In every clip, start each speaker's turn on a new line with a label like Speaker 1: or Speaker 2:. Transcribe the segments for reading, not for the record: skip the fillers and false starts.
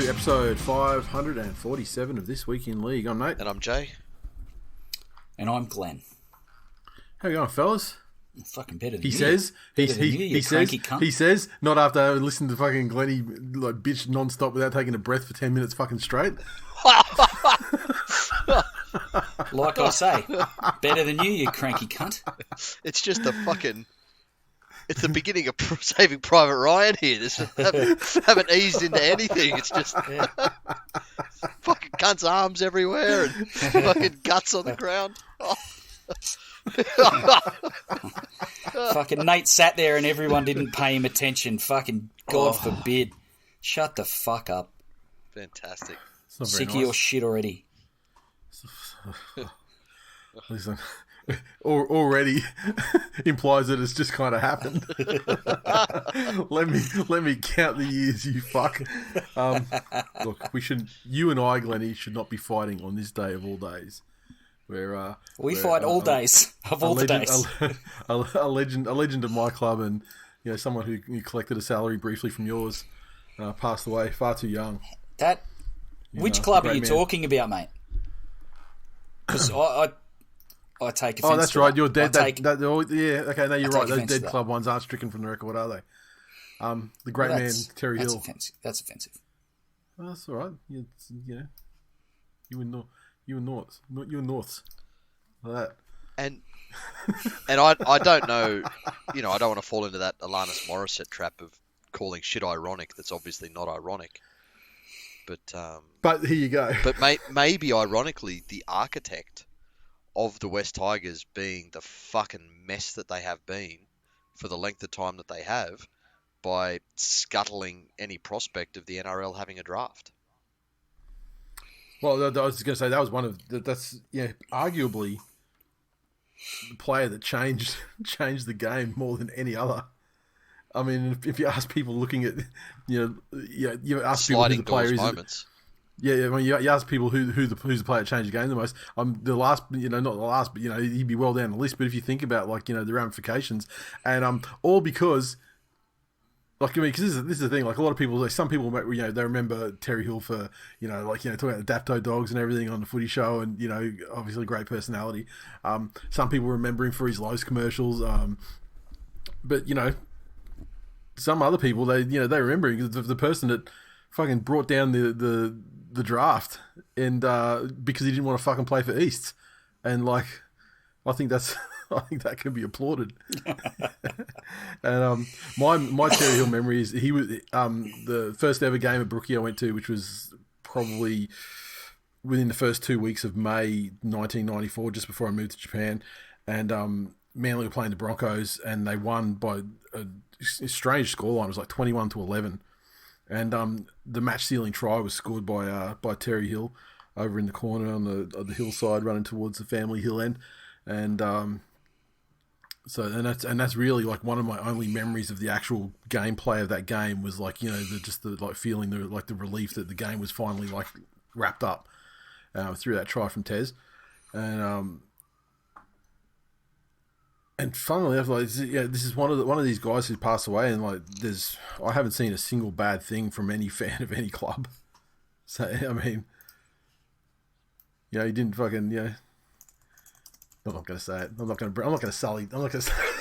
Speaker 1: to episode 547 of This Week in League. I'm Nate.
Speaker 2: And I'm Jay.
Speaker 3: And I'm Glenn.
Speaker 1: How you going, fellas?
Speaker 3: I'm fucking better than
Speaker 1: he
Speaker 3: you.
Speaker 1: Says,
Speaker 3: better than
Speaker 1: he says, he says, not after listening to fucking Glenny like bitch non-stop without taking a breath for 10 minutes fucking straight.
Speaker 3: Like I say, better than you cranky cunt.
Speaker 2: It's just a fucking... It's the beginning of Saving Private Ryan here. This haven't eased into anything. It's just fucking cunt's arms everywhere and fucking guts on the ground. Oh.
Speaker 3: Fucking Nate sat there and everyone didn't pay him attention. Fucking God forbid. Shut the fuck up.
Speaker 2: Fantastic.
Speaker 3: Sick of your shit already.
Speaker 1: Listen, already implies that it's just kind of happened. let me count the years, you fuck. Look, you and I, Glenny, should not be fighting on this day of all days. Where
Speaker 3: we fight all days of all the days.
Speaker 1: A legend of my club, and someone who collected a salary briefly from yours, passed away far too young.
Speaker 3: Which club are you talking about, mate? Because I take offence.
Speaker 1: Oh, that's right. You're dead. Okay, no, you're right. Those dead club ones aren't stricken from the record, are they? The great man Terry Hill.
Speaker 3: That's offensive.
Speaker 1: Oh, that's all right. You and Norths. Like that.
Speaker 2: And I don't know. I don't want to fall into that Alanis Morissette trap of calling shit ironic. That's obviously not ironic. But
Speaker 1: here you go.
Speaker 2: But maybe ironically, the architect of the West Tigers being the fucking mess that they have been for the length of time that they have, by scuttling any prospect of the NRL having a draft.
Speaker 1: Well, I was going to say that was one of that's arguably the player that changed the game more than any other. I mean, if you ask people looking at, you ask
Speaker 2: sliding
Speaker 1: people who the player
Speaker 2: moments.
Speaker 1: is. Yeah, I mean, you ask people who's the player that changed the game the most. The last, not the last, but he'd be well down the list. But if you think about the ramifications, and all because, because this is the thing. Like a lot of people, some people, they remember Terry Hill for talking about the Dapto Dogs and everything on the Footy Show, and obviously great personality. Some people remember him for his Lowe's commercials, but some other people they remember him because the person that fucking brought down the draft, and because he didn't want to fucking play for East, and I think that can be applauded. And my Terry Hill memory is he was the first ever game at Brookie I went to, which was probably within the first 2 weeks of May 1994, just before I moved to Japan, and Manly were playing the Broncos, and they won by a strange scoreline. It was like 21-11. And the match-sealing try was scored by Terry Hill over in the corner on the hillside, running towards the family hill end, and that's really one of my only memories of the actual gameplay of that game was feeling the relief that the game was finally wrapped up through that try from Tez, and funnily enough, this is one of these guys who's passed away, and I haven't seen a single bad thing from any fan of any club. So I mean, he didn't fucking I'm not going to say it. I'm not going to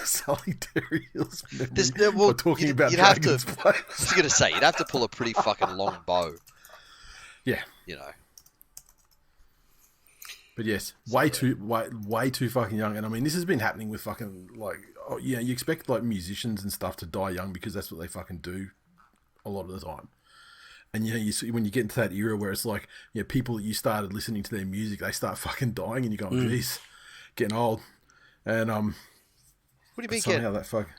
Speaker 1: sully Terry Hill's memory by talking about Dragons players.
Speaker 2: I was going to say you'd have to pull a pretty fucking long bow.
Speaker 1: Yeah, But yes, way too fucking young. And I mean, this has been happening with fucking you expect musicians and stuff to die young because that's what they fucking do a lot of the time. And when you get into that era where it's people that you started listening to their music, they start fucking dying, and you go, geez, getting old. And
Speaker 2: what do you mean?
Speaker 1: Somehow that fuck.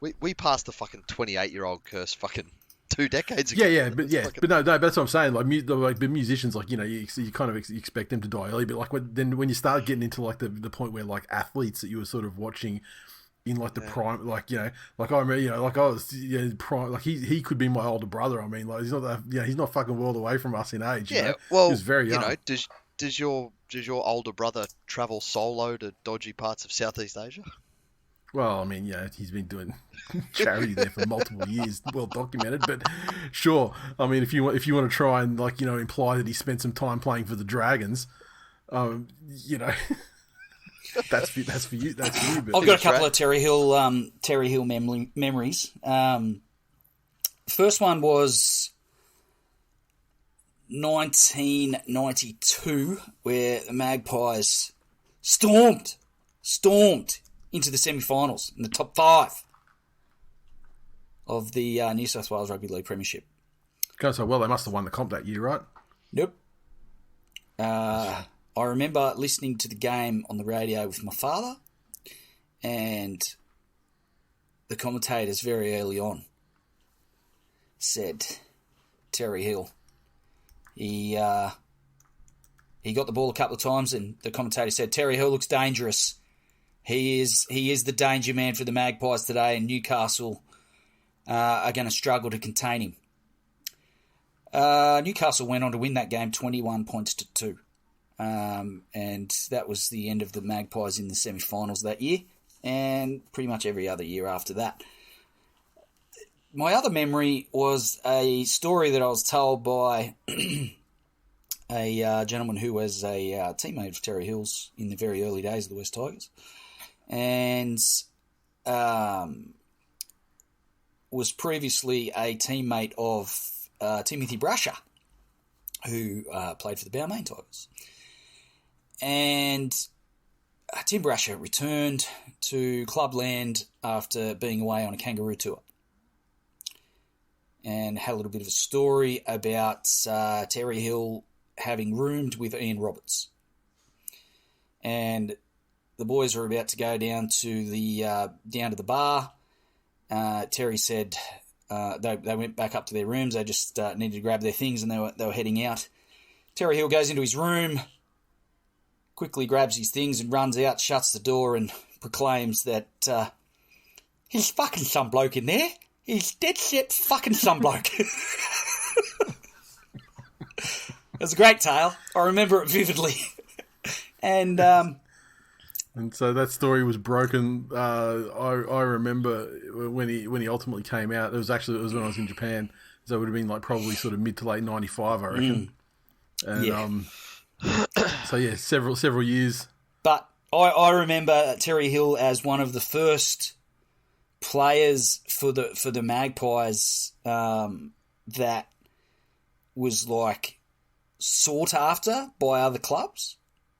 Speaker 2: We passed the fucking 28-year-old curse fucking 2 decades ago.
Speaker 1: But that's what I'm saying. The musicians, you kind of expect them to die early, but when you start getting into the point where athletes that you were sort of watching in the prime, I remember, I was prime, he could be my older brother. I mean, he's not that, he's not fucking world away from us in age.
Speaker 2: Well,
Speaker 1: he was very young.
Speaker 2: Does your older brother travel solo to dodgy parts of Southeast Asia?
Speaker 1: Well, I mean, yeah, he's been doing charity there for multiple years, well documented. But sure, I mean, if you want to try and imply that he spent some time playing for the Dragons, you know, that's for you. But
Speaker 3: I've got a couple of Terry Hill memories. First one was 1992, where the Magpies stormed into the semi-finals in the top 5 of the New South Wales Rugby League Premiership.
Speaker 1: Going so well, they must have won the comp that year, right?
Speaker 3: Nope. I remember listening to the game on the radio with my father, and the commentators very early on said, Terry Hill, he got the ball a couple of times, and the commentator said, Terry Hill looks dangerous. He is the danger man for the Magpies today, and Newcastle are going to struggle to contain him. Newcastle went on to win that game 21 points to 2. And that was the end of the Magpies in the semi-finals that year, and pretty much every other year after that. My other memory was a story that I was told by a gentleman who was a teammate of Terry Hill's in the very early days of the West Tigers, and was previously a teammate of Timothy Brasher, who played for the Balmain Tigers. And Tim Brasher returned to clubland after being away on a kangaroo tour, and had a little bit of a story about Terry Hill having roomed with Ian Roberts. And the boys were about to go down to the bar. Terry said they went back up to their rooms. They just needed to grab their things, and they were heading out. Terry Hill goes into his room, quickly grabs his things and runs out, shuts the door, and proclaims that he's fucking some bloke in there. He's dead set fucking some bloke. It was a great tale. I remember it vividly. And
Speaker 1: so that story was broken. I remember when he ultimately came out. It was when I was in Japan. So it would have been like probably sort of mid to late 95, I reckon. And
Speaker 3: yeah.
Speaker 1: So yeah, several years.
Speaker 3: But I remember Terry Hill as one of the first players for the Magpies that was like sought after by other clubs,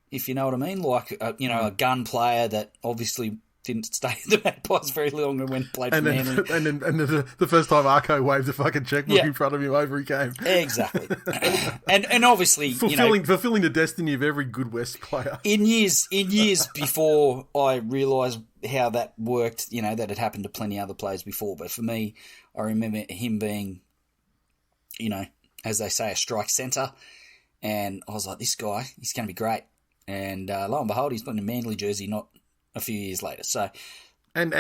Speaker 3: if you know what I mean. Like a gun player that obviously didn't stay at the Magpies very long and went and played for Manly.
Speaker 1: And then the first time Arco waved a fucking checkbook in front of him, over he came.
Speaker 3: Exactly. and obviously
Speaker 1: fulfilling the destiny of every good West player.
Speaker 3: In years before I realised how that worked, that had happened to plenty of other players before. But for me, I remember him being, as they say, a strike centre. And I was like, this guy, he's going to be great. And lo and behold, he's put in a Manly jersey not a few years later. So,
Speaker 1: and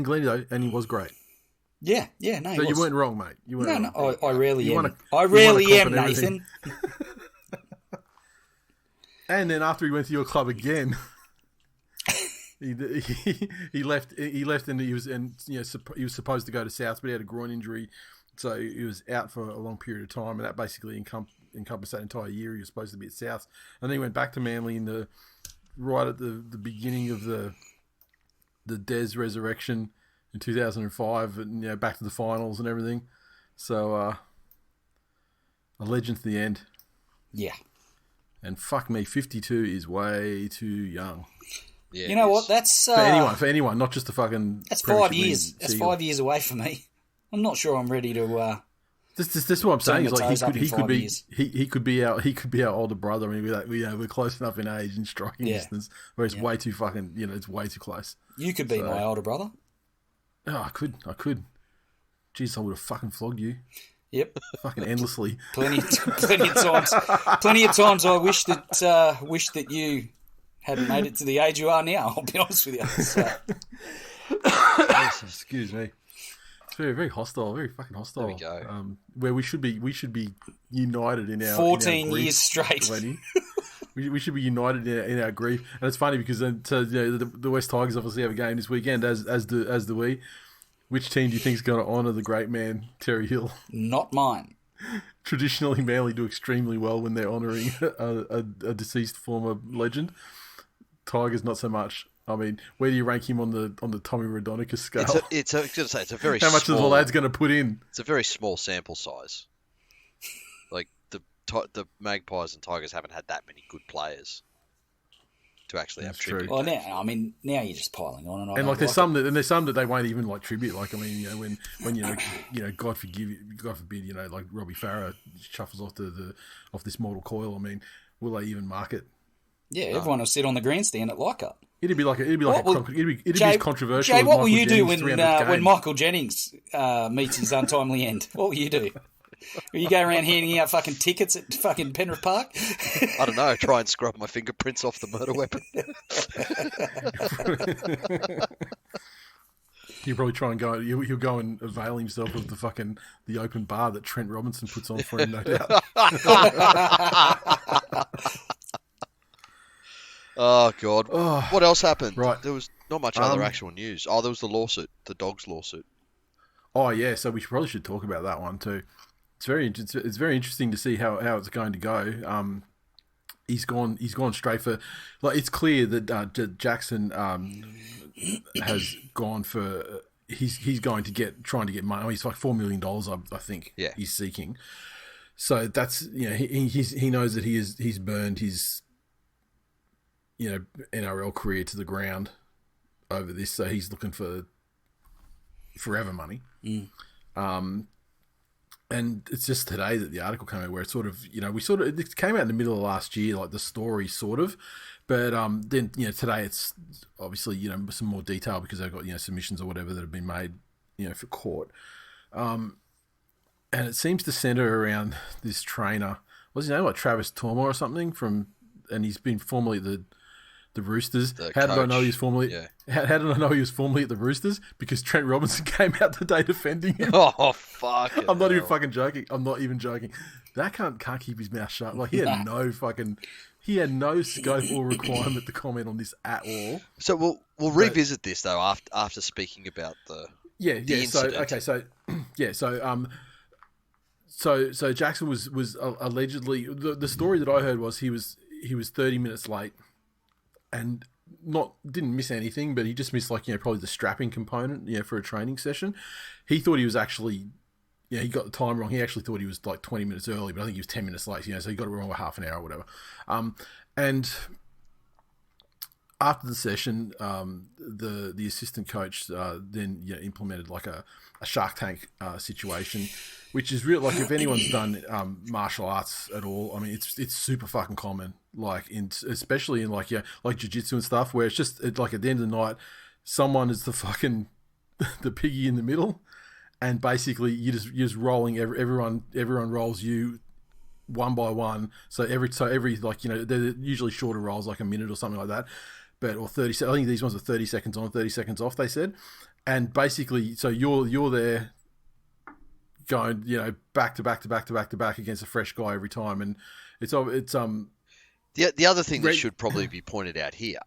Speaker 1: Glennie though, and he was great.
Speaker 3: Yeah, no.
Speaker 1: So you weren't wrong, mate. You weren't wrong.
Speaker 3: No, I rarely am. I rarely am, Nathan.
Speaker 1: And then after he went to your club again, he left, and he was supposed to go to South, but he had a groin injury, so he was out for a long period of time, and that basically encompassed that entire year. He was supposed to be at South, and then he went back to Manly right at the beginning of the Des resurrection in 2005, and back to the finals and everything. So a legend to the end.
Speaker 3: Yeah.
Speaker 1: And fuck me, 52 is way too young.
Speaker 3: Yeah, you know what? That's
Speaker 1: for anyone, not just the fucking.
Speaker 3: That's 5 years. That's 5 years away from me. I'm not sure I'm ready to.
Speaker 1: This is what I'm saying. Is like he could be our older brother. I mean, we're close enough in age and striking distance, where it's way too fucking. It's way too close.
Speaker 3: You could be my older brother.
Speaker 1: Oh, I could. Jeez, I would have fucking flogged you.
Speaker 3: Yep.
Speaker 1: Fucking endlessly.
Speaker 3: Plenty of times. Plenty of times. I wish that you hadn't made it to the age you are now. I'll be honest with you. So.
Speaker 1: Excuse me. It's very, very hostile. Very fucking hostile.
Speaker 2: There we go.
Speaker 1: Where we should be united in our
Speaker 3: 14
Speaker 1: in our
Speaker 3: years straight.
Speaker 1: We should be united in our grief. And it's funny because then the West Tigers obviously have a game this weekend, as do we. Which team do you think is going to honour the great man Terry Hill?
Speaker 3: Not mine.
Speaker 1: Traditionally, Manly do extremely well when they're honouring a deceased former legend. Tigers not so much. I mean, where do you rank him on the Tommy Radonicus scale?
Speaker 2: It's a very
Speaker 1: how much
Speaker 2: small,
Speaker 1: is the lad's going to put in?
Speaker 2: It's a very small sample size. Like the Magpies and Tigers haven't had that many good players to actually have tribute.
Speaker 3: Well, now you're just piling on,
Speaker 1: and like there's some that they won't even like tribute. Like I mean, when God forbid, like Robbie Farah shuffles off this mortal coil. I mean, will they even mark it?
Speaker 3: Yeah, everyone will sit on the grandstand at Leichhardt.
Speaker 1: It'd be as controversial.
Speaker 3: Jay,
Speaker 1: as
Speaker 3: what will
Speaker 1: Michael
Speaker 3: you do
Speaker 1: Jennings'
Speaker 3: when Michael Jennings meets his untimely end? What will you do? Will you go around handing out fucking tickets at fucking Penrith Park?
Speaker 2: I don't know. Try and scrub my fingerprints off the murder weapon.
Speaker 1: He'll probably try and go. He'll go and avail himself of the open bar that Trent Robinson puts on for him, no doubt.
Speaker 2: Oh, God.
Speaker 1: Oh,
Speaker 2: what else happened?
Speaker 1: Right.
Speaker 2: There was not much other actual news. Oh, there was the lawsuit, the Dogs lawsuit.
Speaker 1: Oh, yeah, so we probably should talk about that one too. It's very interesting to see how it's going to go. He's gone straight for... Like, it's clear that Jackson has gone for... He's trying to get money. He's like $4 million, I think, he's seeking. So that's... he knows that he's burned his... NRL career to the ground over this, so he's looking for forever money. And it's just today that the article came out where it's it came out in the middle of last year, like the story sort of, but then today it's obviously some more detail because they've got submissions or whatever that have been made for court, and it seems to centre around this trainer. What's his name, like Travis Tormor or something and he's been formerly the Roosters. How did I know he was formerly? Yeah. How did I know he was formerly at the Roosters? Because Trent Robinson came out today defending him.
Speaker 2: Oh fuck!
Speaker 1: I'm not even fucking joking. I'm not even joking. That can't keep his mouth shut. Like he had no scope or requirement to comment on this at all.
Speaker 2: So we'll revisit this though after speaking about the
Speaker 1: incident. So Jackson was allegedly the story that I heard was he was 30 minutes late. And didn't miss anything, but he just missed probably the strapping component, for a training session. He thought he was actually, he got the time wrong. He actually thought he was like 20 minutes early, but I think he was 10 minutes late. So he got it wrong by half an hour or whatever. And after the session, the assistant coach then implemented like a Shark Tank situation, which is real. Like if anyone's done martial arts at all, I mean it's super fucking common. Like especially in like jiu-jitsu and stuff, where it's just like at the end of the night, someone is the fucking the piggy in the middle, and basically you're just rolling everyone rolls you one by one. So every they're usually shorter rolls, like a minute or something like that. Or 30. I think these ones are 30 seconds on, 30 seconds off. They said, and basically, so you're there, going back to back against a fresh guy every time, and it's
Speaker 2: the other thing that should probably be pointed out here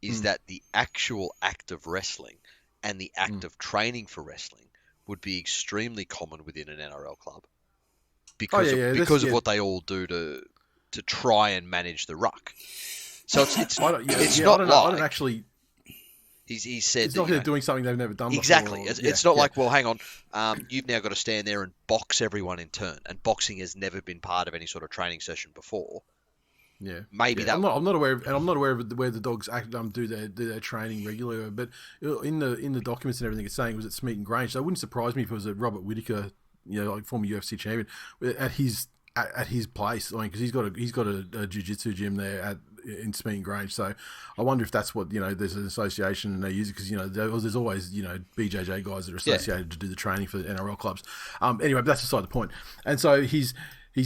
Speaker 2: is that the actual act of wrestling and the act of training for wrestling would be extremely common within an NRL club because of what they all do to try and manage the ruck. So it's not like
Speaker 1: I don't actually.
Speaker 2: He said
Speaker 1: it's not they're doing something they've never done before.
Speaker 2: Exactly. It's not like, well, hang on, you've now got to stand there and box everyone in turn, and boxing has never been part of any sort of training session before.
Speaker 1: Yeah,
Speaker 2: maybe that.
Speaker 1: I'm not aware of where the dogs do their training regularly, but in the documents and everything, it's saying it was at Smeaton Grange. So it wouldn't surprise me if it was at Robert Whittaker, like former UFC champion, at his place. I mean, because he's got a jiu-jitsu gym there in Smeaton Grange. So I wonder if that's what there's an association and they use it because there's always BJJ guys that are associated to do the training for the NRL clubs. Anyway, but that's beside the point. And so he's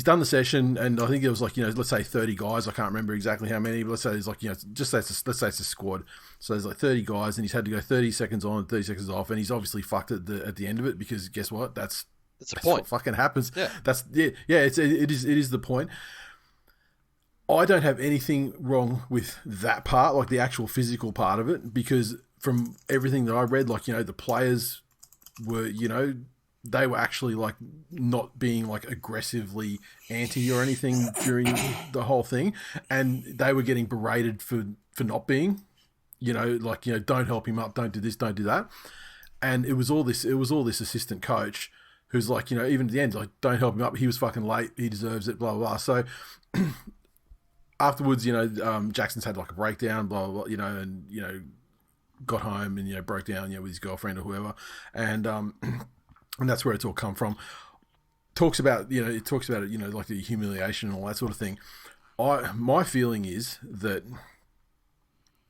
Speaker 1: done the session, and I think it was let's say 30 guys. I can't remember exactly how many, but let's say there's just let's say it's a squad. So there's 30 guys, and he's had to go 30 seconds on and 30 seconds off, and he's obviously fucked at the end of it because guess what? That's the point. What fucking happens.
Speaker 2: Yeah.
Speaker 1: It is the point. I don't have anything wrong with that part, like the actual physical part of it, because from everything that I read, like, the players were, they were actually like not being like aggressively anti or anything during the whole thing, and they were getting berated for not being, don't help him up, don't do this, don't do that. And it was all this assistant coach who's like, even at the end, like, don't help him up, he was fucking late, he deserves it, blah blah blah. So afterwards, Jackson's had like a breakdown, blah blah blah, and got home and broke down, with his girlfriend or whoever, and that's where it's all come from. Talks about it, like the humiliation and all that sort of thing. My feeling is that,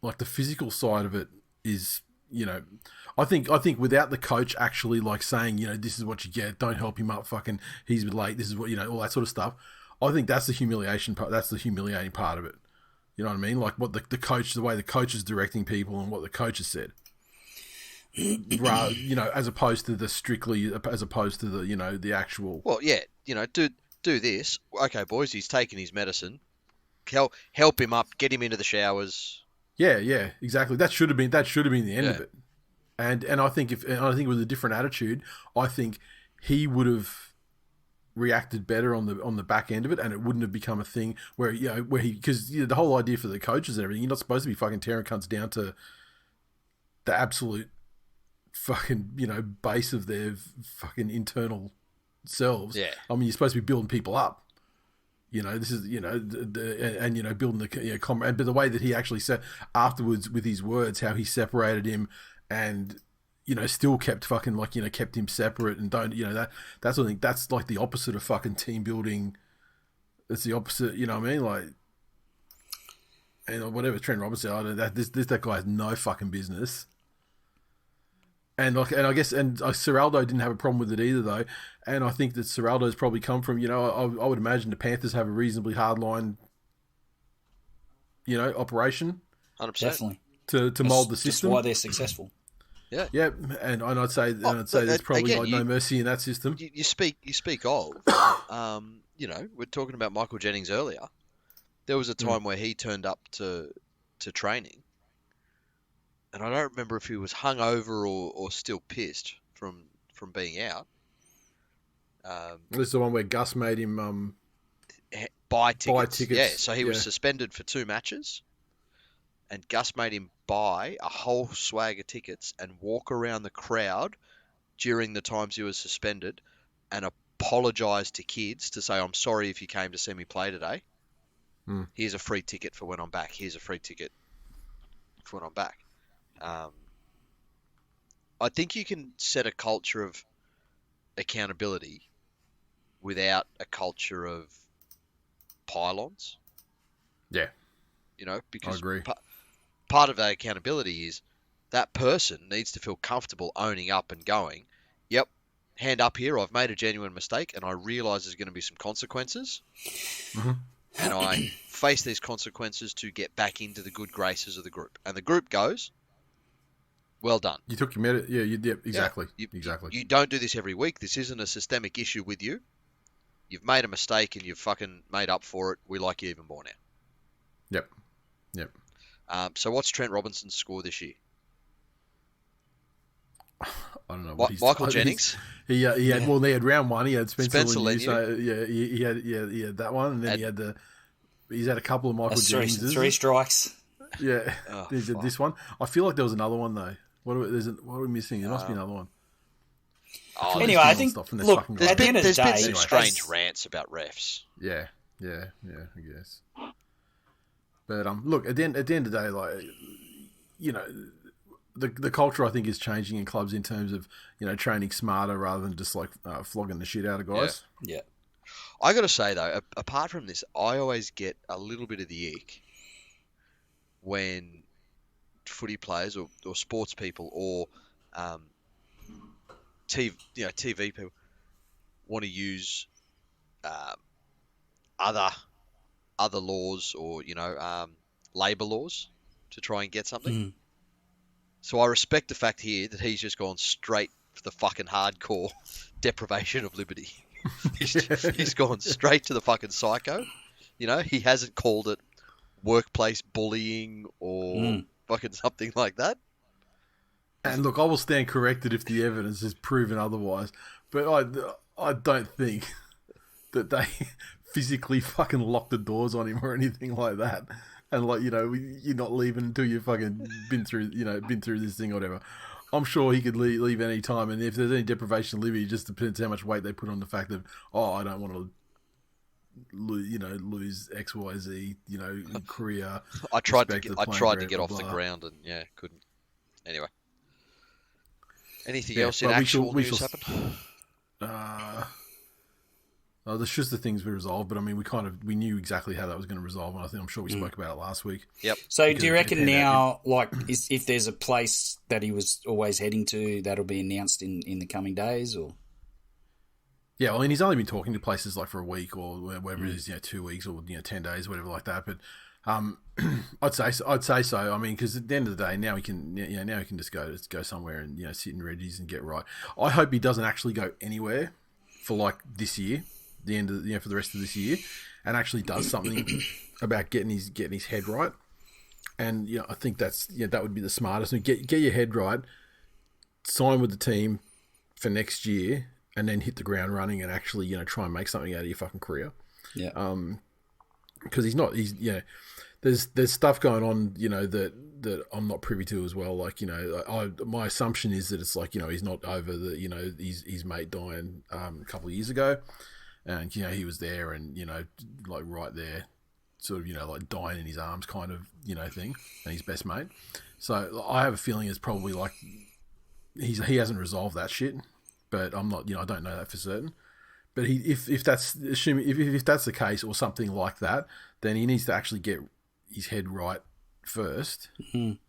Speaker 1: like, the physical side of it is, I think without the coach actually like saying, this is what you get, don't help him up, fucking he's a bit late, this is what, all that sort of stuff. I think that's the humiliation part. That's the humiliating part of it. You know what I mean? Like what the coach, the way the coach is directing people and what the coach has said. Rather, as opposed to the actual.
Speaker 2: Well, yeah, do this. Okay, boys, he's taking his medicine. Help him up, get him into the showers.
Speaker 1: Yeah, exactly. That should have been the end of it. And I think with a different attitude, I think he would have reacted better on the back end of it, and it wouldn't have become a thing where because the whole idea for the coaches and everything, you're not supposed to be fucking tearing cunts down to the absolute fucking base of their fucking internal selves.
Speaker 2: Yeah,
Speaker 1: I mean, you're supposed to be building people up. This is building the but the way that he actually said afterwards with his words, how he separated him and still kept fucking like kept him separate and don't that's I think that's like the opposite of fucking team building. It's the opposite, what I mean? Like, and whatever Trent Robinson, I don't know, that guy has no fucking business. And like, and I guess, and Seraldo didn't have a problem with it either, though. And I think that Seraldo's probably come from, I would imagine the Panthers have a reasonably hard line, operation.
Speaker 2: 100%.
Speaker 3: Definitely.
Speaker 1: To mold the system.
Speaker 3: That's why they're successful.
Speaker 2: Yeah.
Speaker 1: Yeah, and I'd say there's probably
Speaker 2: again,
Speaker 1: no mercy in that system.
Speaker 2: You speak of, we're talking about Michael Jennings earlier. There was a time where he turned up to training, and I don't remember if he was hungover or still pissed from being out.
Speaker 1: This is the one where Gus made him
Speaker 2: buy tickets. Yeah, so he was
Speaker 1: Yeah.
Speaker 2: suspended for 2 matches, and Gus made him buy a whole swag of tickets and walk around the crowd during the times he was suspended and apologise to kids to say, I'm sorry if you came to see me play today. Here's a free ticket for when I'm back. Here's a free ticket for when I'm back. I think you can set a culture of accountability without a culture of pylons.
Speaker 1: Yeah.
Speaker 2: Because
Speaker 1: I agree.
Speaker 2: Part of that accountability is that person needs to feel comfortable owning up and going, yep, hand up here, I've made a genuine mistake and I realise there's going to be some consequences.
Speaker 1: Mm-hmm.
Speaker 2: And I face these consequences to get back into the good graces of the group. And the group goes, well done.
Speaker 1: You took your exactly. Exactly.
Speaker 2: You don't do this every week. This isn't a systemic issue with you. You've made a mistake and you've fucking made up for it. We like you even more now.
Speaker 1: Yep.
Speaker 2: So what's Trent Robinson's score this year?
Speaker 1: I don't know.
Speaker 2: Michael Jennings.
Speaker 1: He had well, they had round 1. He had Spencer Leniu.
Speaker 2: Leniu.
Speaker 1: So yeah, he had that one, and then he's had a couple of Michael Jenningses.
Speaker 3: 3 strikes.
Speaker 1: Yeah,
Speaker 2: Oh,
Speaker 1: there's this one. I feel like there was another one though. What are we missing? There must be another one.
Speaker 3: Anyway, I think look,
Speaker 2: There's
Speaker 3: at the
Speaker 2: been,
Speaker 3: end of the
Speaker 2: there's been
Speaker 3: day,
Speaker 2: some strange rants about refs.
Speaker 1: Yeah, I guess. But look, at the end of the day, like, the culture I think is changing in clubs in terms of training smarter rather than just like flogging the shit out of guys.
Speaker 3: Yeah.
Speaker 2: I got to say though, apart from this, I always get a little bit of the ick when footy players or sports people or TV people want to use other laws or labour laws to try and get something. So I respect the fact here that he's just gone straight for the fucking hardcore deprivation of liberty. He's gone straight to the fucking psycho. You know, he hasn't called it workplace bullying or fucking something like that.
Speaker 1: And look, I will stand corrected if the evidence is proven otherwise, but I don't think that they physically fucking locked the doors on him or anything like that. And like, you know, you're not leaving until you've fucking been through this thing or whatever. I'm sure he could leave any time, and if there's any deprivation of liberty, it just depends how much weight they put on the fact that, I don't want to lose X, Y, Z, career.
Speaker 2: I tried to get off the ground and couldn't. Anyway, anything else in actual news happen?
Speaker 1: The Schuster thing's been resolved, but I mean, we knew exactly how that was going to resolve, and I'm sure we spoke about it last week.
Speaker 2: Yep.
Speaker 3: So do you reckon now, if there's a place that he was always heading to, that'll be announced in the coming days, or?
Speaker 1: Yeah, well, and he's only been talking to places like for a week or whatever it is, 2 weeks or 10 days, whatever like that. But I'd say so. I mean, because at the end of the day, now he can just go somewhere and sit in Reggie's and get right. I hope he doesn't actually go anywhere for like this year, the end of for the rest of this year, and actually does something about getting his head right. And I think that would be the smartest. Get your head right, sign with the team for next year, and then hit the ground running and actually, try and make something out of your fucking career.
Speaker 3: Yeah.
Speaker 1: Because there's stuff going on, that I'm not privy to as well. Like, my assumption is that it's like, he's not over his mate dying a couple of years ago, and he was there and like right there, sort of like dying in his arms kind of thing, and his best mate. So I have a feeling it's probably like he hasn't resolved that shit. But I'm not, I don't know that for certain. But if that's the case or something like that, then he needs to actually get his head right first, and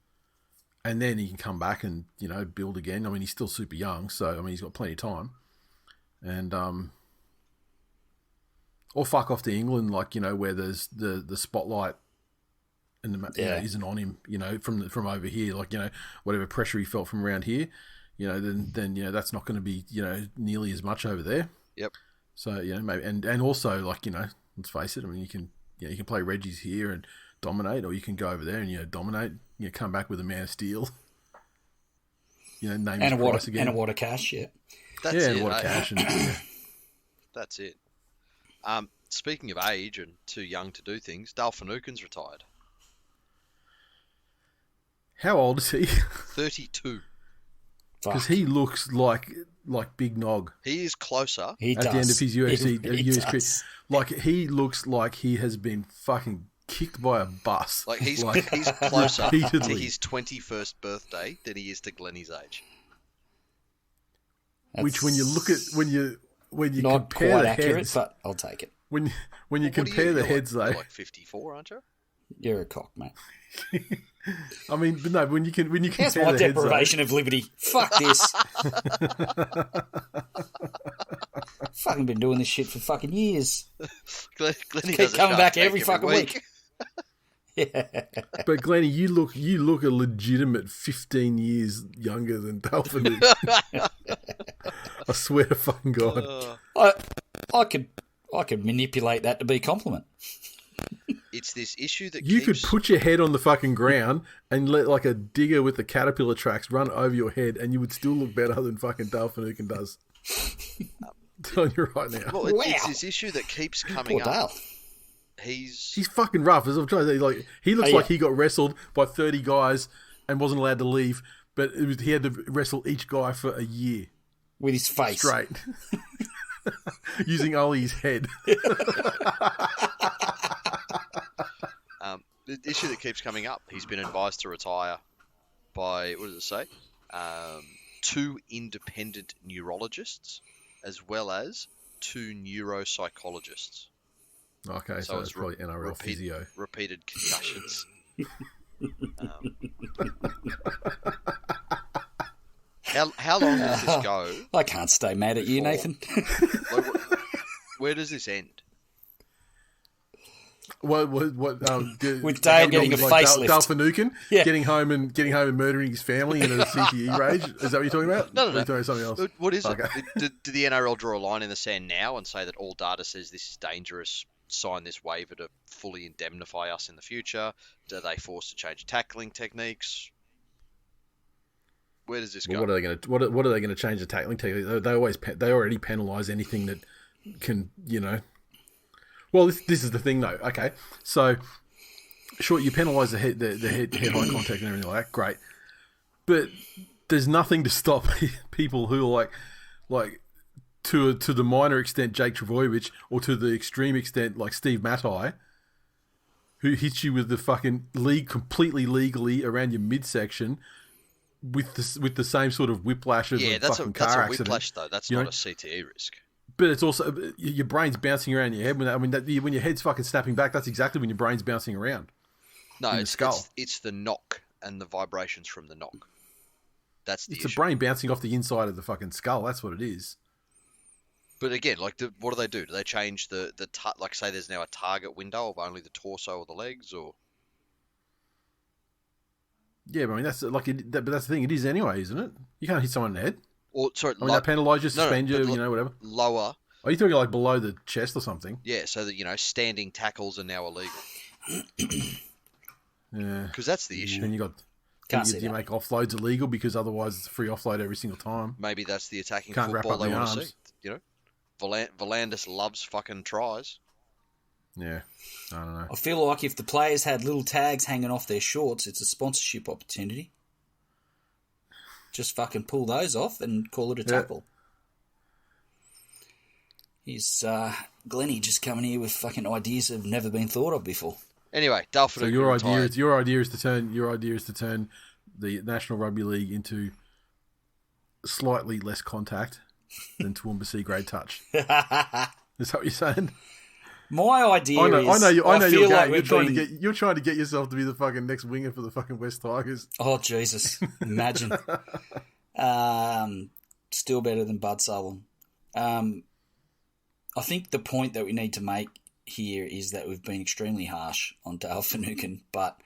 Speaker 1: then he can come back and build again. I mean, he's still super young, so I mean he's got plenty of time, and or fuck off to England, like where there's the spotlight and isn't on him, from over here, like whatever pressure he felt from around here. Then that's not going to be nearly as much over there.
Speaker 2: Yep.
Speaker 1: So maybe and also like let's face it. I mean you can play Reggie's here and dominate, or you can go over there and dominate. Come back with a man of steel. Name his price again.
Speaker 3: And a wad of cash. Yeah.
Speaker 2: That's it.
Speaker 1: And a wad of cash.
Speaker 2: That's it. Speaking of age and too young to do things, Dale Finucane's retired.
Speaker 1: How old is he?
Speaker 2: 32.
Speaker 1: Because he looks like Big Nog.
Speaker 2: He is closer.
Speaker 1: At the end of his UFC career. Like, he looks like he has been fucking kicked by a bus.
Speaker 2: Like, he's closer to his 21st birthday than he is to Glennie's age.
Speaker 1: Which, when you look at when you
Speaker 3: not
Speaker 1: compare
Speaker 3: quite
Speaker 1: the
Speaker 3: accurate,
Speaker 1: heads,
Speaker 3: but I'll take it.
Speaker 1: when you compare the heads, though,
Speaker 2: you're like 54, aren't you?
Speaker 3: You're a cock, mate.
Speaker 1: I mean, but no, when you compare
Speaker 3: That's my
Speaker 1: the heads,
Speaker 3: deprivation of liberty. Fuck this. Fucking been doing this shit for fucking years.
Speaker 2: Glennie
Speaker 3: Keep coming back every fucking week. Yeah.
Speaker 1: But Glennie, you look a legitimate 15 years younger than Dale Finucane. I swear to fucking God.
Speaker 3: I could manipulate that to be a compliment.
Speaker 2: It's this issue that
Speaker 1: you could put your head on the fucking ground and let like a digger with the caterpillar tracks run over your head, and you would still look better than fucking Dale Finucane does. I'm telling you right now.
Speaker 2: Well, it's this issue that keeps coming
Speaker 3: Poor
Speaker 2: up.
Speaker 3: Dale.
Speaker 2: He's
Speaker 1: fucking rough. As I'm trying to say, like he looks like he got wrestled by 30 guys and wasn't allowed to leave, but he had to wrestle each guy for a year
Speaker 3: With his face.
Speaker 1: straight, using only his head.
Speaker 2: The issue that keeps coming up. He's been advised to retire by, what does it say? 2 independent neurologists, as well as 2 neuropsychologists.
Speaker 1: Okay, so it's probably NRL physio.
Speaker 2: Repeated concussions. How long does this go?
Speaker 3: I can't stay mad at you, Nathan.
Speaker 2: Where does this end?
Speaker 1: What?
Speaker 3: With Dale getting a facelift.
Speaker 1: Dale Finucane getting home and murdering his family in a CTE rage. Is that what you're talking about?
Speaker 2: No.
Speaker 1: Or are you talking about something else?
Speaker 2: What is
Speaker 1: Okay.
Speaker 2: it? Did the NRL draw a line in the sand now and say that all data says this is dangerous sign this waiver to fully indemnify us in the future? Are they forced to change tackling techniques? Where does this go?
Speaker 1: What are they going to what are they going to change the tackling technique? They already penalise anything that can, Well, this is the thing though. Okay, so sure, you penalise the head high contact and everything like that. Great, but there's nothing to stop people who are like to the minor extent Jake Trbojevic, or to the extreme extent like Steve Matai, who hits you with the fucking completely legally around your midsection with the same sort of whiplash of a fucking car accident. That's a whiplash
Speaker 2: though. That's not a CTE risk.
Speaker 1: But it's also your brain's bouncing around your head. When your head's fucking snapping back, that's exactly when your brain's bouncing around.
Speaker 2: No, it's the knock and the vibrations from the knock. That's the issue.
Speaker 1: It's the brain bouncing off the inside of the fucking skull. That's what it is.
Speaker 2: But again, what do they do? Do they change like say there's now a target window of only the torso or the legs, or?
Speaker 1: Yeah, but that's but that's the thing. It is anyway, isn't it? You can't hit someone in the head.
Speaker 2: Or sorry,
Speaker 1: that penalise you, suspend you, whatever.
Speaker 2: Lower.
Speaker 1: Are you talking like below the chest or something?
Speaker 2: Yeah, so that standing tackles are now illegal.
Speaker 1: Yeah,
Speaker 2: because that's the issue.
Speaker 1: And you make offloads illegal because otherwise it's a free offload every single time.
Speaker 2: Maybe that's the attacking
Speaker 1: Can't
Speaker 2: football they want
Speaker 1: arms.
Speaker 2: to see. Volandis loves fucking tries.
Speaker 1: Yeah, I don't know.
Speaker 3: I feel like if the players had little tags hanging off their shorts, it's a sponsorship opportunity. Just fucking pull those off and call it a tackle. He's Glennie just coming here with fucking ideas that have never been thought of before.
Speaker 2: Anyway, Dalford.
Speaker 1: So your idea is to turn the National Rugby League into slightly less contact than Toowoomba C grade touch. Is that what you're saying?
Speaker 3: My idea is...
Speaker 1: I know you're
Speaker 3: like
Speaker 1: you're trying to get yourself to be the fucking next winger for the fucking West Tigers.
Speaker 3: Oh, Jesus. Imagine. Still better than Bud Sullivan. I think the point that we need to make here is that we've been extremely harsh on Dale Finucane, but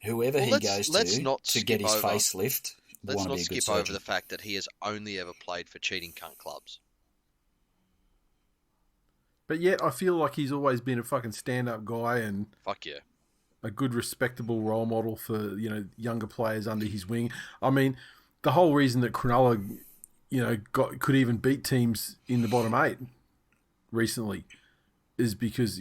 Speaker 3: whoever he goes to get his facelift...
Speaker 2: Let's not skip over the fact that he has only ever played for cheating cunt clubs.
Speaker 1: But yet, I feel like he's always been a fucking stand-up guy and
Speaker 2: fuck yeah,
Speaker 1: a good, respectable role model for younger players under his wing. I mean, the whole reason that Cronulla, could even beat teams in the bottom 8 recently is because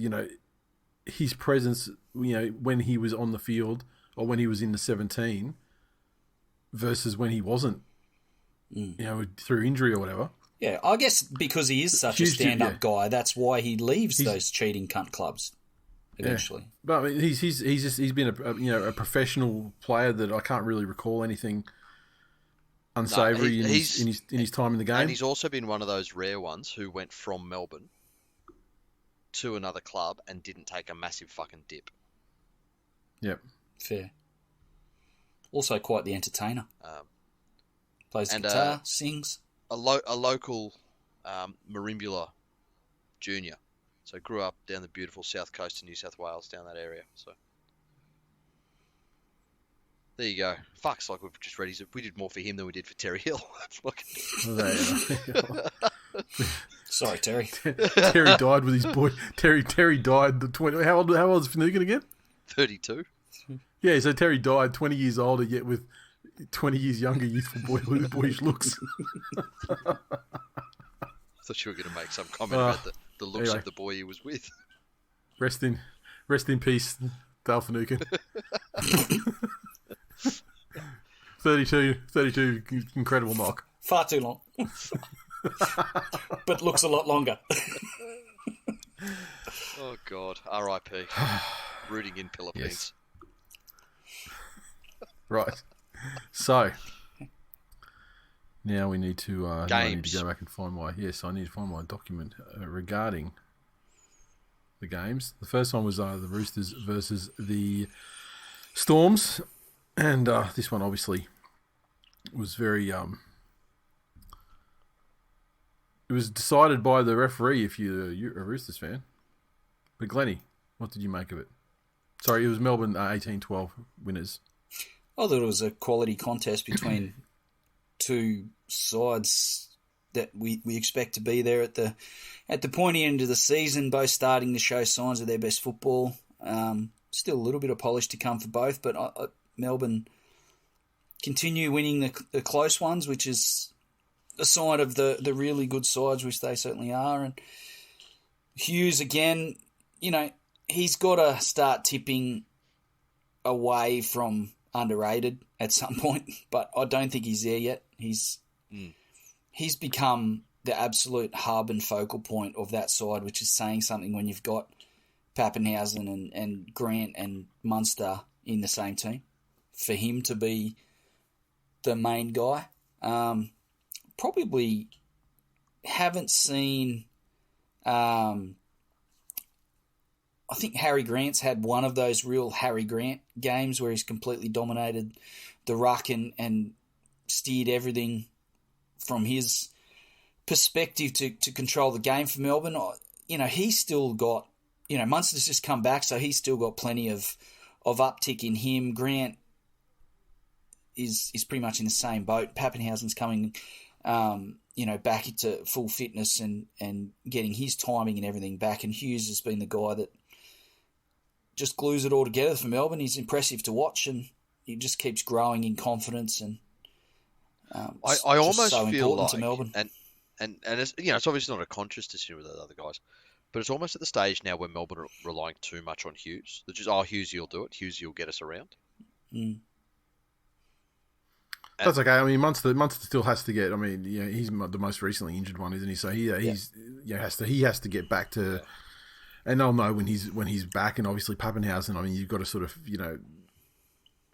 Speaker 1: his presence, when he was on the field or when he was in the 17, versus when he wasn't, through injury or whatever.
Speaker 3: Yeah, I guess because he is such a stand-up guy, that's why he leaves those cheating cunt clubs eventually.
Speaker 1: Yeah. But I mean, he's been a professional player that I can't really recall anything unsavoury in his time in the game.
Speaker 2: And he's also been one of those rare ones who went from Melbourne to another club and didn't take a massive fucking dip.
Speaker 1: Yep.
Speaker 3: Fair. Also quite the entertainer. Plays the guitar, sings.
Speaker 2: A local Marimbula junior. So grew up down the beautiful south coast of New South Wales, down that area. So there you go. Fuck's like we've just read we did more for him than we did for Terry Hill.
Speaker 3: Sorry, Terry.
Speaker 1: Terry died with his boy. Terry died the 20. How old is Finucane again?
Speaker 2: 32.
Speaker 1: Yeah, so Terry died 20 years older, yet with 20 years younger youthful boyish looks.
Speaker 2: I thought you were going to make some comment about the looks of the boy he was with.
Speaker 1: Rest in peace, Dale Finucane. 32, incredible knock.
Speaker 3: Far too long. But looks a lot longer.
Speaker 2: Oh, God. R.I.P. Rooting in Philippines. Yes.
Speaker 1: Right. So, now we need to... I need to go back and find I need to find my document regarding the games. The first one was the Roosters versus the Storms. And this one, obviously, was very... it was decided by the referee if you're a Roosters fan. But Glennie, what did you make of it? Sorry, it was Melbourne 18-12 winners.
Speaker 3: I thought it was a quality contest between two sides that we expect to be there at the pointy end of the season, both starting to show signs of their best football. Still a little bit of polish to come for both, but Melbourne continue winning the close ones, which is a sign of the really good sides, which they certainly are. And Hughes, again, he's got to start tipping away from underrated at some point, but I don't think he's there yet. He's become the absolute hub and focal point of that side, which is saying something when you've got Pappenhausen and Grant and Munster in the same team. For him to be the main guy, probably haven't seen. I think Harry Grant's had one of those real Harry Grant games where he's completely dominated the ruck and steered everything from his perspective to control the game for Melbourne. He's still got, Munster's just come back, so he's still got plenty of uptick in him. Grant is pretty much in the same boat. Pappenhausen's coming, back into full fitness and getting his timing and everything back. And Hughes has been the guy that just glues it all together for Melbourne. He's impressive to watch, and he just keeps growing in confidence. And
Speaker 2: I almost
Speaker 3: so
Speaker 2: feel like,
Speaker 3: to Melbourne.
Speaker 2: and it's, it's obviously not a conscious decision with the other guys, but it's almost at the stage now where Melbourne are relying too much on Hughes. They're just, Hughes, you'll do it. Hughes, you'll get us around.
Speaker 3: Mm.
Speaker 1: That's okay. I mean, Munster still has to get. I mean, he's the most recently injured one, isn't he? So he has to get back to. And they'll know when he's back. And obviously Pappenhausen, I mean, you've got to sort of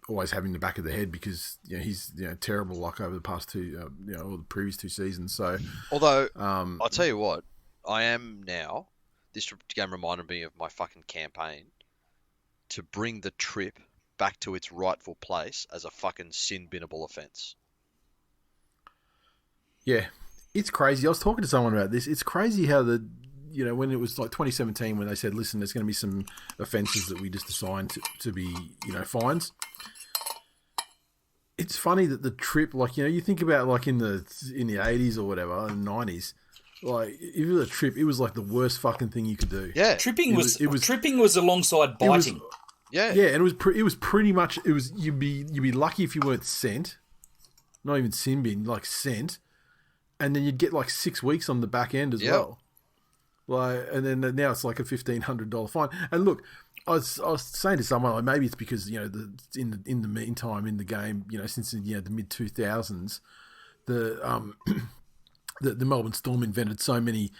Speaker 1: always have in the back of the head because he's terrible luck over the past two or the previous two seasons. So
Speaker 2: although I'll tell you what, I am now. This game reminded me of my fucking campaign to bring the trip back to its rightful place as a fucking sin-binnable offence.
Speaker 1: Yeah, it's crazy. I was talking to someone about this. It's crazy how when it was like 2017 when they said, listen, there's going to be some offences that we just assigned to be, fines. It's funny that the trip, you think about like in the 80s or whatever, in the 90s, like if it was a trip, it was like the worst fucking thing you could do.
Speaker 2: Yeah.
Speaker 3: Tripping was alongside biting.
Speaker 1: Yeah, and it was pretty much you'd be lucky if you weren't sent, not even sin bin, like sent, and then you'd get like 6 weeks on the back end as well. Like, and then now it's like a $1,500 fine. And look, I was saying to someone, like maybe it's because in the meantime in the game, since the mid 2000s, the Melbourne Storm invented so many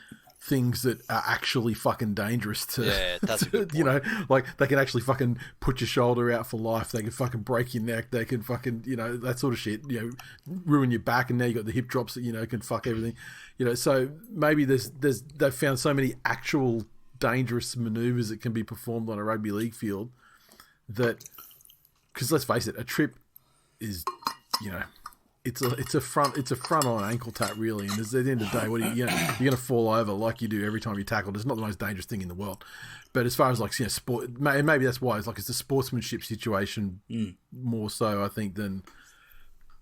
Speaker 1: things that are actually fucking dangerous to,
Speaker 2: that's a good point.
Speaker 1: Like they can actually fucking put your shoulder out for life. They can fucking break your neck. They can fucking, that sort of shit, ruin your back. And now you got the hip drops that, can fuck everything, so maybe they've found so many actual dangerous maneuvers that can be performed on a rugby league field that, because let's face it, a trip is, it's a front on ankle tap really, and at the end of the day, what you're going to fall over like you do every time you tackle. It's not the most dangerous thing in the world, but as far as like sport, maybe that's why it's a sportsmanship situation more so, I think, than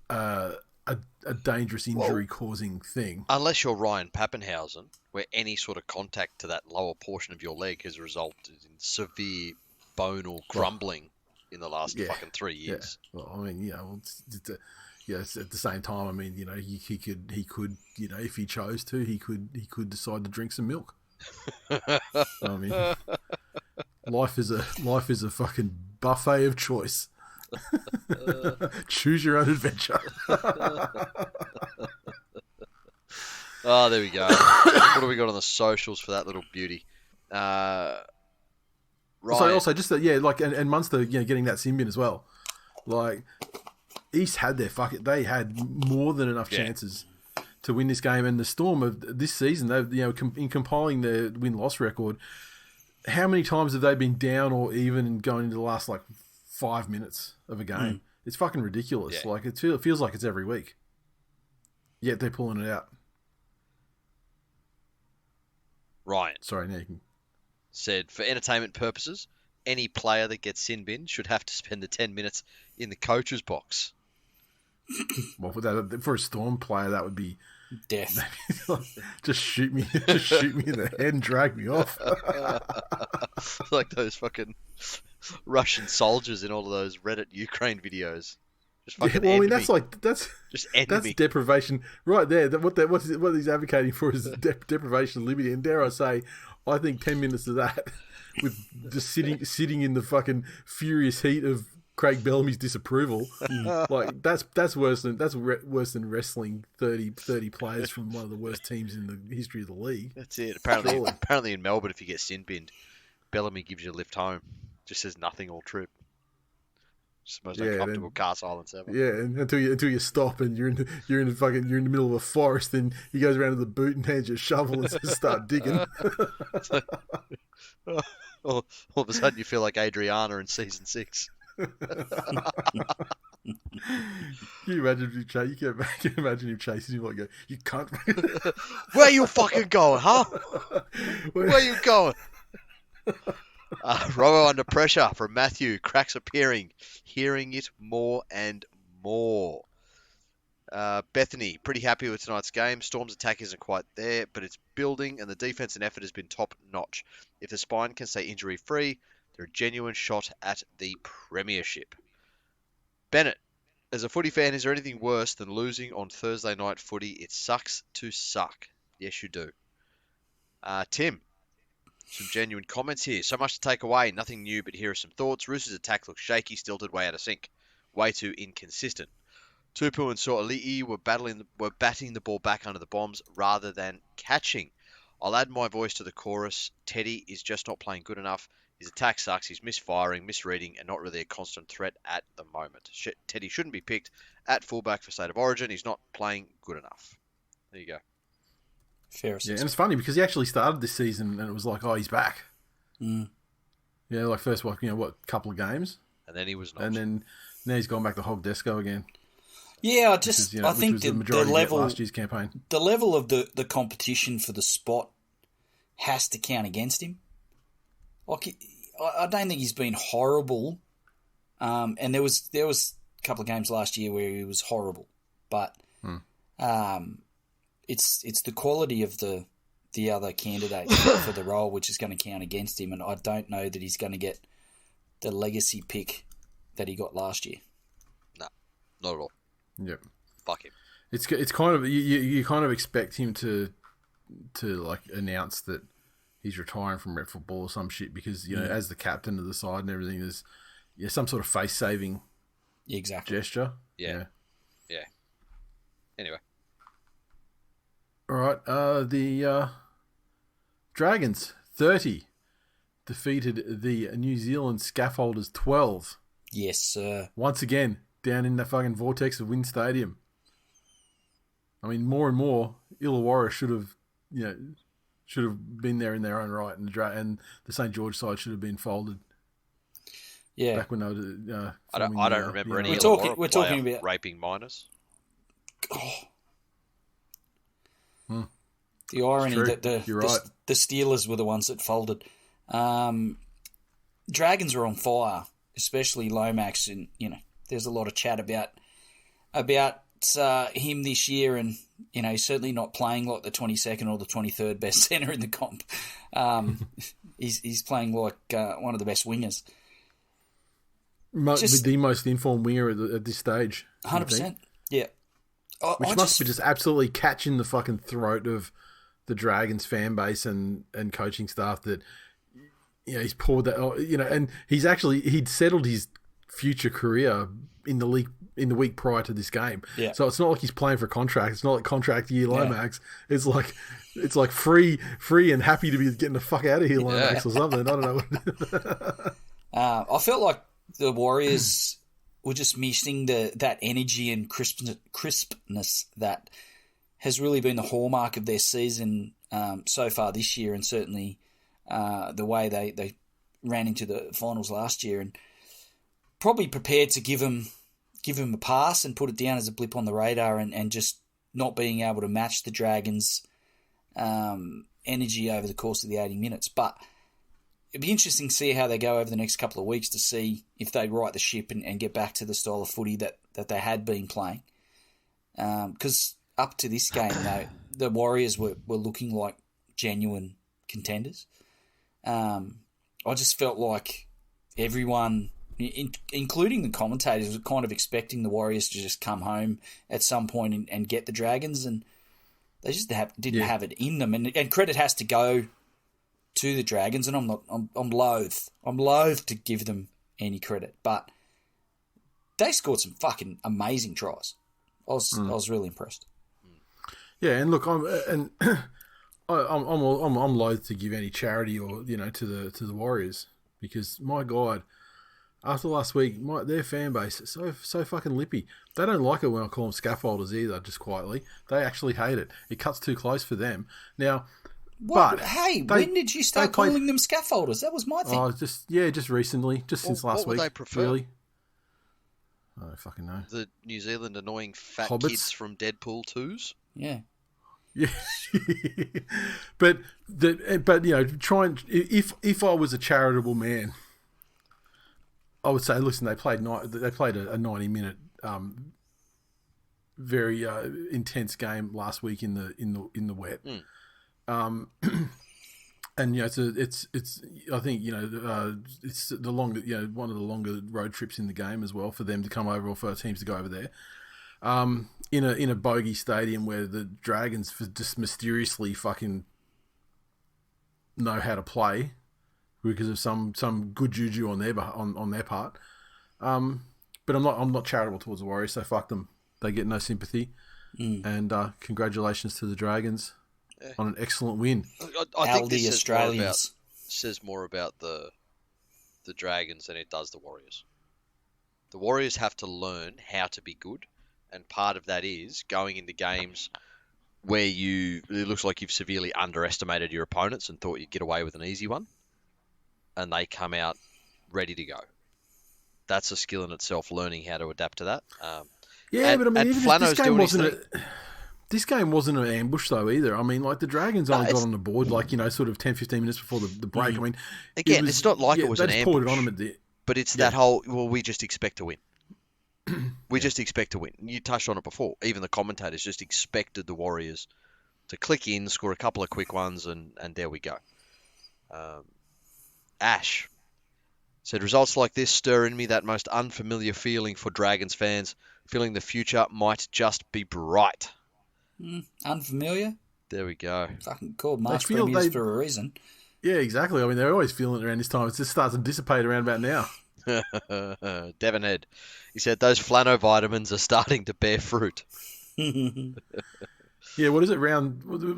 Speaker 1: a dangerous injury causing thing.
Speaker 2: Unless you're Ryan Pappenhausen, where any sort of contact to that lower portion of your leg has resulted in severe bonal crumbling in the last fucking 3 years.
Speaker 1: Yeah. Well, I mean, yes, at the same time, I mean, he could, if he chose to, he could decide to drink some milk. I mean, life is a fucking buffet of choice. Choose your own adventure.
Speaker 2: Oh, there we go. What do we got on the socials for that little beauty? Right.
Speaker 1: Also, just that, and Munster, getting that sin bin as well. Like, East had they had more than enough chances to win this game, and the Storm of this season, they've in compiling their win-loss record, how many times have they been down or even going into the last 5 minutes of a game? It's fucking ridiculous.
Speaker 2: Yeah.
Speaker 1: Like it feels like it's every week, yet they're pulling it out.
Speaker 2: Ryan,
Speaker 1: sorry, now you can.
Speaker 2: Said, for entertainment purposes, any player that gets sin bin should have to spend the 10 minutes in the coach's box.
Speaker 1: Well, for a Storm player, that would be
Speaker 3: Death.
Speaker 1: Just shoot me in the head and drag me off.
Speaker 2: Like those fucking Russian soldiers in all of those Reddit Ukraine videos. Just fucking
Speaker 1: Well, I mean,
Speaker 2: end me.
Speaker 1: that's
Speaker 2: Just end
Speaker 1: that's
Speaker 2: me.
Speaker 1: deprivation right there. What he's advocating for is deprivation of liberty. And dare I say, I think 10 minutes of that, with just sitting in the fucking furious heat of Craig Bellamy's disapproval, like that's worse than wrestling 30 players from one of the worst teams in the history of the league.
Speaker 2: That's it. Apparently in Melbourne, if you get sin binned, Bellamy gives you a lift home. Just says nothing all trip. Just the most uncomfortable car silence ever.
Speaker 1: Yeah, and until you stop and you're in the middle of a forest, and he goes around to the boot and hands you a shovel and says, "Start digging."
Speaker 2: All of a sudden, you feel like Adriana in season 6.
Speaker 1: Can you imagine him chasing him like, "You can't."
Speaker 2: Where you fucking going, huh? Where you going? Robbo under pressure from Matthew. Cracks appearing. Hearing it more and more. Bethany, pretty happy with tonight's game. Storm's attack isn't quite there, but it's building, and the defense and effort has been top notch. If the spine can stay injury free, they're a genuine shot at the premiership. Bennett, as a footy fan, is there anything worse than losing on Thursday night footy? It sucks to suck. Yes, you do. Tim, some genuine comments here. So much to take away. Nothing new, but here are some thoughts. Roosters' attack looks shaky, stilted, way out of sync. Way too inconsistent. Tupu and Soali'i were batting the ball back under the bombs rather than catching. I'll add my voice to the chorus. Teddy is just not playing good enough. His attack sucks. He's misfiring, misreading, and not really a constant threat at the moment. Teddy shouldn't be picked at fullback for State of Origin. He's not playing good enough. There you go.
Speaker 3: Fair assessment.
Speaker 1: Yeah, and it's funny because he actually started this season and it was like, oh, he's back.
Speaker 3: Mm.
Speaker 1: Yeah, like first, couple of games.
Speaker 2: And then he was not.
Speaker 1: And then now he's gone back to Hog Desco again.
Speaker 3: Yeah, I think the level
Speaker 1: last year's campaign.
Speaker 3: The level of the competition for the spot has to count against him. Like, I don't think he's been horrible. And there was a couple of games last year where he was horrible, but it's the quality of the other candidate for the role which is going to count against him, and I don't know that he's going to get the legacy pick that he got last year.
Speaker 2: No, not at all.
Speaker 1: Yep.
Speaker 2: Fuck him.
Speaker 1: It's kind of you kind of expect him to like announce that he's retiring from rep football or some shit because as the captain of the side and everything, there's some sort of face saving gesture.
Speaker 2: Yeah. Anyway.
Speaker 1: All right. The Dragons 30 defeated the New Zealand Scaffolders 12.
Speaker 3: Yes, sir.
Speaker 1: Once again, down in the fucking vortex of Wynn Stadium. I mean, more and more, Illawarra should have been there in their own right, and the St. George side should have been folded.
Speaker 3: Yeah.
Speaker 1: Back when they were.
Speaker 2: I don't remember any.
Speaker 3: We're talking about
Speaker 2: raping minors.
Speaker 3: Oh. The irony that the Steelers were the ones that folded. Dragons are on fire, especially Lomax, and there's a lot of chat about him this year, and he's certainly not playing like the 22nd or the 23rd best centre in the comp. He's playing like one of the best wingers.
Speaker 1: The most informed winger at this stage.
Speaker 3: 100%. Yeah.
Speaker 1: Which must be just absolutely catching the fucking throat of the Dragons fan base and coaching staff that he's poured that and he'd settled his future career in the league in the week prior to this game.
Speaker 3: Yeah.
Speaker 1: So it's not like he's playing for a contract. It's not like contract year Lomax. It's like free and happy to be getting the fuck out of here Lomax or something. I don't know.
Speaker 3: I felt like the Warriors were just missing that energy and crispness that has really been the hallmark of their season so far this year, and certainly the way they ran into the finals last year, and probably prepared to give him a pass and put it down as a blip on the radar, and just not being able to match the Dragons' energy over the course of the 80 minutes. But it'd be interesting to see how they go over the next couple of weeks to see if they right the ship and get back to the style of footy that they had been playing. Because up to this game, though, the Warriors were looking like genuine contenders. I just felt like everyone, including the commentators, was kind of expecting the Warriors to just come home at some point and get the Dragons, and they just didn't have it in them. And credit has to go to the Dragons, and I'm loath to give them any credit, but they scored some fucking amazing tries. I was really impressed.
Speaker 1: Yeah, and look, I'm loath to give any charity or to the Warriors, because my God, after last week, their fan base is so fucking lippy. They don't like it when I call them scaffolders either. Just quietly, they actually hate it. It cuts too close for them. Now,
Speaker 3: when did you start calling them scaffolders? That was my thing.
Speaker 1: Oh, just recently, since last week.
Speaker 2: What would they prefer?
Speaker 1: Really? I don't fucking know.
Speaker 2: The New Zealand annoying fat
Speaker 1: Hobbits?
Speaker 2: kids from Deadpool 2s?
Speaker 3: Yeah.
Speaker 1: Yeah. but if I was a charitable man, I would say, listen, they played a 90-minute very intense game last week in the wet. And it's I think it's the longer one of the longer road trips in the game as well for them to come over, or for our teams to go over there. In a bogey stadium where the Dragons just mysteriously fucking know how to play because of some good juju on their part. But I'm not charitable towards the Warriors, so fuck them. They get no sympathy. And congratulations to the Dragons on an excellent win.
Speaker 2: I think
Speaker 3: Aldi
Speaker 2: this
Speaker 3: Australians
Speaker 2: says more about the Dragons than it does the Warriors. The Warriors have to learn how to be good, and part of that is going into games where it looks like you've severely underestimated your opponents and thought you'd get away with an easy one, and they come out ready to go. That's a skill in itself, learning how to adapt to that.
Speaker 1: But I mean, this game wasn't an ambush though either. I mean, like the Dragons only got on the board sort of 10-15 minutes before the break. I mean,
Speaker 2: it's not like it was an ambush.
Speaker 1: Poured it on them
Speaker 2: but it's that whole, we just expect to win. We just expect to win. You touched on it before. Even the commentators just expected the Warriors to click in, score a couple of quick ones, and there we go. Ash said, results like this stir in me that most unfamiliar feeling for Dragons fans, feeling the future might just be bright.
Speaker 3: Unfamiliar?
Speaker 2: There we go.
Speaker 3: Fucking called March premiers for a reason.
Speaker 1: Yeah, exactly. I mean, they're always feeling it around this time. It just starts to dissipate around about now.
Speaker 2: Devon Head. He said, those flano vitamins are starting to bear fruit.
Speaker 1: Yeah, what is it?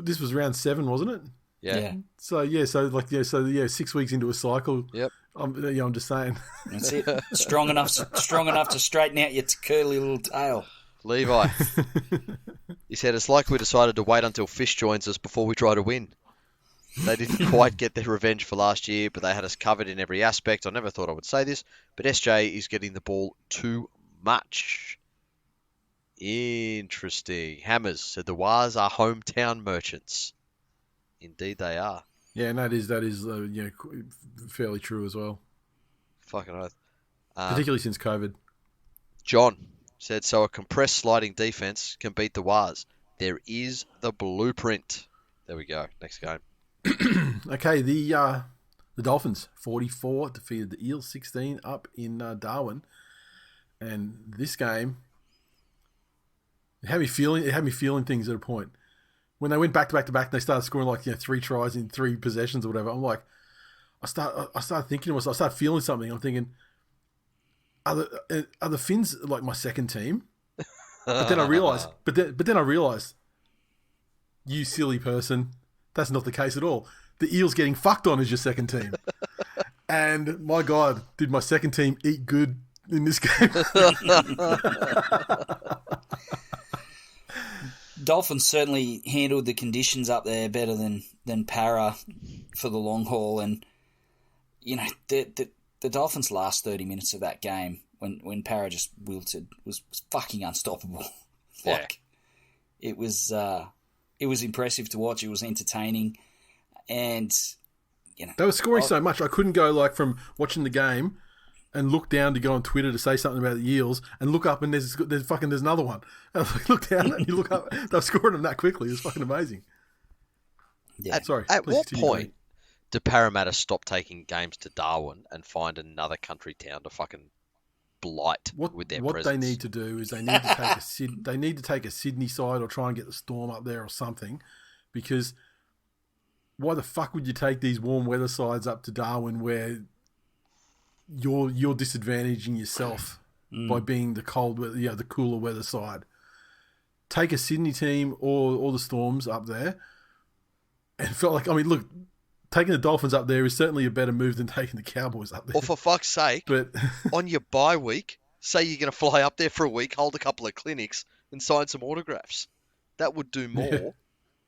Speaker 1: This was round 7, wasn't it?
Speaker 2: Yeah.
Speaker 1: So 6 weeks into a cycle.
Speaker 2: Yep.
Speaker 1: I'm just saying.
Speaker 3: That's it. Strong enough to straighten out your curly little tail.
Speaker 2: Levi. He said, it's like we decided to wait until Fish joins us before we try to win. They didn't quite get their revenge for last year, but they had us covered in every aspect. I never thought I would say this, but SJ is getting the ball too much. Interesting. Hammers said the Wars are hometown merchants. Indeed they are.
Speaker 1: Yeah, and that is fairly true as well.
Speaker 2: Fucking oath.
Speaker 1: Particularly since COVID.
Speaker 2: John said, so a compressed sliding defense can beat the Wars. There is the blueprint. There we go. Next game.
Speaker 1: Okay, the Dolphins 44 defeated the Eels 16 up in Darwin, and this game it had me feeling things at a point when they went back to back to back. They started scoring 3 tries in 3 possessions or whatever. I'm like, I started thinking to myself, I started feeling something. I'm thinking, are the Finns like my second team? But then I realized, you silly person, that's not the case at all. The Eels getting fucked on is your second team. And my God, did my second team eat good in this game?
Speaker 3: Dolphins certainly handled the conditions up there better than Para for the long haul. And, the Dolphins' last 30 minutes of that game, when Para just wilted, was fucking unstoppable. It was impressive to watch. It was entertaining, and
Speaker 1: they were scoring so much. I couldn't go from watching the game and look down to go on Twitter to say something about the Eels, and look up and there's another one. And look down and you look up. They've scored them that quickly. It's fucking amazing.
Speaker 3: Yeah.
Speaker 2: At
Speaker 1: please
Speaker 2: what
Speaker 1: continue,
Speaker 2: point
Speaker 1: mate.
Speaker 2: do Parramatta stop taking games to Darwin and find another country town to fucking blight with their
Speaker 1: What
Speaker 2: presence?
Speaker 1: they need to do is they need to take a Sydney side or try and get the Storm up there or something, because why the fuck would you take these warm weather sides up to Darwin where you're disadvantaging yourself by being the cold weather, the cooler weather side? Take a Sydney team or the Storms up there, and felt like, I mean, look, taking the Dolphins up there is certainly a better move than taking the Cowboys up there.
Speaker 2: Or for fuck's sake,
Speaker 1: But
Speaker 2: on your bye week, say you're going to fly up there for a week, hold a couple of clinics, and sign some autographs. That would do more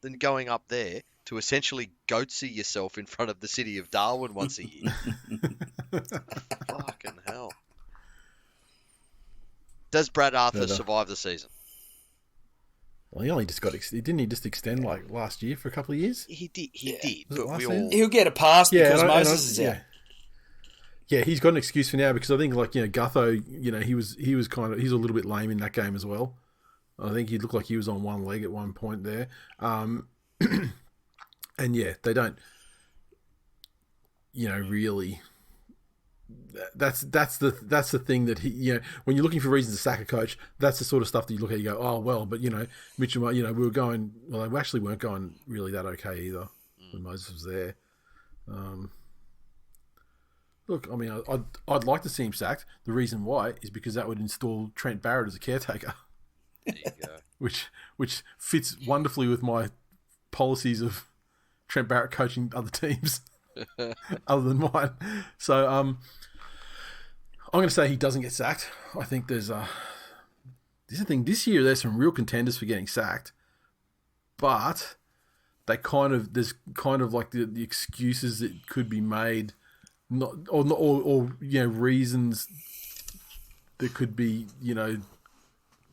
Speaker 2: than going up there to essentially goatsy yourself in front of the city of Darwin once a year. Fucking hell. Does Brad Arthur survive the season?
Speaker 1: well, he only just didn't he just extend like last year for a couple of years?
Speaker 2: He did,
Speaker 1: Was it
Speaker 2: but
Speaker 1: last
Speaker 2: we
Speaker 1: season?
Speaker 2: all...
Speaker 3: He'll get a pass because Moses is out.
Speaker 1: Yeah, he's got an excuse for now because I think Gutho, he's a little bit lame in that game as well. I think he looked like he was on one leg at one point there. And yeah, they don't, really. That's the thing that he, when you're looking for reasons to sack a coach, that's the sort of stuff that you look at. You go, oh well, but Mitchell, we were going. Well, they actually weren't going really that okay either when Moses was there. Look, I mean, I'd like to see him sacked. The reason why is because that would install Trent Barrett as a caretaker.
Speaker 2: There you go.
Speaker 1: which fits wonderfully with my policies of Trent Barrett coaching other teams other than mine. So I'm going to say he doesn't get sacked. I think there's the thing, this year there's some real contenders for getting sacked, but there's kind of like the excuses that could be made, or reasons that could be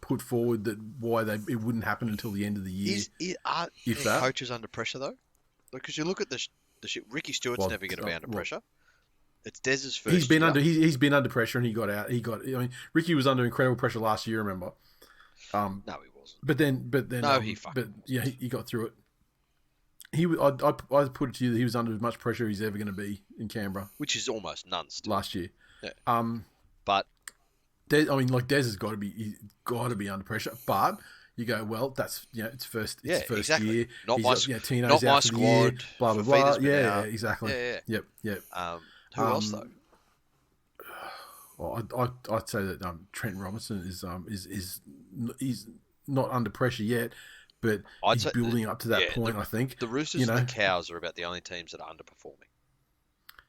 Speaker 1: put forward that why it wouldn't happen until the end of the year.
Speaker 2: Are coaches under pressure though? Because you look at the shit. Ricky Stewart's never going to be under pressure. It's Dez's first.
Speaker 1: He's been under pressure and he got out. I mean, Ricky was under incredible pressure last year. Remember?
Speaker 2: No, he wasn't.
Speaker 1: But then.
Speaker 2: No, he fucking.
Speaker 1: But yeah, he got through it. I put it to you that he was under as much pressure he's ever going to be in Canberra,
Speaker 2: Which is almost none still.
Speaker 1: last year.
Speaker 2: Yeah. But
Speaker 1: Dez has got to be under pressure. But you go, well, that's it's first
Speaker 2: exactly.
Speaker 1: year.
Speaker 2: Not my
Speaker 1: Tino's out for the year,
Speaker 2: squad.
Speaker 1: blah blah blah.
Speaker 2: Fafita's been
Speaker 1: Yeah,
Speaker 2: out.
Speaker 1: exactly.
Speaker 2: Yeah.
Speaker 1: Yep.
Speaker 2: Who else though?
Speaker 1: Well, I'd say that Trent Robinson is he's not under pressure yet, but he's building up to that point. I think
Speaker 2: the Roosters and the Cows are about the only teams that are underperforming.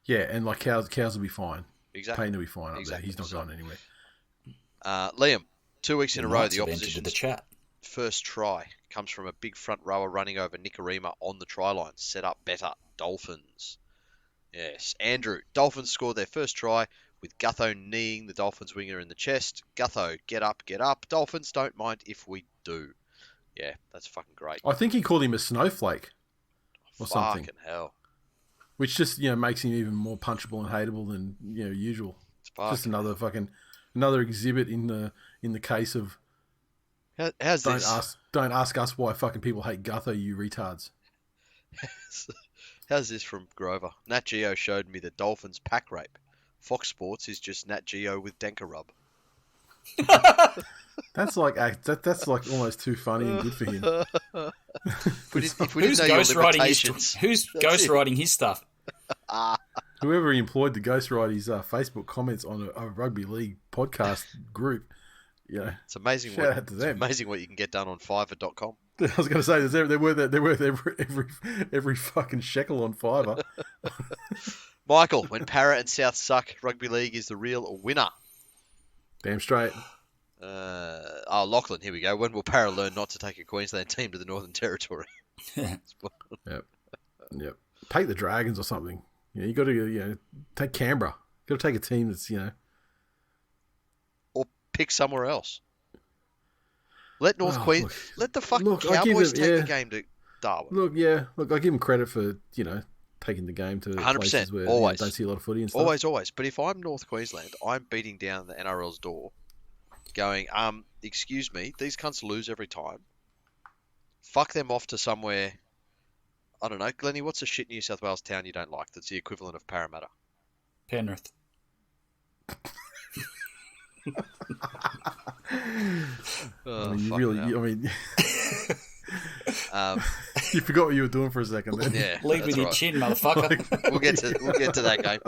Speaker 1: Yeah, and like Cows will be fine.
Speaker 2: Exactly.
Speaker 1: Payne will be fine up there. He's not going anywhere.
Speaker 2: Liam, 2 weeks in a row, the
Speaker 3: the
Speaker 2: opposition's
Speaker 3: chat.
Speaker 2: first try comes from a big front rower running over Nicarima on the try line. Set up better. Dolphins. Yes, Andrew. Dolphins scored their first try with Gutho kneeing the Dolphins winger in the chest. Gutho, get up, get up. Dolphins don't mind if we do. Yeah, that's fucking great.
Speaker 1: I think he called him a snowflake or something.
Speaker 2: Fucking hell.
Speaker 1: Which just makes him even more punchable and hateable than usual.
Speaker 2: It's
Speaker 1: just another exhibit in the case of
Speaker 2: how's
Speaker 1: don't
Speaker 2: this?
Speaker 1: Don't ask us why fucking people hate Gutho, you retards.
Speaker 2: How's this from Grover? Nat Geo showed me the Dolphins pack rape. Fox Sports is just Nat Geo with Denker rub.
Speaker 1: That's like almost too funny and good for him.
Speaker 2: If we didn't know your limitations,
Speaker 3: who's ghostwriting his stuff?
Speaker 1: Whoever he employed to ghostwrite his Facebook comments on a rugby league podcast group,
Speaker 2: it's amazing.
Speaker 1: Shout out to them.
Speaker 2: It's amazing what you can get done on Fiverr.com.
Speaker 1: I was going to say they're worth every fucking shekel on Fiverr.
Speaker 2: Michael, when Para and South suck, rugby league is the real winner.
Speaker 1: Damn straight.
Speaker 2: Lachlan, here we go. When will Para learn not to take a Queensland team to the Northern Territory?
Speaker 1: Yep. Take the Dragons or something. You got to take Canberra. You got to take a team that's
Speaker 2: or pick somewhere else. Let let the fucking Cowboys take the game to Darwin.
Speaker 1: Look, I give them credit for taking the game to
Speaker 2: 100%,
Speaker 1: places where
Speaker 2: always.
Speaker 1: don't see a lot of footy and stuff.
Speaker 2: Always. But if I'm North Queensland, I'm beating down the NRL's door, going, excuse me, these cunts lose every time. Fuck them off to somewhere. I don't know, Glennie. What's a shit New South Wales town you don't like? That's the equivalent of Parramatta.
Speaker 3: Penrith.
Speaker 2: Oh,
Speaker 1: I mean, you forgot what you were doing for a second then.
Speaker 2: Yeah,
Speaker 3: Lead with your
Speaker 2: right.
Speaker 3: chin, motherfucker.
Speaker 2: We'll get to that game.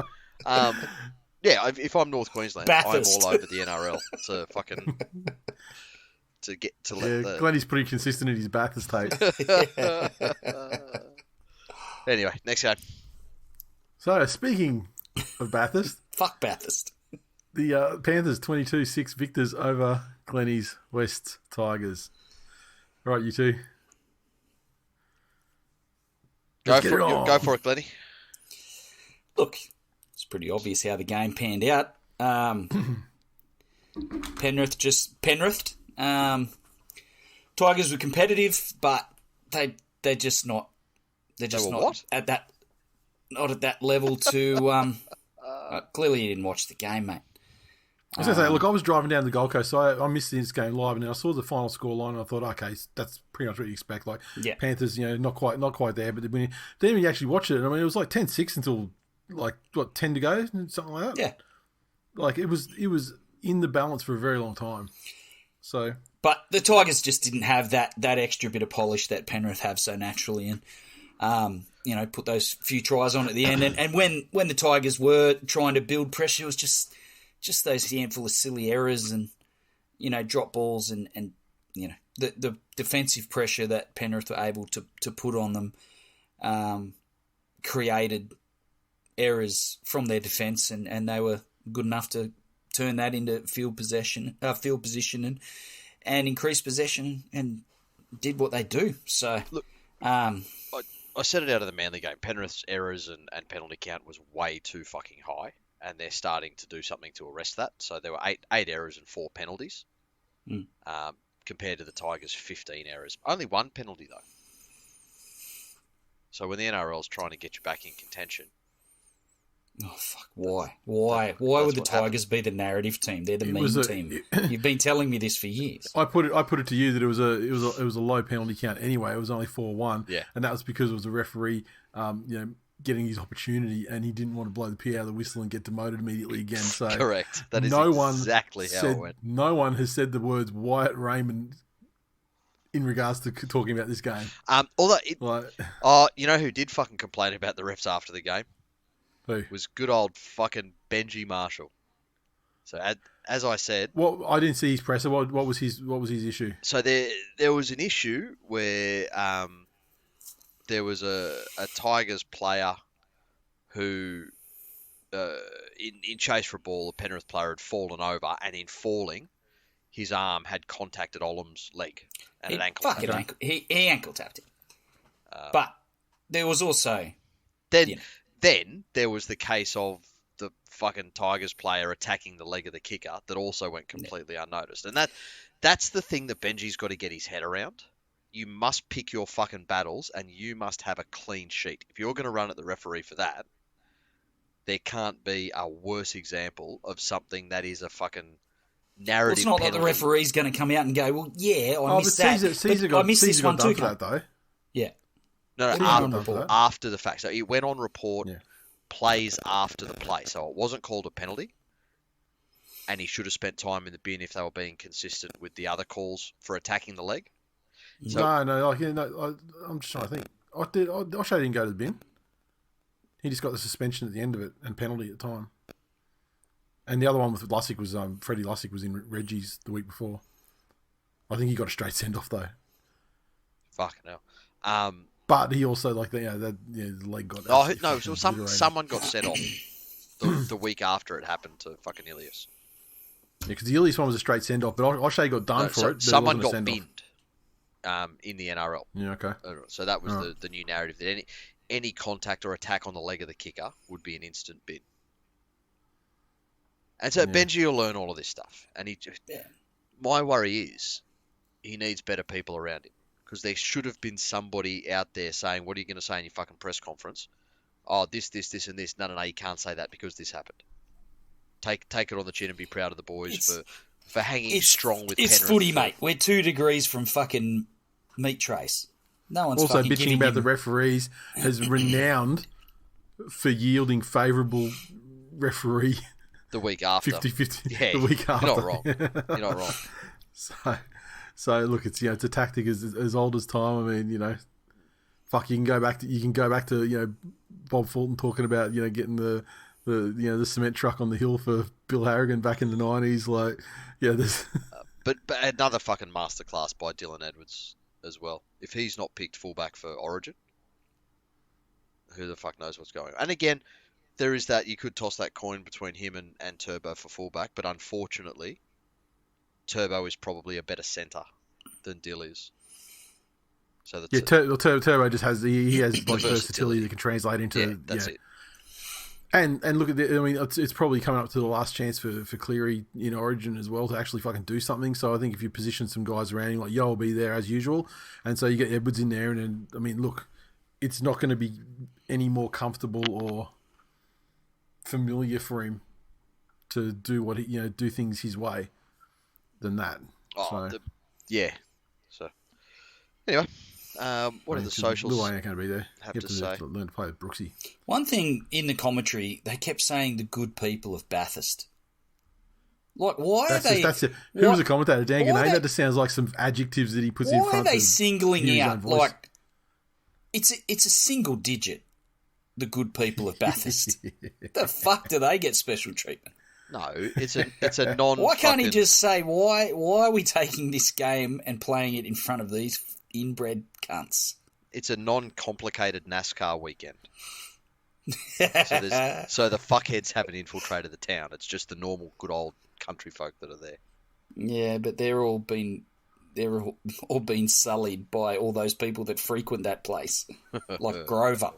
Speaker 2: Yeah, if I'm North Queensland,
Speaker 3: Bathurst.
Speaker 2: I'm all over the NRL to fucking let the.
Speaker 1: Glennie's pretty consistent in his Bathurst take.
Speaker 2: Anyway, next game.
Speaker 1: So speaking of Bathurst,
Speaker 3: Fuck Bathurst.
Speaker 1: the Panthers 22-6 victors over Glennie's West Tigers. Right, you two.
Speaker 2: Go for it, Glennie.
Speaker 3: Look, it's pretty obvious how the game panned out. Penrith. Tigers were competitive, but they're just not. They're just not
Speaker 2: what?
Speaker 3: at that level to. Clearly, you didn't watch the game, mate.
Speaker 1: I was going to say, look, I was driving down the Gold Coast, so I missed this game live, and then I saw the final score line, and I thought, okay, that's pretty much what you expect. Like,
Speaker 3: Yeah.
Speaker 1: Panthers, not quite there, but then you actually watch it, I mean, it was like 10-6 until, 10 to go, something like that?
Speaker 3: Yeah.
Speaker 1: Like, it was in the balance for a very long time. So...
Speaker 3: But the Tigers just didn't have that extra bit of polish that Penrith have so naturally, and put those few tries on at the end. And when the Tigers were trying to build pressure, it was just those handful of silly errors and drop balls and the defensive pressure that Penrith were able to put on them created errors from their defence, and they were good enough to turn that into field position and increase possession and did what they do. So,
Speaker 2: look, I said it out of the Manly game. Penrith's errors and penalty count was way too fucking high, and they're starting to do something to arrest that. So there were eight errors and 4 penalties, compared to the Tigers' 15 errors. Only 1 penalty though. So when the NRL's trying to get you back in contention.
Speaker 3: Oh fuck! Why would the Tigers be the narrative team? They're the mean team. You've been telling me this for years.
Speaker 1: I put it to you that it was a low penalty count anyway. It was only 4-1,
Speaker 2: yeah,
Speaker 1: and that was because it was the referee, getting his opportunity, and he didn't want to blow the pee out of the whistle and get demoted immediately again. So
Speaker 2: correct. That is exactly how it went.
Speaker 1: No one has said the words Wyatt Raymond in regards to talking about this game.
Speaker 2: You know who did fucking complain about the refs after the game?
Speaker 1: Who?
Speaker 2: Was good old fucking Benji Marshall. So as I said,
Speaker 1: well, I didn't see his presser. What was his issue?
Speaker 2: So there was an issue where there was a Tigers player who in chase for a ball, the Penrith player had fallen over, and in falling, his arm had contacted Olam's leg and an ankle.
Speaker 3: He ankle tapped him. But there was also
Speaker 2: Then there was the case of the fucking Tigers player attacking the leg of the kicker that also went completely unnoticed. And that's the thing that Benji's got to get his head around. You must pick your fucking battles, and you must have a clean sheet. If you're going to run at the referee for that, there can't be a worse example of something that is a fucking narrative penalty.
Speaker 3: It's not like the referee's going to come out and go, well, yeah, I missed that. I missed this one too.
Speaker 1: That, though.
Speaker 3: Yeah.
Speaker 2: No, after the fact. So it went on report, plays after the play. So it wasn't called a penalty, and he should have spent time in the bin if they were being consistent with the other calls for attacking the leg. So,
Speaker 1: I'm just trying to think. Oshay didn't go to the bin. He just got the suspension at the end of it and penalty at the time. And the other one with Lussick was Freddie Lussick was in Reggie's the week before. I think he got a straight send off though.
Speaker 2: Fucking hell.
Speaker 1: But he also the leg got.
Speaker 2: Oh no! So someone got sent off the week after it happened to fucking Ilias.
Speaker 1: Yeah, because the Ilias one was a straight send off, but O'Shea got done for it.
Speaker 2: Someone got binned in the NRL.
Speaker 1: Yeah, okay.
Speaker 2: So that was the new narrative that any contact or attack on the leg of the kicker would be an instant bin. And so Benji will learn all of this stuff, and my worry is he needs better people around him. Because there should have been somebody out there saying, what are you going to say in your fucking press conference oh, this, and this. No, you can't say that because this happened. Take it on the chin and be proud of the boys for hanging strong with
Speaker 3: It's
Speaker 2: Penrith.
Speaker 3: footy, mate. We're 2 degrees from fucking meat trays. No one's
Speaker 1: Also,
Speaker 3: fucking
Speaker 1: bitching about the referees has renowned for yielding favourable referee
Speaker 2: the week after.
Speaker 1: 50-50.
Speaker 2: Yeah,
Speaker 1: the week after.
Speaker 2: You're not wrong. You're not wrong.
Speaker 1: So look, it's it's a tactic as old as time. I mean, fuck, you can go back to Bob Fulton talking about getting the cement truck on the hill for Bill Harrigan back in the 90s. Like, there's
Speaker 2: but another fucking masterclass by Dylan Edwards as well. If he's not picked fullback for Origin, who the fuck knows what's going on? And again, there is that you could toss that coin between him and Turbo for fullback, but unfortunately, Turbo is probably a better centre than Dill is. So
Speaker 1: Turbo just has he has like
Speaker 2: versatility
Speaker 1: versatility that can translate into
Speaker 2: that's it.
Speaker 1: And look at it's probably coming up to the last chance for Cleary in Origin as well to actually fucking do something. So I think if you position some guys around him, like Yo will be there as usual, and so you get Edwards in there, and I mean, look, it's not going to be any more comfortable or familiar for him to do what do things his way than that.
Speaker 2: So anyway. What are the socials?
Speaker 1: Lil ain't going to be there.
Speaker 2: Have
Speaker 1: you
Speaker 2: to
Speaker 1: have
Speaker 2: say.
Speaker 1: to learn to play with Brooksy.
Speaker 3: One thing in the commentary, they kept saying the good people of Bathurst. Like, why are they...
Speaker 1: Who was the commentator? Dan Ganane? That just sounds like some adjectives that he puts in front of...
Speaker 3: Why are they singling out,
Speaker 1: voice.
Speaker 3: like... It's a single digit, the good people of Bathurst. The fuck do they get special treatment?
Speaker 2: No, it's a non...
Speaker 3: Why can't he just say, why are we taking this game and playing it in front of these inbred cunts?
Speaker 2: It's a non-complicated NASCAR weekend. So the fuckheads haven't infiltrated the town. It's just the normal good old country folk that are there.
Speaker 3: Yeah, but they're all been sullied by all those people that frequent that place, like Grover.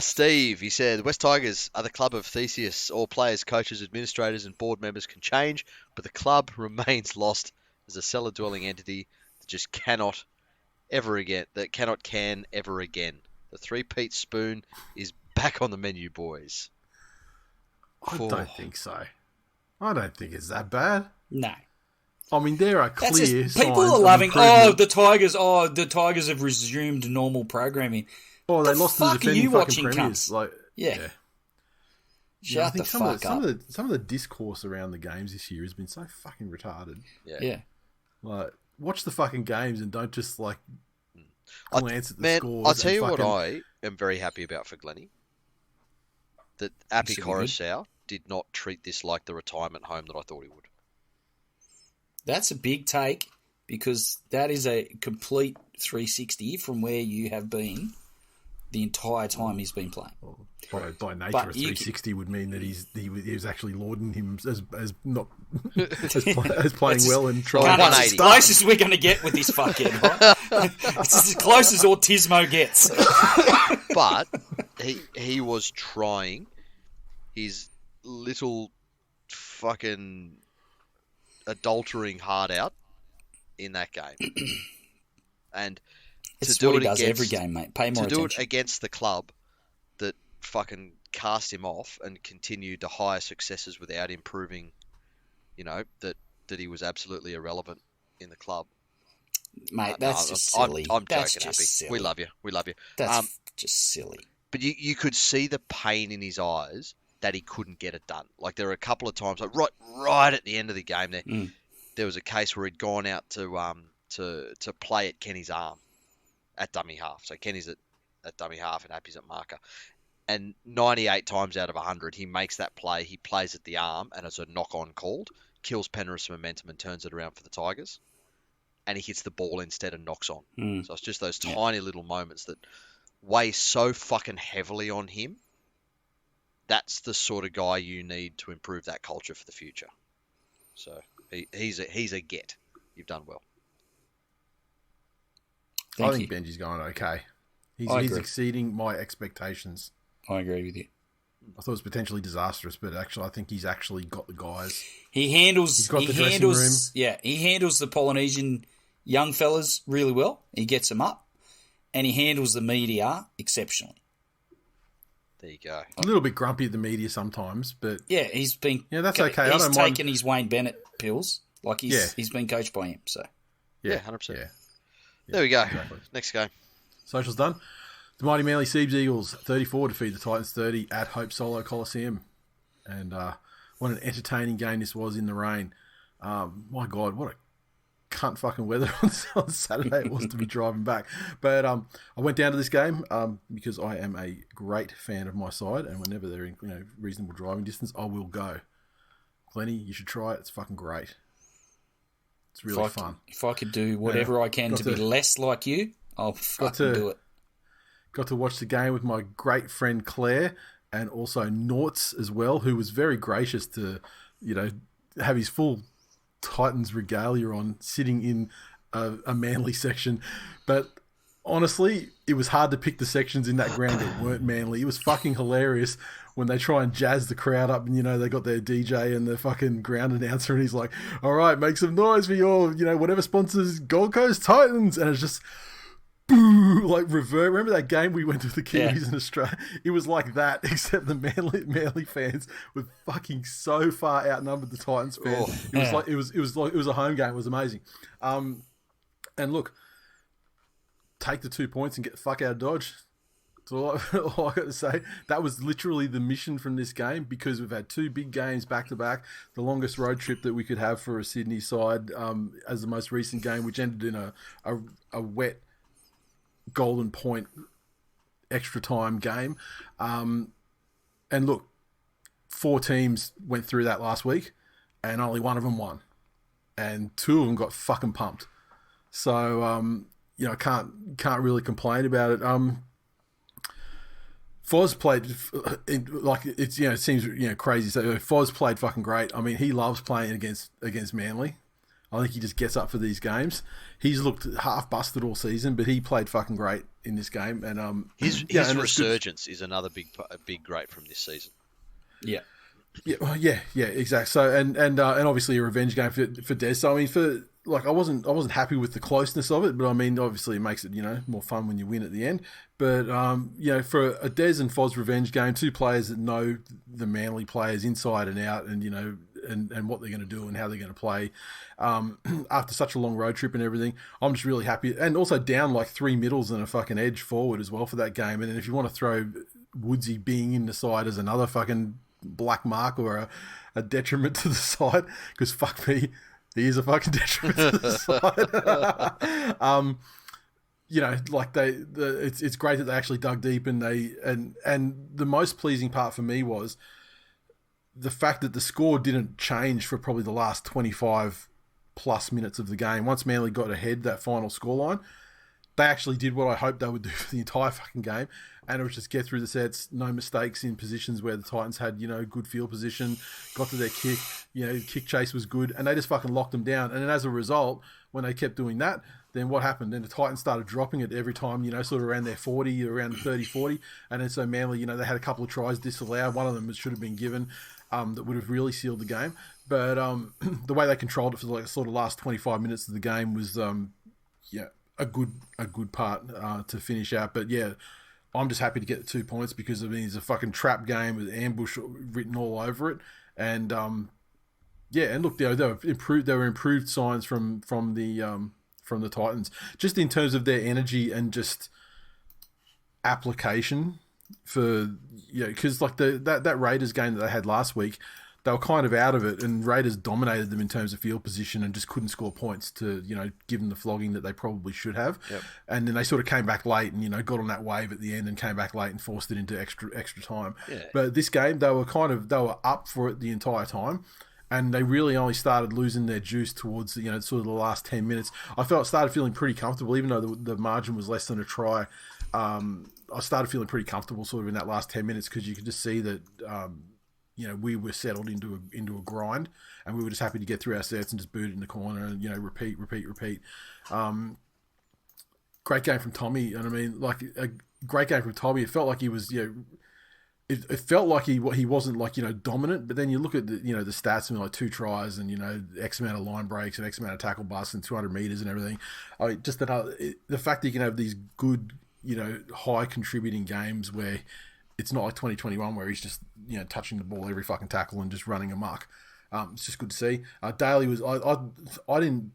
Speaker 2: Steve, he said, West Tigers are the club of Theseus. All players, coaches, administrators and board members can change, but the club remains lost as a cellar-dwelling entity that just cannot ever again. The three-peat spoon is back on the menu, boys.
Speaker 1: I don't think so. I don't think it's that bad.
Speaker 3: No.
Speaker 1: I mean, there are clear signs.
Speaker 3: People are loving, the Tigers have resumed normal programming.
Speaker 1: Oh, they lost to the defending fucking premiers. Like,
Speaker 3: yeah. Shut the fuck up.
Speaker 1: Some of the discourse around the games this year has been so fucking retarded.
Speaker 3: Yeah.
Speaker 1: Like, watch the fucking games and don't just like glance at the scores.
Speaker 2: I'll tell you what I am very happy about for Glennie. That Appy Coruscant did not treat this like the retirement home that I thought he would.
Speaker 3: That's a big take because that is a complete 360 from where you have been the entire time he's been playing.
Speaker 1: Well, by nature, a 360 would mean that he was actually lauding him as not as playing well and trying.
Speaker 3: It's as close as we're going to get with this fuckhead. Right? It's as close as Autismo gets.
Speaker 2: But he was trying his little fucking adultering heart out in that game, and
Speaker 3: it's
Speaker 2: to do
Speaker 3: what
Speaker 2: it
Speaker 3: he does
Speaker 2: against,
Speaker 3: every game, mate. Pay more attention.
Speaker 2: To do it against the club that fucking cast him off and continued to higher successes without improving, that he was absolutely irrelevant in the club.
Speaker 3: Mate, that's just silly.
Speaker 2: I'm
Speaker 3: that's
Speaker 2: joking,
Speaker 3: just
Speaker 2: Happy.
Speaker 3: silly.
Speaker 2: We love you.
Speaker 3: That's just silly.
Speaker 2: But you could see the pain in his eyes that he couldn't get it done. Like there were a couple of times, like right at the end of the game, there was a case where he'd gone out to play at Kenny's arm at dummy half. So Kenny's at dummy half and Happy's at marker. And 98 times out of 100, he makes that play. He plays at the arm, and it's a knock-on called, kills Penrith's momentum and turns it around for the Tigers. And he hits the ball instead and knocks on. So it's just those tiny little moments that weigh so fucking heavily on him. That's the sort of guy you need to improve that culture for the future. So he's a get. You've done well.
Speaker 1: I think Benji's going okay. He's exceeding my expectations.
Speaker 3: I agree with you.
Speaker 1: I thought it was potentially disastrous, but actually, I think he's actually got the guys.
Speaker 3: He handles.
Speaker 1: He's got the dressing room.
Speaker 3: Yeah, he handles the Polynesian young fellas really well. He gets them up, and he handles the media exceptionally.
Speaker 2: There you go.
Speaker 1: A little bit grumpy at the media sometimes, but
Speaker 3: Yeah, he's been.
Speaker 1: yeah, that's okay. I
Speaker 3: He's
Speaker 1: don't
Speaker 3: taken
Speaker 1: mind.
Speaker 3: his Wayne Bennett pills. Like he's been coached by him. So
Speaker 2: Yeah, 100%.
Speaker 1: Yeah,
Speaker 2: There we go.
Speaker 1: exactly.
Speaker 2: Next game.
Speaker 1: Social's done. The mighty Manly Seabs Eagles 34 defeat the Titans 30 at Hope Solo Coliseum, and what an entertaining game this was in the rain. My God, what a cunt fucking weather on Saturday it was to be driving back. But I went down to this game because I am a great fan of my side, and whenever they're in reasonable driving distance, I will go. Glennie, you should try it. It's fucking great. It's really fun.
Speaker 3: If I could do whatever I can to be less like you, I'll fucking do it.
Speaker 1: Got to watch the game with my great friend Claire, and also Norts as well, who was very gracious to, have his full Titans regalia on, sitting in a Manly section. But honestly, it was hard to pick the sections in that ground that weren't Manly. It was fucking hilarious when they try and jazz the crowd up, and they got their DJ and the fucking ground announcer, and he's like, "All right, make some noise for your, whatever sponsors Gold Coast Titans," and it's just boo, like revert. Remember that game we went to the Kiwis in Australia? It was like that, except the Manly fans were fucking so far outnumbered the Titans fans. It was a home game. It was amazing. And look, take the 2 points and get the fuck out of Dodge. That's all I got to say. That was literally the mission from this game, because we've had two big games back to back. The longest road trip that we could have for a Sydney side, as the most recent game, which ended in a wet Golden Point extra time game. And look, 4 teams went through that last week, and only one of them won, and 2 of them got fucking pumped. So can't really complain about it. Foz played like it's it seems crazy. So Foz played fucking great. I mean, he loves playing against Manly. I think he just gets up for these games. He's looked half busted all season, but he played fucking great in this game. And
Speaker 2: his resurgence is another big great from this season.
Speaker 3: Yeah.
Speaker 1: Yeah, exactly. So and obviously a revenge game for Des. So I mean, I wasn't happy with the closeness of it, but I mean, obviously it makes it more fun when you win at the end. But for a Des and Foz revenge game, 2 players that know the Manly players inside and out, and and what they're going to do and how they're going to play after such a long road trip and everything, I'm just really happy. And also down like 3 middles and a fucking edge forward as well for that game. And then if you want to throw Woodsy being in the side as another fucking black mark or a detriment to the side, because fuck me, he is a fucking detriment to the side. It's great that they actually dug deep, and the most pleasing part for me was the fact that the score didn't change for probably the last 25 plus minutes of the game. Once Manly got ahead that final scoreline, they actually did what I hoped they would do for the entire fucking game, and it was just get through the sets, no mistakes in positions where the Titans had, good field position, got to their kick, kick chase was good, and they just fucking locked them down. And then as a result, when they kept doing that, then what happened? Then the Titans started dropping it every time, sort of around their 40, around 30, 40, and then so Manly, they had a couple of tries disallowed. One of them should have been given, that would have really sealed the game. But the way they controlled it for the sort of last 25 minutes of the game was, a good part to finish out. But yeah, I'm just happy to get the 2 points, because it's a fucking trap game with ambush written all over it. And and look, they were improved signs from the Titans, just in terms of their energy and just application for because like that Raiders game that they had last week, they were kind of out of it, and Raiders dominated them in terms of field position and just couldn't score points to give them the flogging that they probably should have. Yep. And then they sort of came back late and got on that wave at the end and came back late and forced it into extra time. Yeah. But this game they were up for it the entire time, and they really only started losing their juice towards sort of the last 10 minutes. I started feeling pretty comfortable, even though the margin was less than a try. I started feeling pretty comfortable sort of in that last 10 minutes, because you could just see that we were settled into a grind, and we were just happy to get through our sets and just boot it in the corner and repeat. Great game from Tommy, and I mean, like a great game from Tommy. It felt like he was it felt like he wasn't dominant, but then you look at the the stats, and like 2 tries and X amount of line breaks and X amount of tackle busts and 200 meters and everything. I mean, just the fact that you can have these good high contributing games where it's not like 2021 where he's just touching the ball every fucking tackle and just running amok. It's just good to see. Daly was I didn't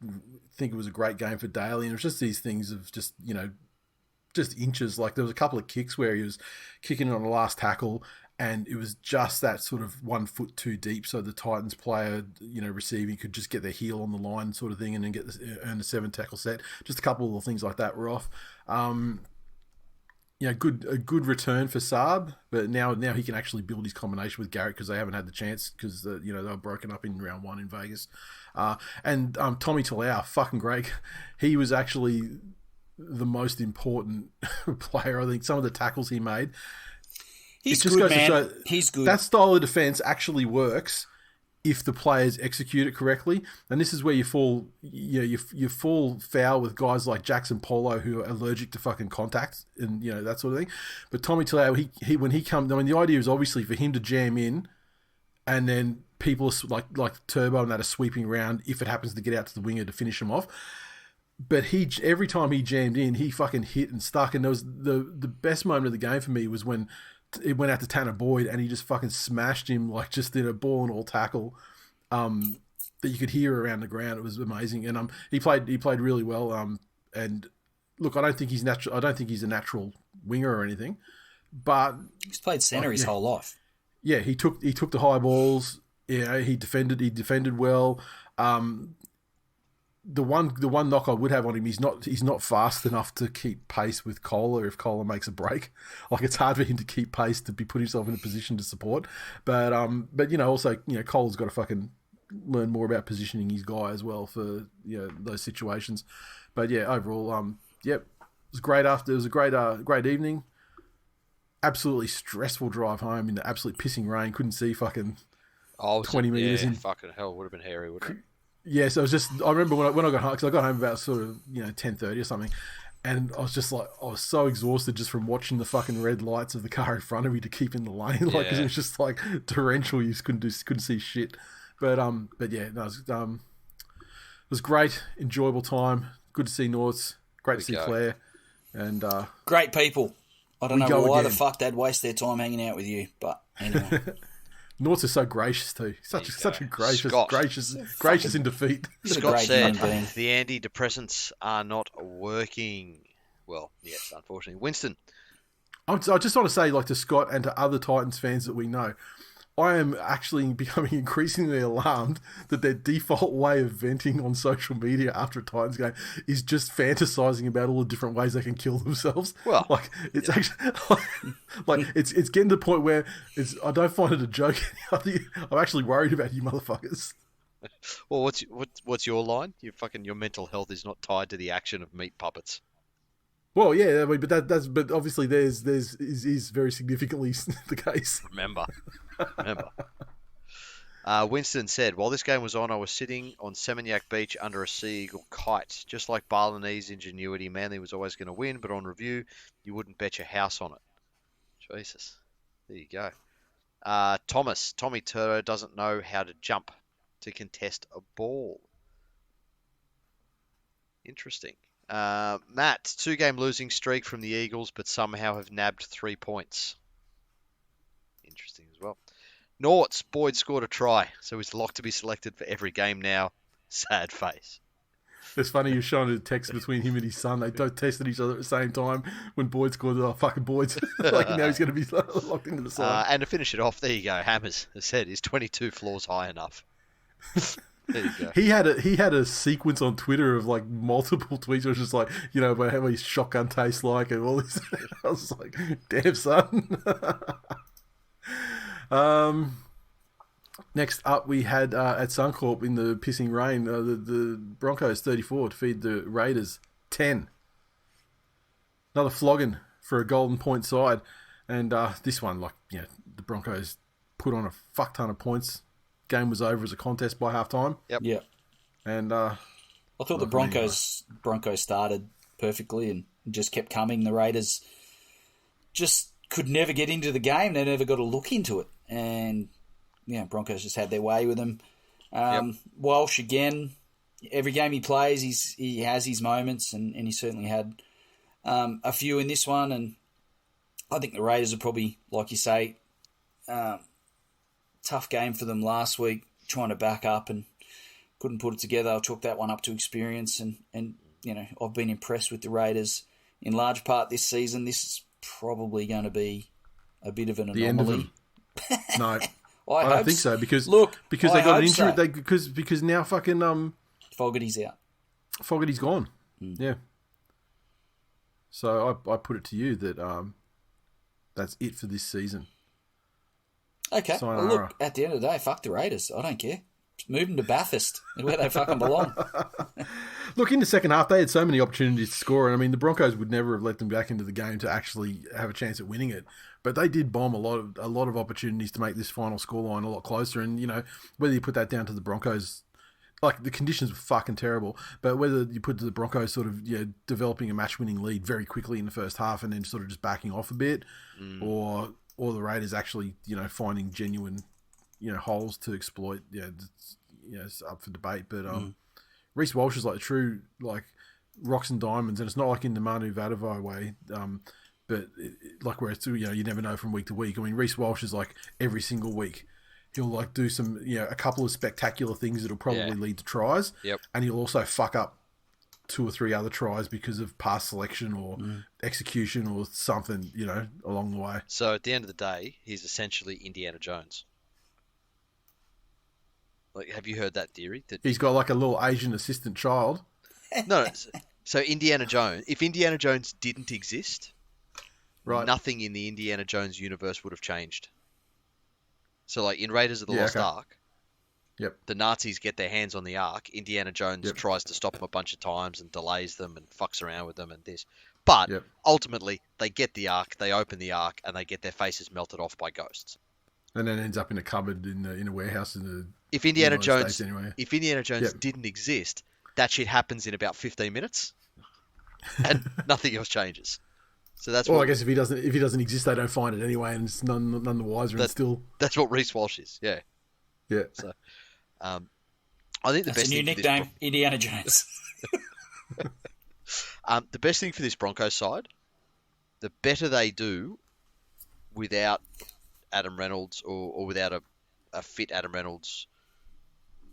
Speaker 1: think it was a great game for Daly, and it was just these things of just just inches. Like there was a couple of kicks where he was kicking on the last tackle, and it was just that sort of 1 foot too deep, so the Titans player, receiving could just get their heel on the line, sort of thing, and then earn a 7 tackle set. Just a couple of things like that were off. A good return for Saab, but now he can actually build his combination with Garrett because they haven't had the chance because they were broken up in round 1 in Vegas. And Tommy TWiL, fucking great. He was actually the most important player. I think some of the tackles he made.
Speaker 3: He's good, man. He's good.
Speaker 1: That style of defense actually works if the players execute it correctly. And this is where you fall foul with guys like Jackson Polo who are allergic to fucking contact and that sort of thing. But Tommy TWiL, he when he comes, I mean, the idea is obviously for him to jam in, and then people like Turbo and that are sweeping around if it happens to get out to the winger to finish him off. But every time he jammed in, he fucking hit and stuck. And there was the best moment of the game for me was when it went out to Tanner Boyd and he just fucking smashed him like just in a ball and all tackle that you could hear around the ground. It was amazing. And he played really well. And look, I don't think he's a natural winger or anything, but
Speaker 3: he's played centre his whole life.
Speaker 1: Yeah, he took the high balls. Yeah, he defended well. The one knock I would have on him, he's not fast enough to keep pace with Kohler if Kohler makes a break. Like it's hard for him to keep pace to be put himself in a position to support. But also Kohler's got to fucking learn more about positioning his guy as well for those situations. But yeah, overall, it was great. It was a great evening. Absolutely stressful drive home in the absolute pissing rain. Couldn't see fucking 20 meters in.
Speaker 2: Fucking hell, would have been hairy, wouldn't it?
Speaker 1: Yeah, so it was just, I remember when I got home, because I got home about sort of, 10:30 or something, and I was just like, I was so exhausted just from watching the fucking red lights of the car in front of me to keep in the lane, because it was just like torrential, you just couldn't see shit. But yeah, no, it was great, enjoyable time, good to see Norts, great to see Claire, and
Speaker 3: great people. I don't know why the fuck they'd waste their time hanging out with you, but anyway.
Speaker 1: Norts is so gracious too. Such a gracious in defeat.
Speaker 2: Scott said the antidepressants are not working. Well, yes, unfortunately. Winston.
Speaker 1: I just want to say, like to Scott and to other Titans fans that we know, I am actually becoming increasingly alarmed that their default way of venting on social media after a Titans game is just fantasizing about all the different ways they can kill themselves.
Speaker 2: Well,
Speaker 1: like it's actually like it's getting to the point where I don't find it a joke. I'm actually worried about you motherfuckers.
Speaker 2: Well, what's your line? Your mental health is not tied to the action of meat puppets.
Speaker 1: Well, yeah, I mean, but obviously there's is very significantly the case.
Speaker 2: Remember. Winston said, while this game was on, I was sitting on Seminyak Beach under a Sea Eagle kite. Just like Balinese ingenuity, Manly was always going to win, but on review, you wouldn't bet your house on it. Jesus. There you go. Tommy Turbo doesn't know how to jump to contest a ball. Interesting. Matt, 2-game losing streak from the Eagles, but somehow have nabbed 3 points. Interesting as well. Norts, Boyd scored a try, so he's locked to be selected for every game now. Sad face.
Speaker 1: It's funny you're showing a text between him and his son. They both tested each other at the same time when Boyd scored. Oh, fucking Boyd's. Like now he's going to be locked into the side.
Speaker 2: And to finish it off, there you go. Hammers has said, is 22 floors high enough? There you go.
Speaker 1: He had a sequence on Twitter of like multiple tweets. It was just like, about how his shotgun tastes like and all this. I was like, damn son. Next up, we had at Suncorp in the pissing rain, the Broncos 34 to feed the Raiders 10. Another flogging for a Golden Point side, and this one, the Broncos put on a fuck ton of points. Game was over as a contest by half time.
Speaker 3: Yep.
Speaker 1: And
Speaker 3: I thought the Broncos started perfectly and just kept coming. The Raiders just could never get into the game. They never got a look into it. And, Broncos just had their way with them. Walsh, again, every game he plays, he has his moments, and he certainly had a few in this one. And I think the Raiders are probably, like you say, tough game for them last week, trying to back up and couldn't put it together. I took that one up to experience, and I've been impressed with the Raiders in large part this season. This is probably going to be a bit of an anomaly.
Speaker 1: The end of them. No, I don't think so because they got an injury. So. Because now fucking
Speaker 3: Fogarty's out.
Speaker 1: Fogarty's gone. Yeah. So I put it to you that that's it for this season.
Speaker 3: Okay. Well, look, at the end of the day, fuck the Raiders. I don't care. Just move them to Bathurst, where they fucking belong.
Speaker 1: Look, in the second half, they had so many opportunities to score, and I mean, the Broncos would never have let them back into the game to actually have a chance at winning it. But they did bomb a lot of opportunities to make this final scoreline a lot closer. And whether you put that down to the Broncos, like the conditions were fucking terrible, but whether you put to the Broncos sort of developing a match-winning lead very quickly in the first half and then sort of just backing off a bit, or the Raiders actually finding genuine holes to exploit, it's up for debate. But Reece Walsh is like true rocks and diamonds, and it's not like in the Manu Vadavai way. But like where it's you never know from week to week. I mean, Reece Walsh is like every single week he'll do some a couple of spectacular things that'll probably lead to tries.
Speaker 2: Yep.
Speaker 1: And he'll also fuck up 2 or 3 other tries because of pass selection or execution or something along the way.
Speaker 2: So at the end of the day, he's essentially Indiana Jones. Like, have you heard that theory? That
Speaker 1: he's got like a little Asian assistant child.
Speaker 2: No. So Indiana Jones, if Indiana Jones didn't exist,
Speaker 1: right,
Speaker 2: nothing in the Indiana Jones universe would have changed. So like in Raiders of the Lost Ark, the Nazis get their hands on the Ark. Indiana Jones tries to stop them a bunch of times and delays them and fucks around with them and this. But ultimately, they get the Ark, they open the Ark, and they get their faces melted off by ghosts.
Speaker 1: And then ends up in a cupboard in a warehouse in the
Speaker 2: if Indiana Jones
Speaker 1: States anyway.
Speaker 2: If Indiana Jones didn't exist, that shit happens in about 15 minutes, and nothing else changes. So that's
Speaker 1: I guess if he doesn't exist, they don't find it anyway, and it's none the wiser. And still,
Speaker 2: that's what Reece Walsh is. Yeah. So, I think
Speaker 3: that's a new nickname, Indiana Jones.
Speaker 2: The best thing for this Broncos side, the better they do without Adam Reynolds or without a fit Adam Reynolds,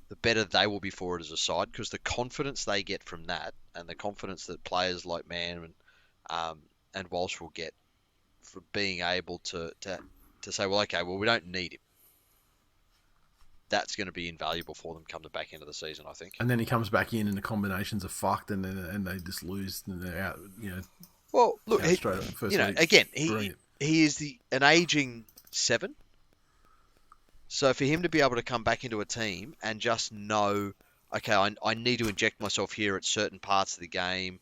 Speaker 2: the better they will be for it as a side, because the confidence they get from that, and the confidence that players like Mann and Walsh will get for being able to say, well, okay, well, we don't need him. That's going to be invaluable for them come the back end of the season, I think.
Speaker 1: And then he comes back in, and the combinations are fucked, and they just lose, and they're out.
Speaker 2: Well, look, again, he is an aging 7. So for him to be able to come back into a team and just know, okay, I need to inject myself here at certain parts of the game.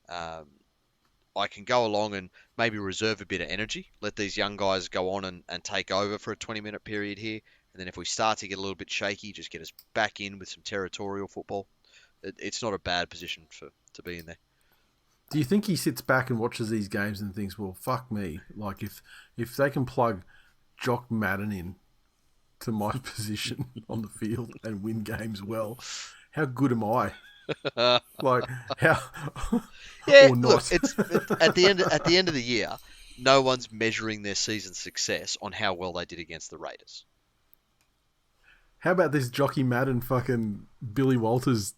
Speaker 2: I can go along and maybe reserve a bit of energy, let these young guys go on and take over for a 20-minute period here. And then if we start to get a little bit shaky, just get us back in with some territorial football. It's not a bad position to be in there.
Speaker 1: Do you think he sits back and watches these games and thinks, well, fuck me. Like, if they can plug Jock Madden in to my position on the field and win games well, how good am I? Like, how...
Speaker 2: Yeah, look, it's at the end of the year, no one's measuring their season success on how well they did against the Raiders.
Speaker 1: How about this Jockey Madden fucking Billy Walters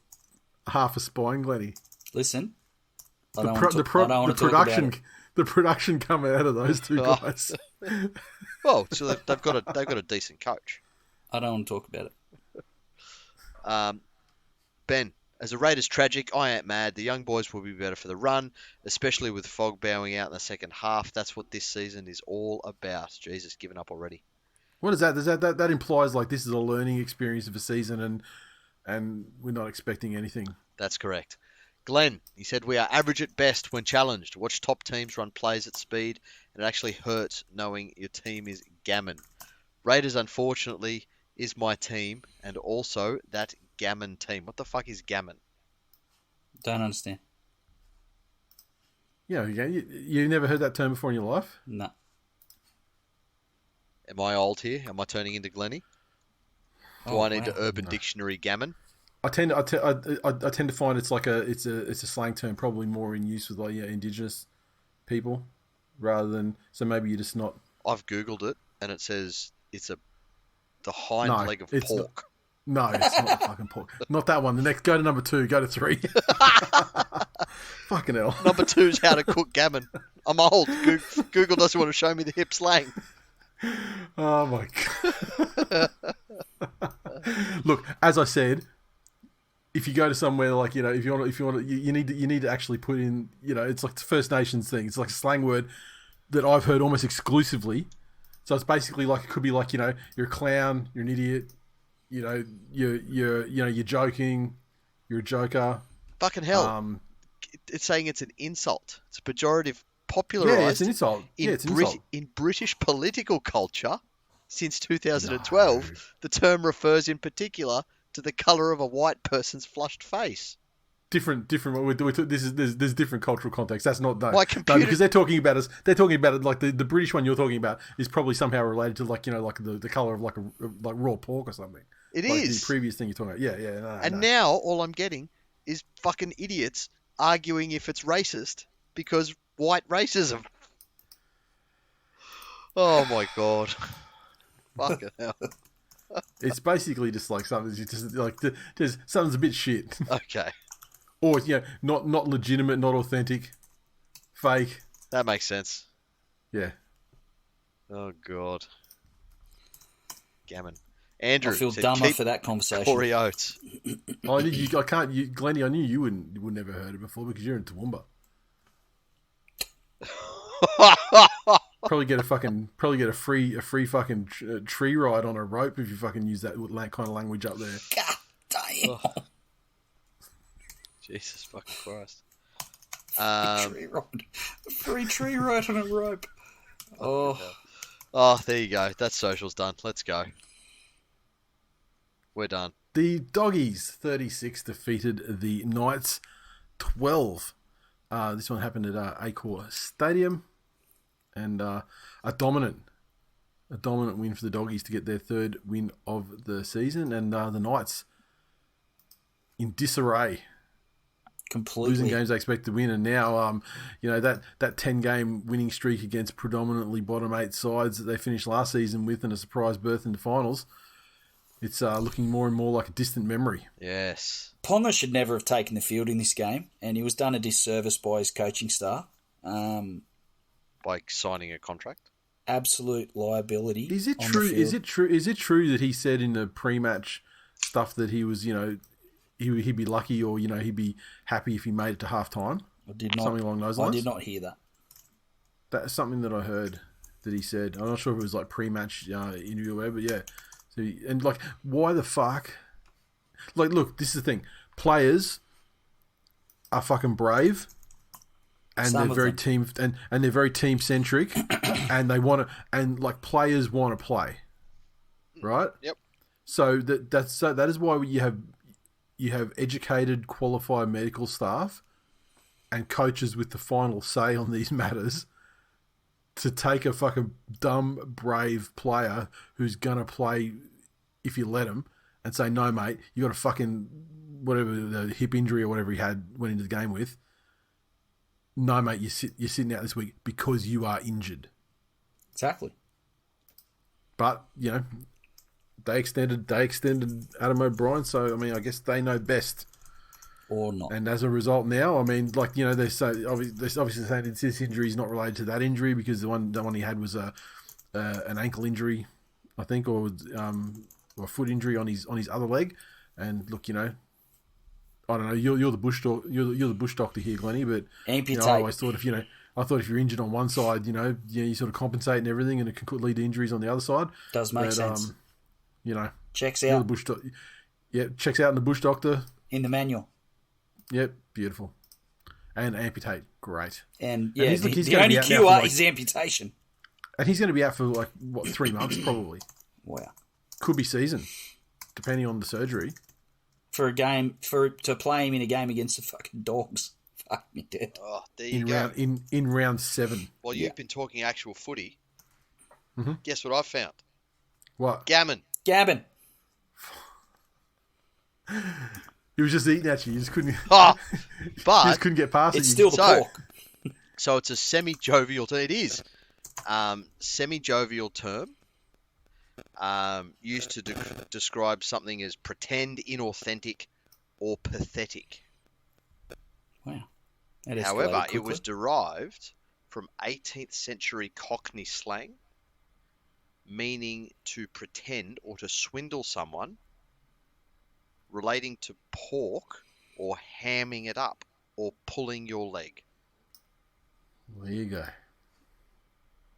Speaker 1: half a spine, Glenny?
Speaker 3: Listen,
Speaker 1: the production coming out of those two guys.
Speaker 2: Well, so they've got a decent coach.
Speaker 3: I don't want to talk about
Speaker 2: it. Ben, as a Raiders tragic, I ain't mad. The young boys will be better for the run, especially with Fogg bowing out in the second half. That's what this season is all about. Jesus, given up already.
Speaker 1: What is that? That implies like this is a learning experience of a season, and we're not expecting anything.
Speaker 2: That's correct. Glenn, he said, we are average at best when challenged. Watch top teams run plays at speed, and it actually hurts knowing your team is Gammon. Raiders, unfortunately, is my team, and also that Gammon team. What the fuck is Gammon?
Speaker 3: Don't understand.
Speaker 1: Yeah, you never heard that term before in your life?
Speaker 3: No.
Speaker 2: Am I old here? Am I turning into Glenny? Do I need to Urban Dictionary Gammon?
Speaker 1: I tend to find it's a slang term, probably more in use with like indigenous people. rather than. So maybe you're just not.
Speaker 2: I've googled it, and it says it's the hind
Speaker 1: No,
Speaker 2: leg of
Speaker 1: it's not.
Speaker 2: pork.
Speaker 1: No, it's not the fucking pork. Not that one. The next, go to number 2. Go to 3. Fucking hell.
Speaker 2: Number 2 is how to cook gammon. I'm old. Google doesn't want to show me the hip slang.
Speaker 1: Oh my god. Look, as I said, if you go to somewhere like, you know, if you want to, you need to actually put in, you know, it's like the First Nations thing. It's like a slang word that I've heard almost exclusively. So it's basically like, it could be like, you know, you're a clown, you're an idiot, you know, you're joking, you're a joker.
Speaker 2: Fucking hell. It's saying it's an insult. It's a pejorative popularised.
Speaker 1: Yeah, it's an insult.
Speaker 2: In British political culture since 2012. No. The term refers in particular to the colour of a white person's flushed face.
Speaker 1: Different. There's different cultural context. That's not no.
Speaker 2: My computer...
Speaker 1: No, because they're talking about it like the British one you're talking about is probably somehow related to, like, you know, like the colour of like raw pork or something.
Speaker 2: It
Speaker 1: like
Speaker 2: is
Speaker 1: the previous thing you're talking about. Yeah. No,
Speaker 2: and now all I'm getting is fucking idiots arguing if it's racist because white racism. Oh my god. Fucking hell.
Speaker 1: It's basically just like something just like just something's a bit shit.
Speaker 2: Okay.
Speaker 1: Or, you know, not legitimate, not authentic, fake.
Speaker 2: That makes sense.
Speaker 1: Yeah.
Speaker 2: Oh god. Gammon. Andrew,
Speaker 3: I feel dumber for that conversation.
Speaker 2: Corey Oates.
Speaker 1: Glennie, I knew you would never heard it before because you're in Toowoomba. Probably get a free fucking tree ride on a rope if you fucking use that kind of language up there.
Speaker 3: God damn.
Speaker 2: Oh. Jesus fucking Christ.
Speaker 3: Free tree ride on a rope.
Speaker 2: Oh, there you go. That social's done. Let's go. We're done.
Speaker 1: The Doggies 36 defeated the Knights 12. This one happened at Accor Stadium, and a dominant win for the Doggies to get their 3rd win of the season, and the Knights in disarray.
Speaker 3: Completely
Speaker 1: losing games they expect to win, and now you know that 10-game winning streak against predominantly bottom 8 sides that they finished last season with, and a surprise berth in the finals, it's looking more and more like a distant memory.
Speaker 2: Yes.
Speaker 3: Ponga should never have taken the field in this game, and he was done a disservice by his coaching staff.
Speaker 2: By signing a contract.
Speaker 3: Absolute liability.
Speaker 1: Is it true? Is it true that he said in the pre-match stuff that he was, you know, he'd be lucky, or, you know, he'd be happy if he made it to half-time?
Speaker 3: I did not.
Speaker 1: Something along those lines?
Speaker 3: I did not hear that.
Speaker 1: That's something that I heard that he said. I'm not sure if it was like pre-match interview or whatever, but yeah. So, and like, why the fuck? Like, look, this is the thing. Players are fucking brave, and they're very team and they're very team centric, and they want to, and like, players want to play, right?
Speaker 2: Yep.
Speaker 1: So that is why you have educated, qualified medical staff and coaches with the final say on these matters, to take a fucking dumb, brave player who's going to play if you let him, and say, no, mate, you got a fucking, whatever, the hip injury or whatever he went into the game with. No, mate, you're sitting out this week because you are injured.
Speaker 3: Exactly.
Speaker 1: But, you know, they extended Adam O'Brien, so, I mean, I guess they know best.
Speaker 3: Or not.
Speaker 1: And as a result now, I mean, like, you know, they're obviously saying this injury is not related to that injury, because the one he had was an ankle injury, I think, or a foot injury on his other leg. And look, you know, I don't know. You're the bush doctor here, Glennie, but
Speaker 3: amputate.
Speaker 1: You know, I always thought if you're injured on one side, you sort of compensate and everything, and it could lead to injuries on the other side.
Speaker 3: Does make sense.
Speaker 1: You know,
Speaker 3: checks
Speaker 1: you're
Speaker 3: out.
Speaker 1: The bush checks out in the bush doctor.
Speaker 3: In the manual.
Speaker 1: Yep, beautiful. And amputate, great.
Speaker 3: And yeah,
Speaker 1: and
Speaker 3: the only cure is amputation. And
Speaker 1: he's going to be out for 3 months probably.
Speaker 3: Wow.
Speaker 1: Could be season, depending on the surgery.
Speaker 3: To play him in a game against the fucking Dogs. Fuck me dead.
Speaker 2: Oh, there you go.
Speaker 1: In round 7.
Speaker 2: Well, you've been talking actual footy. Mm-hmm. Guess what I found?
Speaker 1: What?
Speaker 2: Gammon.
Speaker 1: He was just eating at you. You just couldn't.
Speaker 2: But
Speaker 1: you just couldn't get past it.
Speaker 3: It's still the pork.
Speaker 2: So it's a semi-jovial term. It is. Semi-jovial term used to describe something as pretend, inauthentic, or pathetic.
Speaker 3: Wow.
Speaker 2: However, it was derived from 18th century Cockney slang, meaning to pretend or to swindle someone, relating to pork or hamming it up or pulling your leg.
Speaker 1: There you go.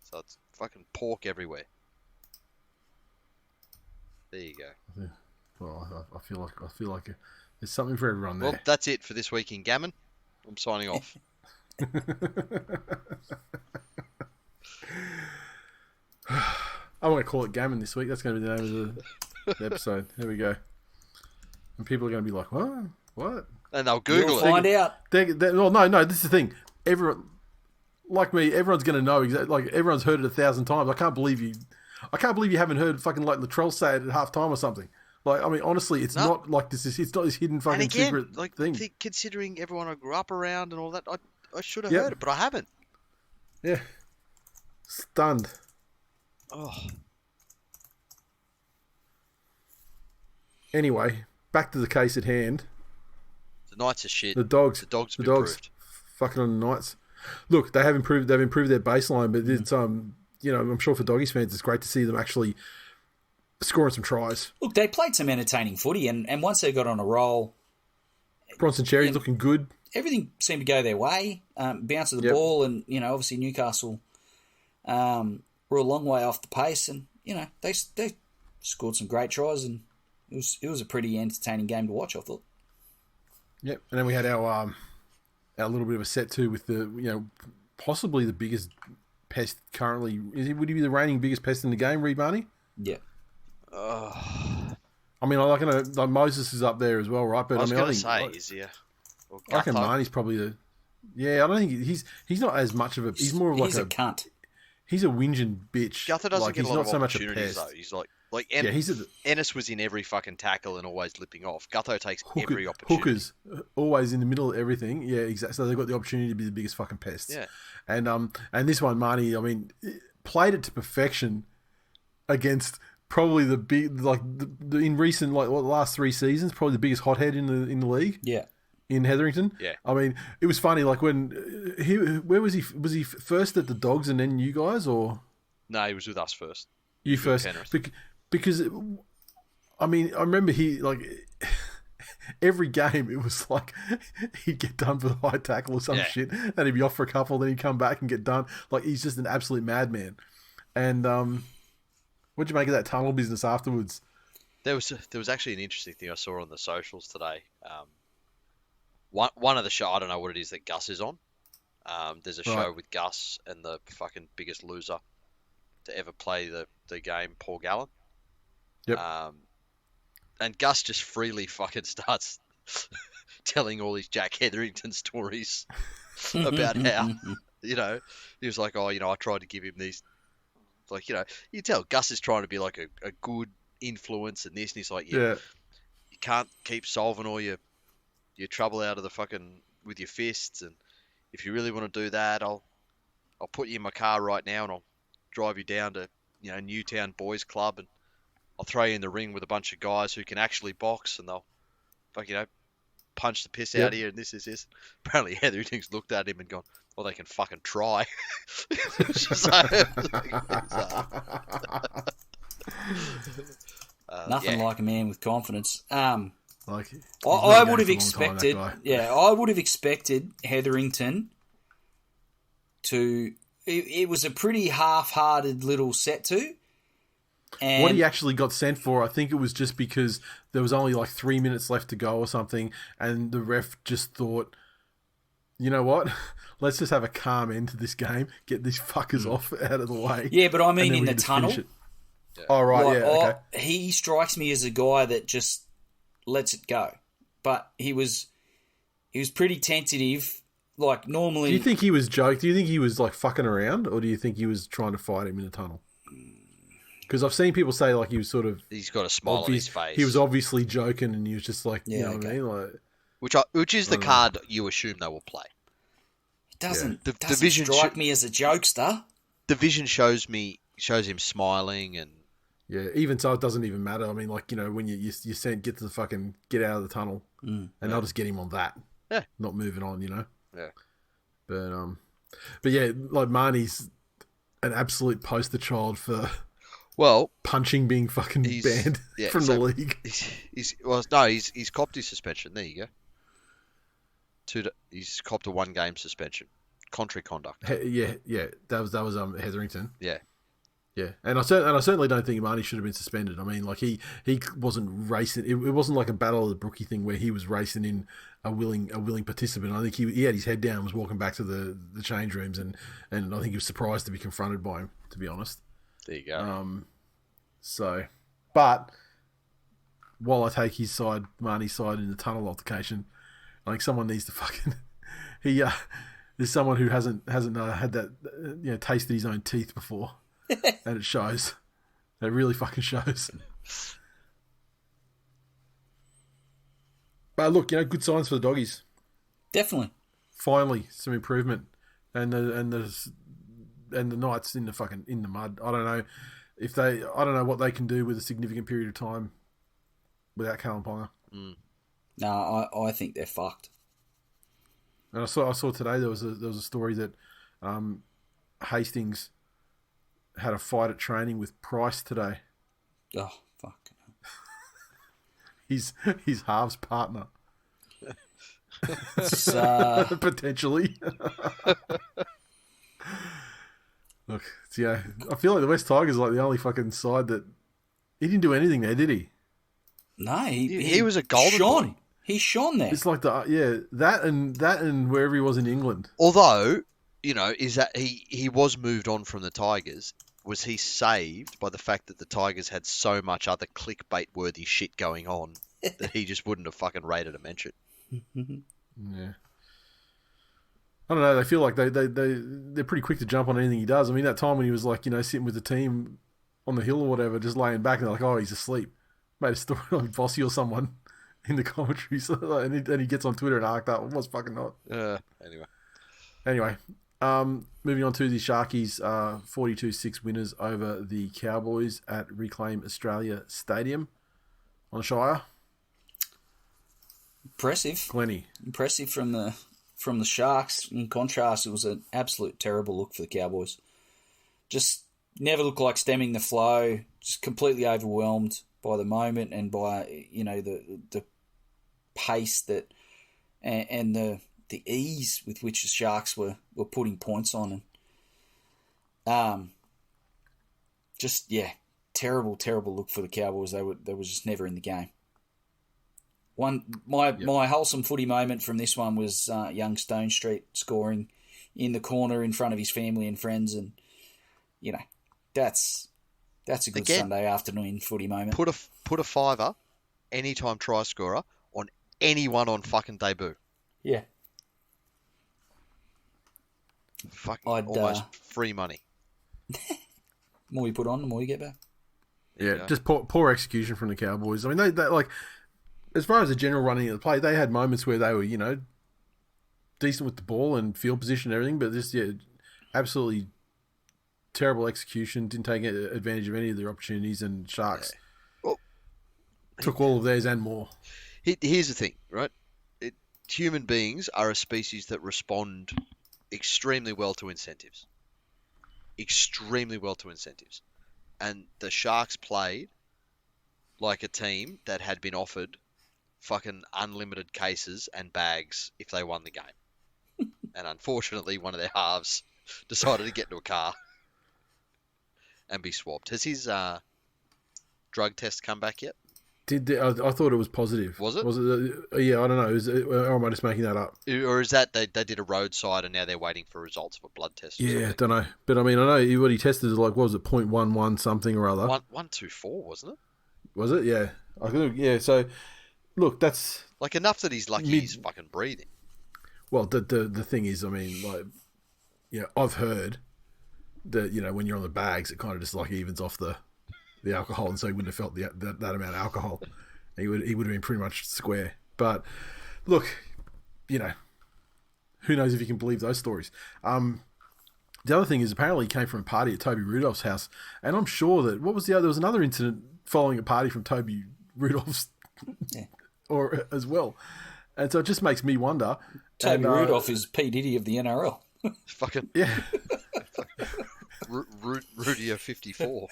Speaker 2: So it's fucking pork everywhere. There you go.
Speaker 1: Well, I feel like there's something for everyone there.
Speaker 2: Well, that's it for this week in Gammon. I'm signing off.
Speaker 1: I want to call it Gammon this week. That's going to be the name of the episode. There we go. And people are going to be like, "What? What?"
Speaker 2: And they'll Google
Speaker 3: You'll find out.
Speaker 1: Well, no. This is the thing. Everyone, like me, everyone's going to know exactly. Like everyone's heard it 1,000 times. I can't believe you haven't heard fucking like Latrell say it at halftime or something. Like, I mean, honestly, it's not like this. It's not this hidden fucking
Speaker 2: and again,
Speaker 1: secret
Speaker 2: like,
Speaker 1: thing.
Speaker 2: Considering everyone I grew up around and all that, I should have heard it, but I haven't.
Speaker 1: Yeah. Stunned.
Speaker 2: Oh.
Speaker 1: Anyway, back to the case at hand.
Speaker 2: The Knights are shit.
Speaker 1: The dogs.
Speaker 2: The dogs have improved.
Speaker 1: Fucking on the Knights. Look, they have improved. They've improved their baseline, but it's I'm sure for Doggies fans, it's great to see them actually scoring some tries.
Speaker 3: Look, they played some entertaining footy, and once they got on a roll,
Speaker 1: Bronson Cherry's looking good.
Speaker 3: Everything seemed to go their way. Bounce of the ball, and obviously Newcastle were a long way off the pace, and they scored some great tries, and it was a pretty entertaining game to watch, I thought.
Speaker 1: Yep, and then we had our little bit of a set too with the possibly the biggest pest currently. Would he be the reigning biggest pest in the game, Reed Marnie?
Speaker 3: Yeah.
Speaker 1: I mean, like Moses is up there as well, right? But I think
Speaker 2: is he?
Speaker 1: I reckon Marnie's probably the. Yeah, I don't think he's not as much of a. He's more of like
Speaker 3: a cunt.
Speaker 1: He's a whinging bitch.
Speaker 2: Gutho doesn't get a lot of
Speaker 1: so
Speaker 2: opportunities though. He's Ennis was in every fucking tackle and always lipping off. Gutho takes every opportunity.
Speaker 1: Hookers always in the middle of everything. Yeah, exactly. So they've got the opportunity to be the biggest fucking pests.
Speaker 2: Yeah.
Speaker 1: And this one, Marnie, I mean, played it to perfection against probably the big in recent the last 3 seasons, probably the biggest hothead in the league.
Speaker 3: Yeah.
Speaker 1: In Hetherington.
Speaker 2: Yeah.
Speaker 1: I mean, it was funny. Like when where was he? Was he first at the Dogs and then you guys, or?
Speaker 2: No, he was with us first.
Speaker 1: You first, because I mean, I remember he every game it was like he'd get done for the high tackle or some shit, and he'd be off for a couple, then he'd come back and get done. Like he's just an absolute madman. And what'd you make of that tunnel business afterwards?
Speaker 2: There was actually an interesting thing I saw on the socials today. One of the show, I don't know what it is that Gus is on. There's a show with Gus and the fucking biggest loser to ever play the game, Paul Gallen.
Speaker 1: Yep.
Speaker 2: And Gus just freely fucking starts telling all these Jack Hetherington stories about how, he was like, I tried to give him these, you tell Gus is trying to be like a good influence and this, and he's like, you can't keep solving all your trouble out of the fucking with your fists, and if you really want to do that, I'll put you in my car right now and I'll drive you down to Newtown Boys Club and I'll throw you in the ring with a bunch of guys who can actually box and they'll punch the piss out of you and this. Apparently Hetherington's looked at him and gone, well, they can fucking try.
Speaker 3: Nothing like a man with confidence. I
Speaker 1: would have
Speaker 3: expected. I would have expected Hetherington to. It was a pretty half-hearted little set to. And
Speaker 1: what he actually got sent for, I think it was just because there was only 3 minutes left to go or something, and the ref just thought, you know what? Let's just have a calm end to this game. Get these fuckers off out of the way.
Speaker 3: Yeah, but I mean in the tunnel.
Speaker 1: Yeah. Oh right, okay.
Speaker 3: He strikes me as a guy that just lets it go, but he was pretty tentative. Like normally,
Speaker 1: do you think he was joking? Do you think he was fucking around, or do you think he was trying to fight him in the tunnel? Because I've seen people say he was sort of.
Speaker 2: He's got a smile on his face.
Speaker 1: He was obviously joking, and he was just you know what I mean,
Speaker 2: which is the card you assume they will play.
Speaker 3: doesn't
Speaker 2: Division
Speaker 3: strike me as a jokester.
Speaker 2: Division shows him smiling and
Speaker 1: Yeah, even so, it doesn't even matter. I mean, like, when you send get out of the tunnel, and they'll just get him on that.
Speaker 2: Yeah,
Speaker 1: not moving on.
Speaker 2: Yeah,
Speaker 1: but yeah, like Marnie's an absolute poster child for punching being fucking banned from the league.
Speaker 2: He's copped his suspension. There you go. He's copped a 1-game suspension, contrary conduct.
Speaker 1: Yeah, that was Hetherington.
Speaker 2: Yeah,
Speaker 1: and I certainly don't think Marnie should have been suspended. I mean, like he wasn't racing. It wasn't like a Battle of the Brookie thing where he was racing in a willing participant. I think he had his head down, was walking back to the change rooms, and I think he was surprised to be confronted by him. To be honest,
Speaker 2: there you go.
Speaker 1: But while I take Marnie's side in the tunnel altercation, I think someone needs to fucking there's someone who hasn't had that tasted his own teeth before. And it shows. It really fucking shows. But look, good signs for the doggies.
Speaker 3: Definitely.
Speaker 1: Finally, some improvement, and the Knights in the mud. I don't know what they can do with a significant period of time without Callum Ponga.
Speaker 3: No, I think they're fucked.
Speaker 1: And I saw today there was a story that Hastings had a fight at training with Price today.
Speaker 3: Oh, fuck.
Speaker 1: His halves partner. Potentially. Look, I feel like the West Tigers are like the only fucking side that he didn't do anything there, did he?
Speaker 3: No,
Speaker 2: he was a golden boy.
Speaker 3: He shone there.
Speaker 1: It's like that and wherever he was in England.
Speaker 2: Although, is that he was moved on from the Tigers. Was he saved by the fact that the Tigers had so much other clickbait-worthy shit going on that he just wouldn't have fucking rated a mention?
Speaker 1: Yeah. I don't know. They feel like they're pretty quick to jump on anything he does. I mean, that time when he was like, sitting with the team on the hill or whatever, just laying back, and they're like, oh, he's asleep. Made a story on Vossi or someone in the commentary, and he gets on Twitter and arced up. What's fucking not? Anyway. Moving on to the Sharkies, 42-6 winners over the Cowboys at Reclaim Australia Stadium on Shire.
Speaker 3: Impressive,
Speaker 1: Glennie.
Speaker 3: Impressive from the Sharks. In contrast, it was an absolute terrible look for the Cowboys. Just never looked like stemming the flow. Just completely overwhelmed by the moment and by the pace that and the ease with which the Sharks were putting points on. And terrible look for the Cowboys. They were just never in the game. My wholesome footy moment from this one was young Stone Street scoring in the corner in front of his family and friends, and that's a good Sunday afternoon footy moment.
Speaker 2: Put a fiver, anytime try scorer, on anyone on fucking debut.
Speaker 3: Yeah.
Speaker 2: Fucking almost free money.
Speaker 3: The more you put on, the more you get back.
Speaker 1: Yeah, just poor execution from the Cowboys. I mean, they like, as far as the general running of the play, they had moments where they were, decent with the ball and field position and everything, but just, absolutely terrible execution. Didn't take advantage of any of their opportunities, and Sharks took all of theirs and more.
Speaker 2: Here's the thing, right? Human beings are a species that respond extremely well to incentives. And the Sharks played like a team that had been offered fucking unlimited cases and bags if they won the game. And unfortunately, one of their halves decided to get into a car and be swabbed. Has his drug test come back yet?
Speaker 1: I thought it was positive.
Speaker 2: Was it?
Speaker 1: Yeah, I don't know. Or am I just making that up?
Speaker 2: Or is that they did a roadside and now they're waiting for results of a blood test?
Speaker 1: Yeah, don't know. But I mean, I know what he tested is like, what was it, 0.11 something or other?
Speaker 2: 124, wasn't it?
Speaker 1: Was it? Yeah. I think, yeah, so, look, that's...
Speaker 2: Like, enough that he's lucky he's fucking breathing.
Speaker 1: Well, the thing is, I mean, like, I've heard that, when you're on the bags, it kind of just, like, evens off the alcohol, and so he wouldn't have felt that amount of alcohol. He would have been pretty much square. But look, who knows if you can believe those stories. The other thing is apparently he came from a party at Toby Rudolph's house, and I'm sure that there was another incident following a party from Toby Rudolph's or as well, and so it just makes me wonder.
Speaker 3: Toby Rudolph is P Diddy of the NRL.
Speaker 2: Fucking
Speaker 1: Yeah.
Speaker 2: Rudy 54.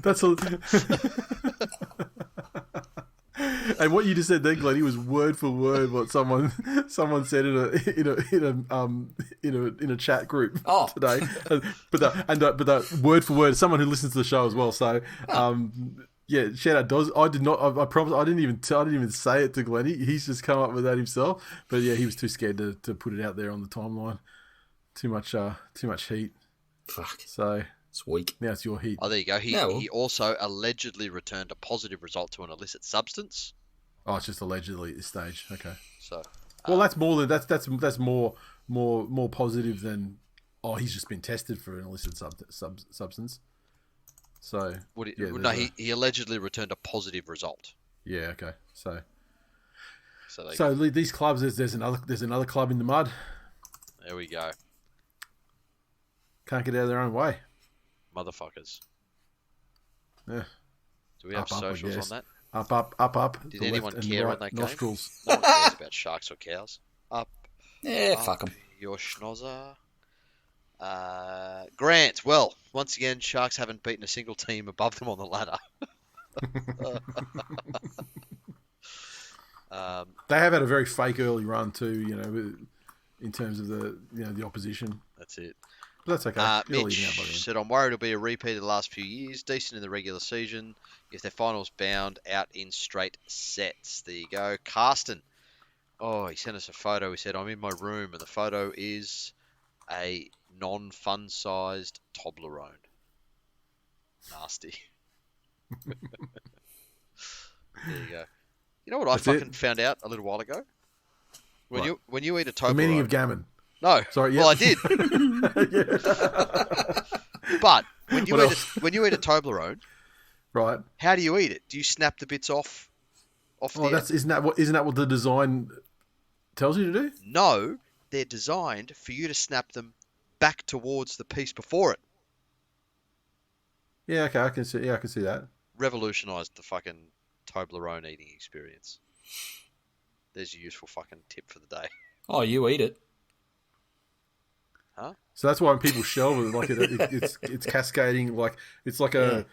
Speaker 1: That's a. And what you just said there, Glennie, was word for word what someone said in a chat group today. But the word for word, someone who listens to the show as well. So yeah, shout out Doz. I did not. I promise. I didn't even say it to Glennie. He's just come up with that himself. But yeah, he was too scared to put it out there on the timeline. Too much heat.
Speaker 3: Fuck.
Speaker 1: So
Speaker 3: it's weak.
Speaker 1: Now it's your heat.
Speaker 2: Oh, there you go. He also allegedly returned a positive result to an illicit substance.
Speaker 1: Oh, it's just allegedly at this stage. Okay.
Speaker 2: So,
Speaker 1: well, that's more than that's more positive than he's just been tested for an illicit substance. So
Speaker 2: he allegedly returned a positive result.
Speaker 1: Yeah. Okay. So these clubs, there's another club in the mud.
Speaker 2: There we go.
Speaker 1: Can't get out of their own way.
Speaker 2: Motherfuckers.
Speaker 1: Yeah.
Speaker 2: Do we have socials on that?
Speaker 1: Up.
Speaker 2: Did anyone care on that
Speaker 1: nostrils.
Speaker 2: Game? No one cares about sharks or cows. Up.
Speaker 3: Yeah, fuck them.
Speaker 2: Your schnozzer. Grant. Well, once again, Sharks haven't beaten a single team above them on the ladder.
Speaker 1: They have had a very fake early run too, in terms of the opposition.
Speaker 2: That's it.
Speaker 1: But that's okay.
Speaker 2: Mitch said, I'm worried it'll be a repeat of the last few years. Decent in the regular season. If their finals bound out in straight sets. There you go. Carsten. Oh, he sent us a photo. He said, I'm in my room, and the photo is a non-fun sized Toblerone. Nasty. There you go. You know what I found out a little while ago? When you eat a Toblerone.
Speaker 1: The meaning of gammon.
Speaker 2: No.
Speaker 1: Sorry.
Speaker 2: Well, I did. But when you eat a Toblerone,
Speaker 1: right?
Speaker 2: How do you eat it? Do you snap the bits off?
Speaker 1: Isn't that what the design tells you to do?
Speaker 2: No, they're designed for you to snap them back towards the piece before it.
Speaker 1: Yeah. Okay. I can see that.
Speaker 2: Revolutionised the fucking Toblerone eating experience. There's your useful fucking tip for the day.
Speaker 3: Oh, you eat it.
Speaker 2: Huh?
Speaker 1: So that's why when people shelve it, like it's cascading, like it's like a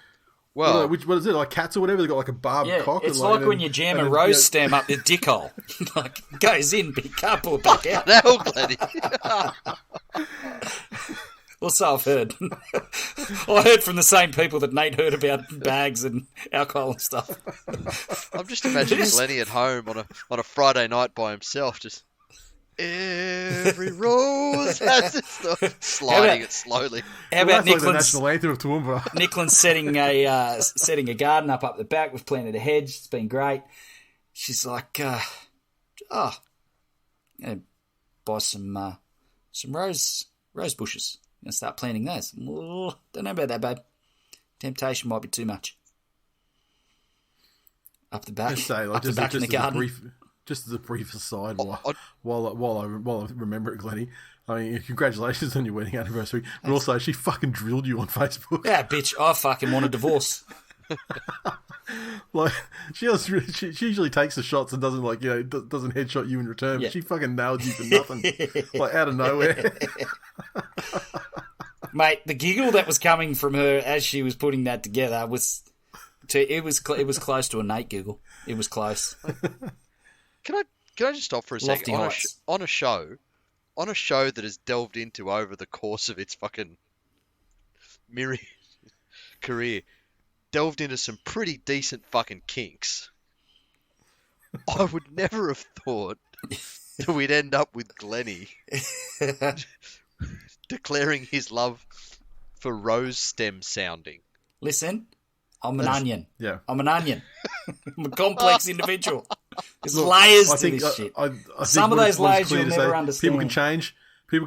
Speaker 2: well,
Speaker 1: what is it, like cats or whatever? They got like a barbed cock.
Speaker 3: It's like when you jam a rose stem up your dick hole, like goes in, but you can't pull it back out.
Speaker 2: Hell, Glennie.
Speaker 3: Well, so I've heard. I heard from the same people that Nate heard about bags and alcohol and stuff.
Speaker 2: I'm just imagining Glennie at home on a Friday night by himself, just. Every rose has its sliding it slowly.
Speaker 3: How about
Speaker 1: Nicklin's, like the national anthem of Toowoomba?
Speaker 3: Nicklin's setting a garden up the back. We've planted a hedge. It's been great. She's like, buy some rose bushes. I'm gonna start planting those. Oh, don't know about that, babe. Temptation might be too much. Up the back, back in the garden.
Speaker 1: Just as a brief aside, while I remember it, Glennie, I mean, congratulations on your wedding anniversary, but also she fucking drilled you on Facebook.
Speaker 3: Yeah, bitch, I fucking want a divorce.
Speaker 1: Like she usually takes the shots and doesn't doesn't headshot you in return, but she fucking nailed you for nothing, like out of nowhere.
Speaker 3: Mate, the giggle that was coming from her as she was putting that together was close to a Nate giggle. It was close.
Speaker 2: Can I just stop for a second? On a show that has delved into over the course of its fucking myriad career, delved into some pretty decent fucking kinks. I would never have thought that we'd end up with Glennie declaring his love for rose stem sounding.
Speaker 3: Listen, I'm an onion.
Speaker 1: Yeah.
Speaker 3: I'm an onion. I'm a complex individual. There's layers to this shit.
Speaker 1: I
Speaker 3: Some of those layers you'll never understand.
Speaker 1: People can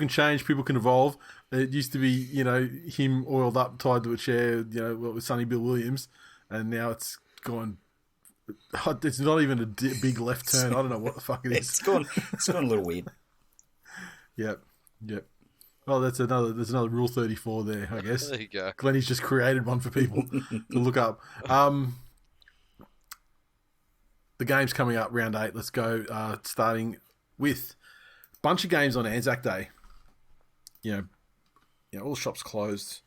Speaker 1: change. People can evolve. It used to be, him oiled up, tied to a chair, with Sonny Bill Williams, and now it's gone. It's not even a big left turn. I don't know what the fuck it is.
Speaker 3: It's gone a little weird.
Speaker 1: Yep. Yep. Well, there's another Rule 34 there, I guess.
Speaker 2: There you go.
Speaker 1: Glennie's just created one for people to look up. The game's coming up, round 8. Let's go. Starting with a bunch of games on Anzac Day. You know, all the shops closed.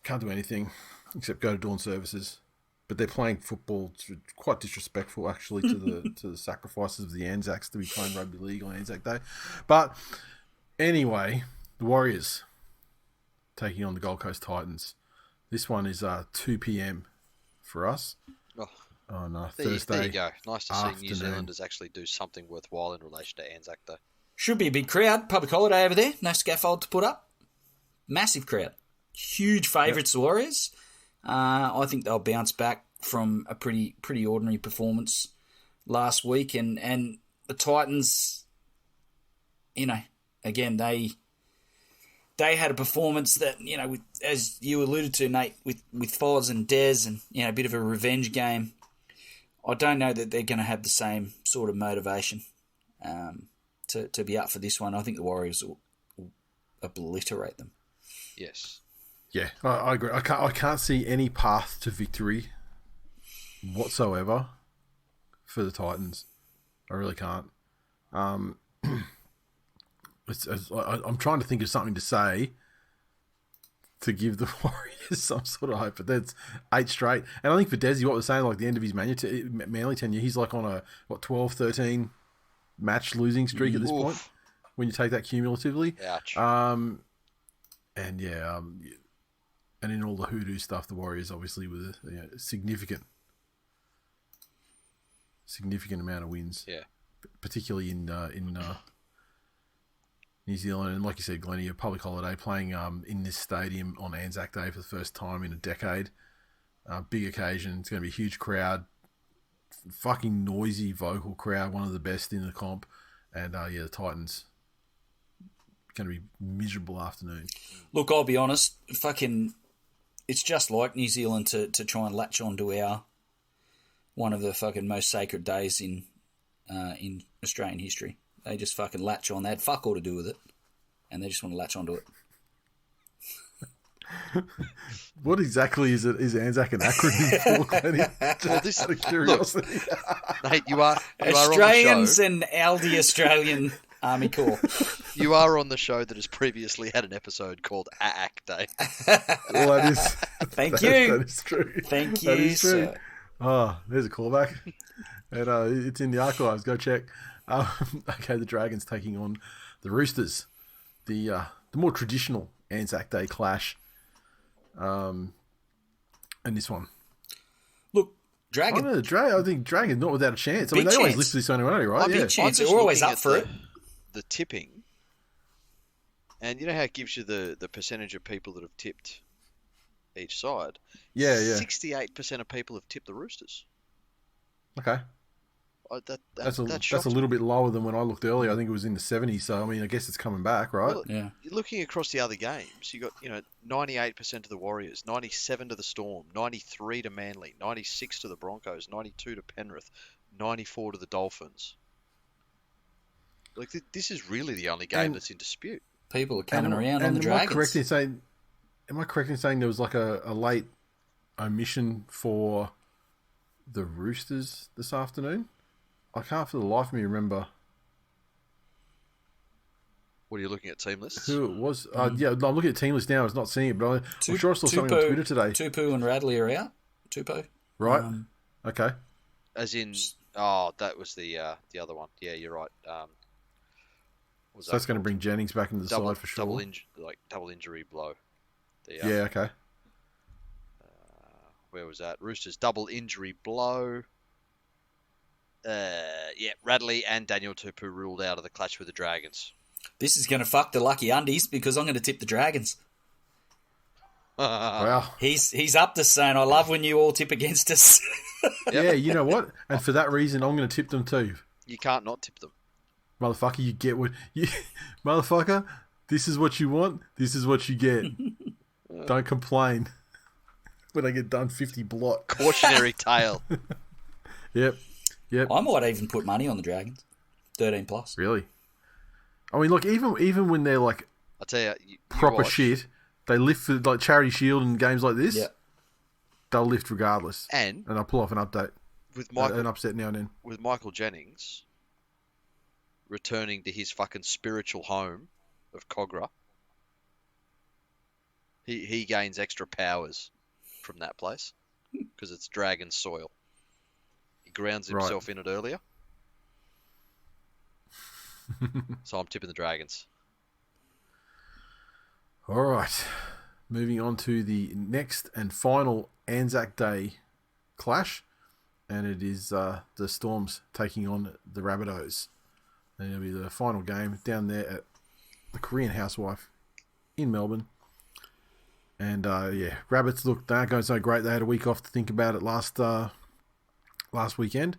Speaker 1: Can't do anything except go to dawn services. But they're playing football. It's quite disrespectful, actually, to the sacrifices of the Anzacs to be playing rugby league on Anzac Day. But anyway, the Warriors taking on the Gold Coast Titans. This one is 2 p.m. for us on Thursday.
Speaker 2: There you go. Nice to see New
Speaker 1: afternoon.
Speaker 2: Zealanders actually do something worthwhile in relation to Anzac Day.
Speaker 3: Should be a big crowd. Public holiday over there. No scaffold to put up. Massive crowd. Huge favourites, the Warriors. I think they'll bounce back from a pretty ordinary performance last week. And the Titans, you know, again, they had a performance that, you know, as you alluded to, Nate, with Foz and Dez and, you know, a bit of a revenge game. I don't know that they're going to have the same sort of motivation to be up for this one. I think the Warriors will obliterate them.
Speaker 2: Yes.
Speaker 1: Yeah, I agree. I can't see any path to victory whatsoever for the Titans. I really can't. I'm trying to think of something to say to give the Warriors some sort of hope, but that's 8 straight. And I think for Desi, what we're saying, like the end of his Manly tenure, he's like on a 12, 13 match losing streak at this point. When you take that cumulatively,
Speaker 2: Ouch.
Speaker 1: And in all the hoodoo stuff, the Warriors obviously with a significant amount of wins.
Speaker 2: Yeah.
Speaker 1: Particularly in New Zealand, and like you said, Glennie, a public holiday, playing in this stadium on Anzac Day for the first time in a decade. Big occasion. It's going to be a huge crowd, fucking noisy vocal crowd, one of the best in the comp, and the Titans. Going to be miserable afternoon.
Speaker 3: Look, I'll be honest, it's just like New Zealand to try and latch onto one of the fucking most sacred days in Australian history. They just fucking latch on. They had fuck all to do with it, and they just want to latch onto it.
Speaker 1: What exactly is it? Is Anzac an acronym for, Glennie? Just out of curiosity.
Speaker 2: Look, mate, you are
Speaker 3: Australians
Speaker 2: on the show.
Speaker 3: and Aldi Australian Army Corps.
Speaker 2: You are on the show that has previously had an episode called AAC Day.
Speaker 1: Well, that is.
Speaker 3: Thank you.
Speaker 1: That is true.
Speaker 3: Thank
Speaker 1: That
Speaker 3: you,
Speaker 1: is true.
Speaker 3: sir.
Speaker 1: Oh, there's a callback. And it's in the archives. Go check. Okay, the Dragons taking on the Roosters. The more traditional Anzac Day clash. And this one.
Speaker 3: Look, Dragon.
Speaker 1: I think Dragon not without a chance. I
Speaker 3: Big
Speaker 1: mean, they always
Speaker 3: chance.
Speaker 1: lift this one away, right?
Speaker 3: Big
Speaker 1: Yeah.
Speaker 3: chance.
Speaker 2: I'm just
Speaker 3: They're always
Speaker 2: looking
Speaker 3: up
Speaker 2: at
Speaker 3: for it.
Speaker 2: The tipping, and you know how it gives you the percentage of people that have tipped each side?
Speaker 1: Yeah.
Speaker 2: 68% of people have tipped the Roosters.
Speaker 1: Okay. That's a little bit lower than when I looked earlier. I think it was in the 70s. So I mean, I guess it's coming back, right?
Speaker 2: Well,
Speaker 3: Yeah.
Speaker 2: Looking across the other games, you got 98% to the Warriors, 97 to the Storm, 93 to Manly, 96 to the Broncos, 92 to Penrith, 94 to the Dolphins. Like this is really the only game that's in dispute.
Speaker 3: People are coming around on the Dragons.
Speaker 1: Am I correct in saying there was like a late omission for the Roosters this afternoon? I can't for the life of me remember
Speaker 2: What are you looking at, team lists?
Speaker 1: who it was. Yeah, I'm looking at team list now. I was not seeing it, but I'm sure I saw something on Twitter today.
Speaker 3: Tupu and Radley are out. Tupu.
Speaker 1: Right. Okay.
Speaker 2: As in, that was the other one. Yeah, you're right.
Speaker 1: So that's going to bring Jennings back into the side for sure.
Speaker 2: Double injury blow.
Speaker 1: Yeah, okay.
Speaker 2: Where was that? Roosters double injury blow. Radley and Daniel Tupu ruled out of the clash with the Dragons.
Speaker 3: This is going to fuck the lucky undies because I'm going to tip the Dragons.
Speaker 1: Wow.
Speaker 3: He's up to saying, I love when you all tip against us.
Speaker 1: Yeah, you know what? And for that reason, I'm going to tip them too.
Speaker 2: You can't not tip them.
Speaker 1: Motherfucker, you get what you... Motherfucker, this is what you want. This is what you get. Don't complain when I get done 50 blot.
Speaker 2: Cautionary tale.
Speaker 1: Yep.
Speaker 3: I might even put money on the Dragons. 13 plus.
Speaker 1: Really? I mean, look, even when they're like
Speaker 2: I tell you, you
Speaker 1: proper
Speaker 2: watch,
Speaker 1: shit, they lift for like Charity Shield and games like this.
Speaker 3: Yeah.
Speaker 1: They'll lift regardless,
Speaker 2: and
Speaker 1: I'll pull off an update,
Speaker 2: with
Speaker 1: an upset now and then.
Speaker 2: with Michael Jennings returning to his fucking spiritual home of Cogra, he gains extra powers from that place because it's dragon soil. He grounds himself in it earlier. So I'm tipping the Dragons.
Speaker 1: All right, moving on to the next and final Anzac Day clash, and it is the Storms taking on the Rabbitohs. And it'll be the final game down there at the Korean Housewife in Melbourne. And Rabbits, look, they aren't going so great. They had a week off to think about it last weekend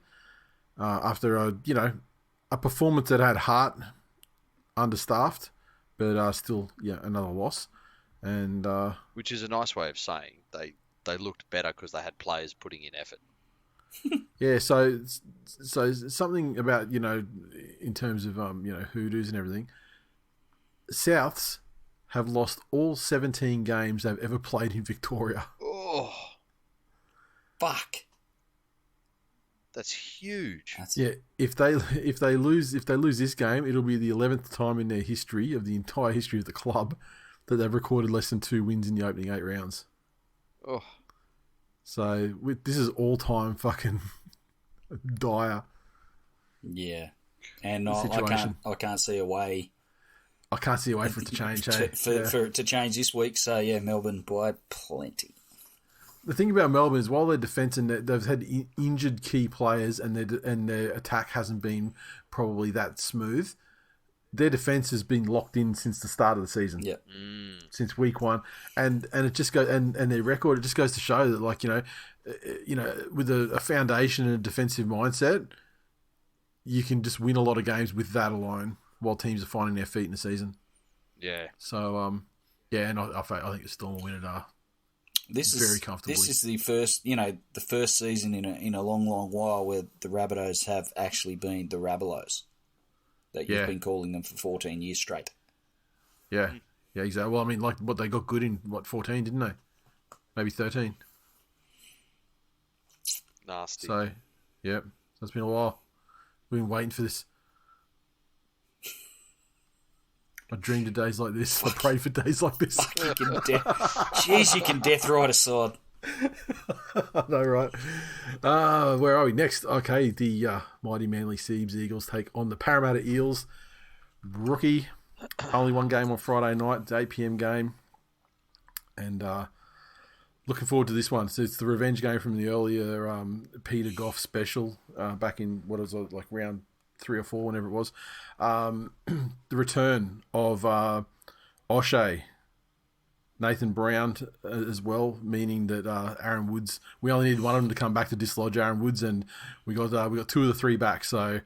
Speaker 1: after a performance that had heart, understaffed, but still another loss. And
Speaker 2: which is a nice way of saying they looked better because they had players putting in effort.
Speaker 1: Yeah, so something about in terms of hoodoos and everything. Souths have lost all 17 games they've ever played in Victoria.
Speaker 2: Oh,
Speaker 3: fuck!
Speaker 2: That's huge.
Speaker 1: If they lose this game, it'll be the 11th time in their history of the entire history of the club that they've recorded less than 2 wins in the opening 8 rounds.
Speaker 2: Oh.
Speaker 1: So this is all-time fucking dire.
Speaker 3: Yeah, and I can't see a way.
Speaker 1: I can't see a way for it to change.
Speaker 3: For it to change this week. So yeah, Melbourne by plenty.
Speaker 1: The thing about Melbourne is while their defence and they've had injured key players and their attack hasn't been probably that smooth, their defence has been locked in since the start of the season.
Speaker 3: Yeah.
Speaker 1: Since week 1, and it just goes and their record, it just goes to show that with a foundation and a defensive mindset, you can just win a lot of games with that alone while teams are finding their feet in the season.
Speaker 2: Yeah.
Speaker 1: So and I think the Storm will win it. Very comfortably.
Speaker 3: This is the first season in a long while where the Rabbitohs have actually been the Rabbitohs that you've been calling them for 14 years straight.
Speaker 1: Yeah. Yeah, exactly. Well, I mean, like what they got good in 14, didn't they? Maybe 13.
Speaker 2: Nasty.
Speaker 1: So, yeah, it's been a while. We've been waiting for this. I dreamed of days like this. I prayed for days like this.
Speaker 3: Jeez, you can death ride a side.
Speaker 1: I know, right? Where are we next? Okay, the mighty Manly Seabs Eagles take on the Parramatta Eels. Rookie. Only one game on Friday night. It's 8 p.m. game. And looking forward to this one. So it's the revenge game from the earlier Peter Goff special back in, what was it, like round 3 or 4, whenever it was. The return of O'Shea, Nathan Brown as well, meaning that Aaron Woods, we only need one of them to come back to dislodge Aaron Woods, and we got 2 of the 3 back. So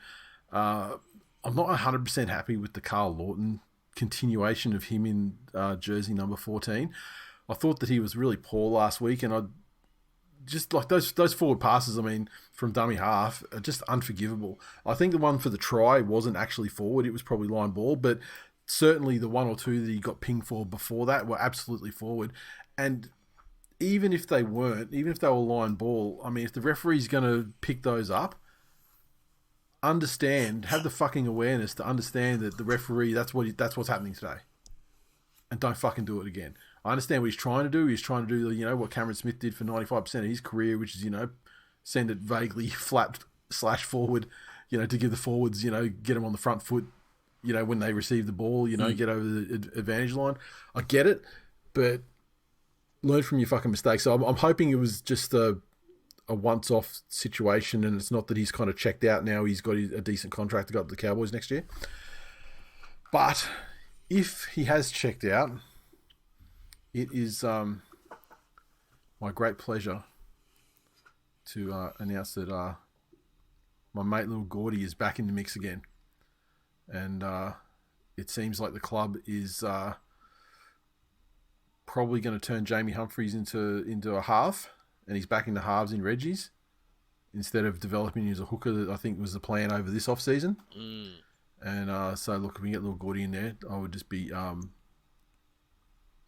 Speaker 1: I'm not 100% happy with the Carl Lawton continuation of him in jersey number 14. I thought that he was really poor last week, and I just like those forward passes, I mean, from dummy half are just unforgivable. I think the one for the try wasn't actually forward, it was probably line ball, but certainly the 1 or 2 that he got pinged for before that were absolutely forward. And even if they weren't, even if they were line ball, I mean, if the referee's going to pick those up, have the fucking awareness to understand that the referee, that's what's happening today. And don't fucking do it again. I understand what he's trying to do. He's trying to do, what Cameron Smith did for 95% of his career, which is, send it vaguely flat / forward, to give the forwards, get them on the front foot, when they receive the ball, get over the advantage line. I get it, but learn from your fucking mistakes. So I'm hoping it was just a once-off situation, and it's not that he's kind of checked out now. He's got a decent contract to go up to the Cowboys next year. But if he has checked out, it is my great pleasure to announce that my mate Little Gordy is back in the mix again. And it seems like the club is probably going to turn Jamie Humphries into a half, and he's back in the halves in Reggie's instead of developing him as a hooker that I think was the plan over this off-season. And so, look, if we can get little Gordy in there, I would just be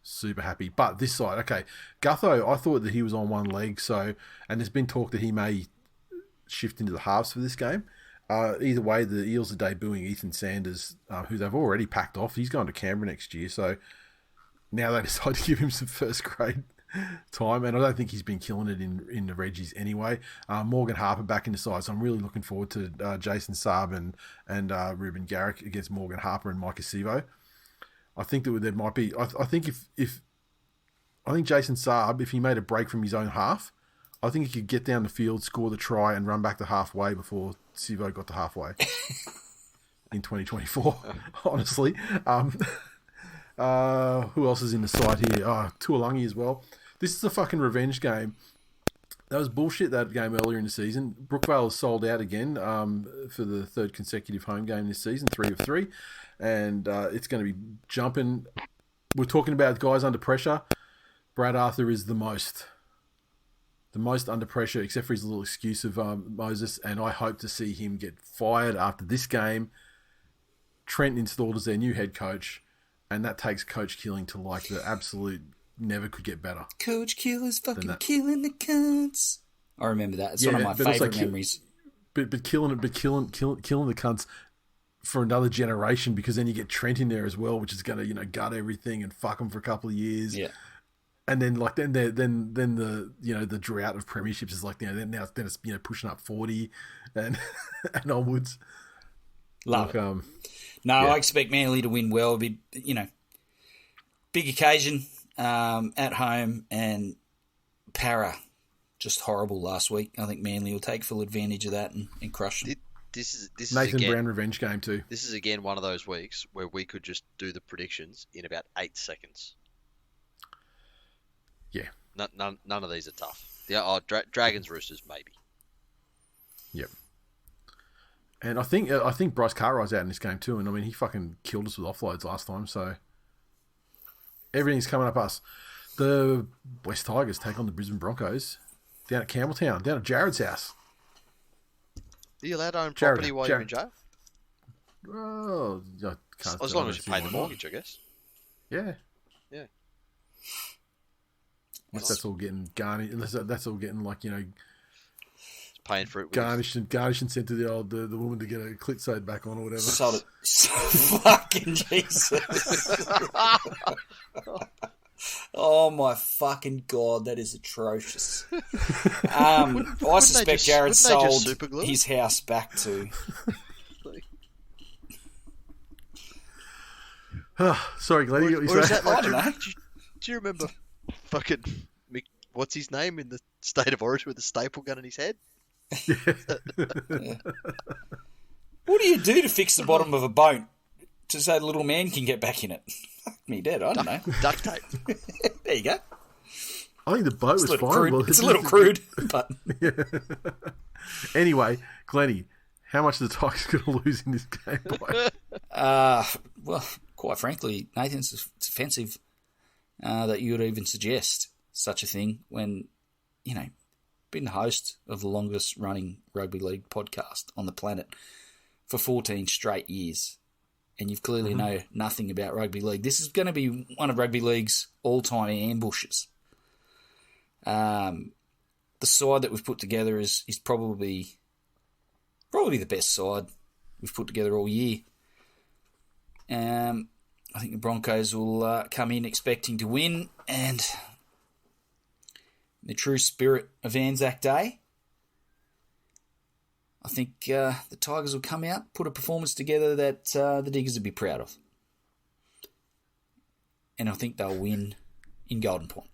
Speaker 1: super happy. But this side, okay, Gutho, I thought that he was on one leg, so, and there's been talk that he may shift into the halves for this game. Either way, the Eels are debuting Ethan Sanders, who they've already packed off. He's going to Canberra next year, so now they decide to give him some first grade time, and I don't think he's been killing it in the Reggies anyway. Morgan Harper back in the side, so I'm really looking forward to Jason Saab and Ruben Garrick against Morgan Harper and Mike Acevo. I think that there might be. I think if Jason Saab, if he made a break from his own half, I think he could get down the field, score the try, and run back to halfway before Sivo got to halfway in 2024. Honestly, who else is in the side here? Tuolangi as well. This is a fucking revenge game. That was bullshit, that game earlier in the season. Brookvale has sold out again for the third consecutive home game this season, 3 of 3. And it's going to be jumping. We're talking about guys under pressure. Brad Arthur is the most under pressure, except for his little excuse of Moses. And I hope to see him get fired after this game. Trent installed as their new head coach. And that takes Coach Killing to like the absolute never could get better. Coach Killer's fucking killing the cunts.
Speaker 3: I remember that. It's one of my favourite memories.
Speaker 1: But killing the cunts for another generation, because then you get Trent in there as well, which is going to gut everything and fuck them for a couple of years.
Speaker 3: Yeah.
Speaker 1: And then then the drought of premierships is like then it's pushing up 40 and and onwards.
Speaker 3: Love it. I expect Manly to win well. It'll be big occasion at home, and Para just horrible last week. I think Manly will take full advantage of that and crush them.
Speaker 2: This is
Speaker 1: Nathan
Speaker 2: again,
Speaker 1: Brown revenge game too.
Speaker 2: This is again one of those weeks where we could just do the predictions in about 8 seconds.
Speaker 1: Yeah.
Speaker 2: None of these are tough. Dragons, Roosters, maybe.
Speaker 1: Yep. And I think Bryce Cartwright's out in this game too, and I mean he fucking killed us with offloads last time, so everything's coming up us. The West Tigers take on the Brisbane Broncos down at Campbelltown, down at Jared's house.
Speaker 2: Are you allowed to own property while you're in jail?
Speaker 1: Oh,
Speaker 2: as long as you pay the mortgage, I guess.
Speaker 1: Yeah.
Speaker 2: Yeah.
Speaker 1: Unless that's all getting garnished. Unless that's all getting
Speaker 2: paying for it.
Speaker 1: Garnished and sent to the woman to get a clit sewed back on or whatever.
Speaker 3: Sold it. Fucking Jesus. Oh my fucking God, that is atrocious. I suspect Jared sold his house back to.
Speaker 1: Sorry, Glenn.
Speaker 2: Or is that like? Do you remember fucking what's his name in the State of Origin with the staple gun in his head?
Speaker 3: Yeah. What do you do to fix the bottom of a boat to say the little man can get back in it? Fuck me dead, I don't know.
Speaker 2: Duct tape.
Speaker 3: There you go.
Speaker 1: I think the boat was fine.
Speaker 3: Well, it's a little crude, but...
Speaker 1: Yeah. Anyway, Glennie, how much are the Tigers going to lose in this game?
Speaker 3: Well, quite frankly, Nathan, it's offensive that you would even suggest such a thing when, been the host of the longest running rugby league podcast on the planet for 14 straight years, and you've clearly know nothing about rugby league. This is going to be one of rugby league's all-time ambushes. The side that we've put together is probably the best side we've put together all year. I think the Broncos will come in expecting to win, and in the true spirit of Anzac Day, I think the Tigers will come out, put a performance together that the Diggers will be proud of. And I think they'll win in Golden Point.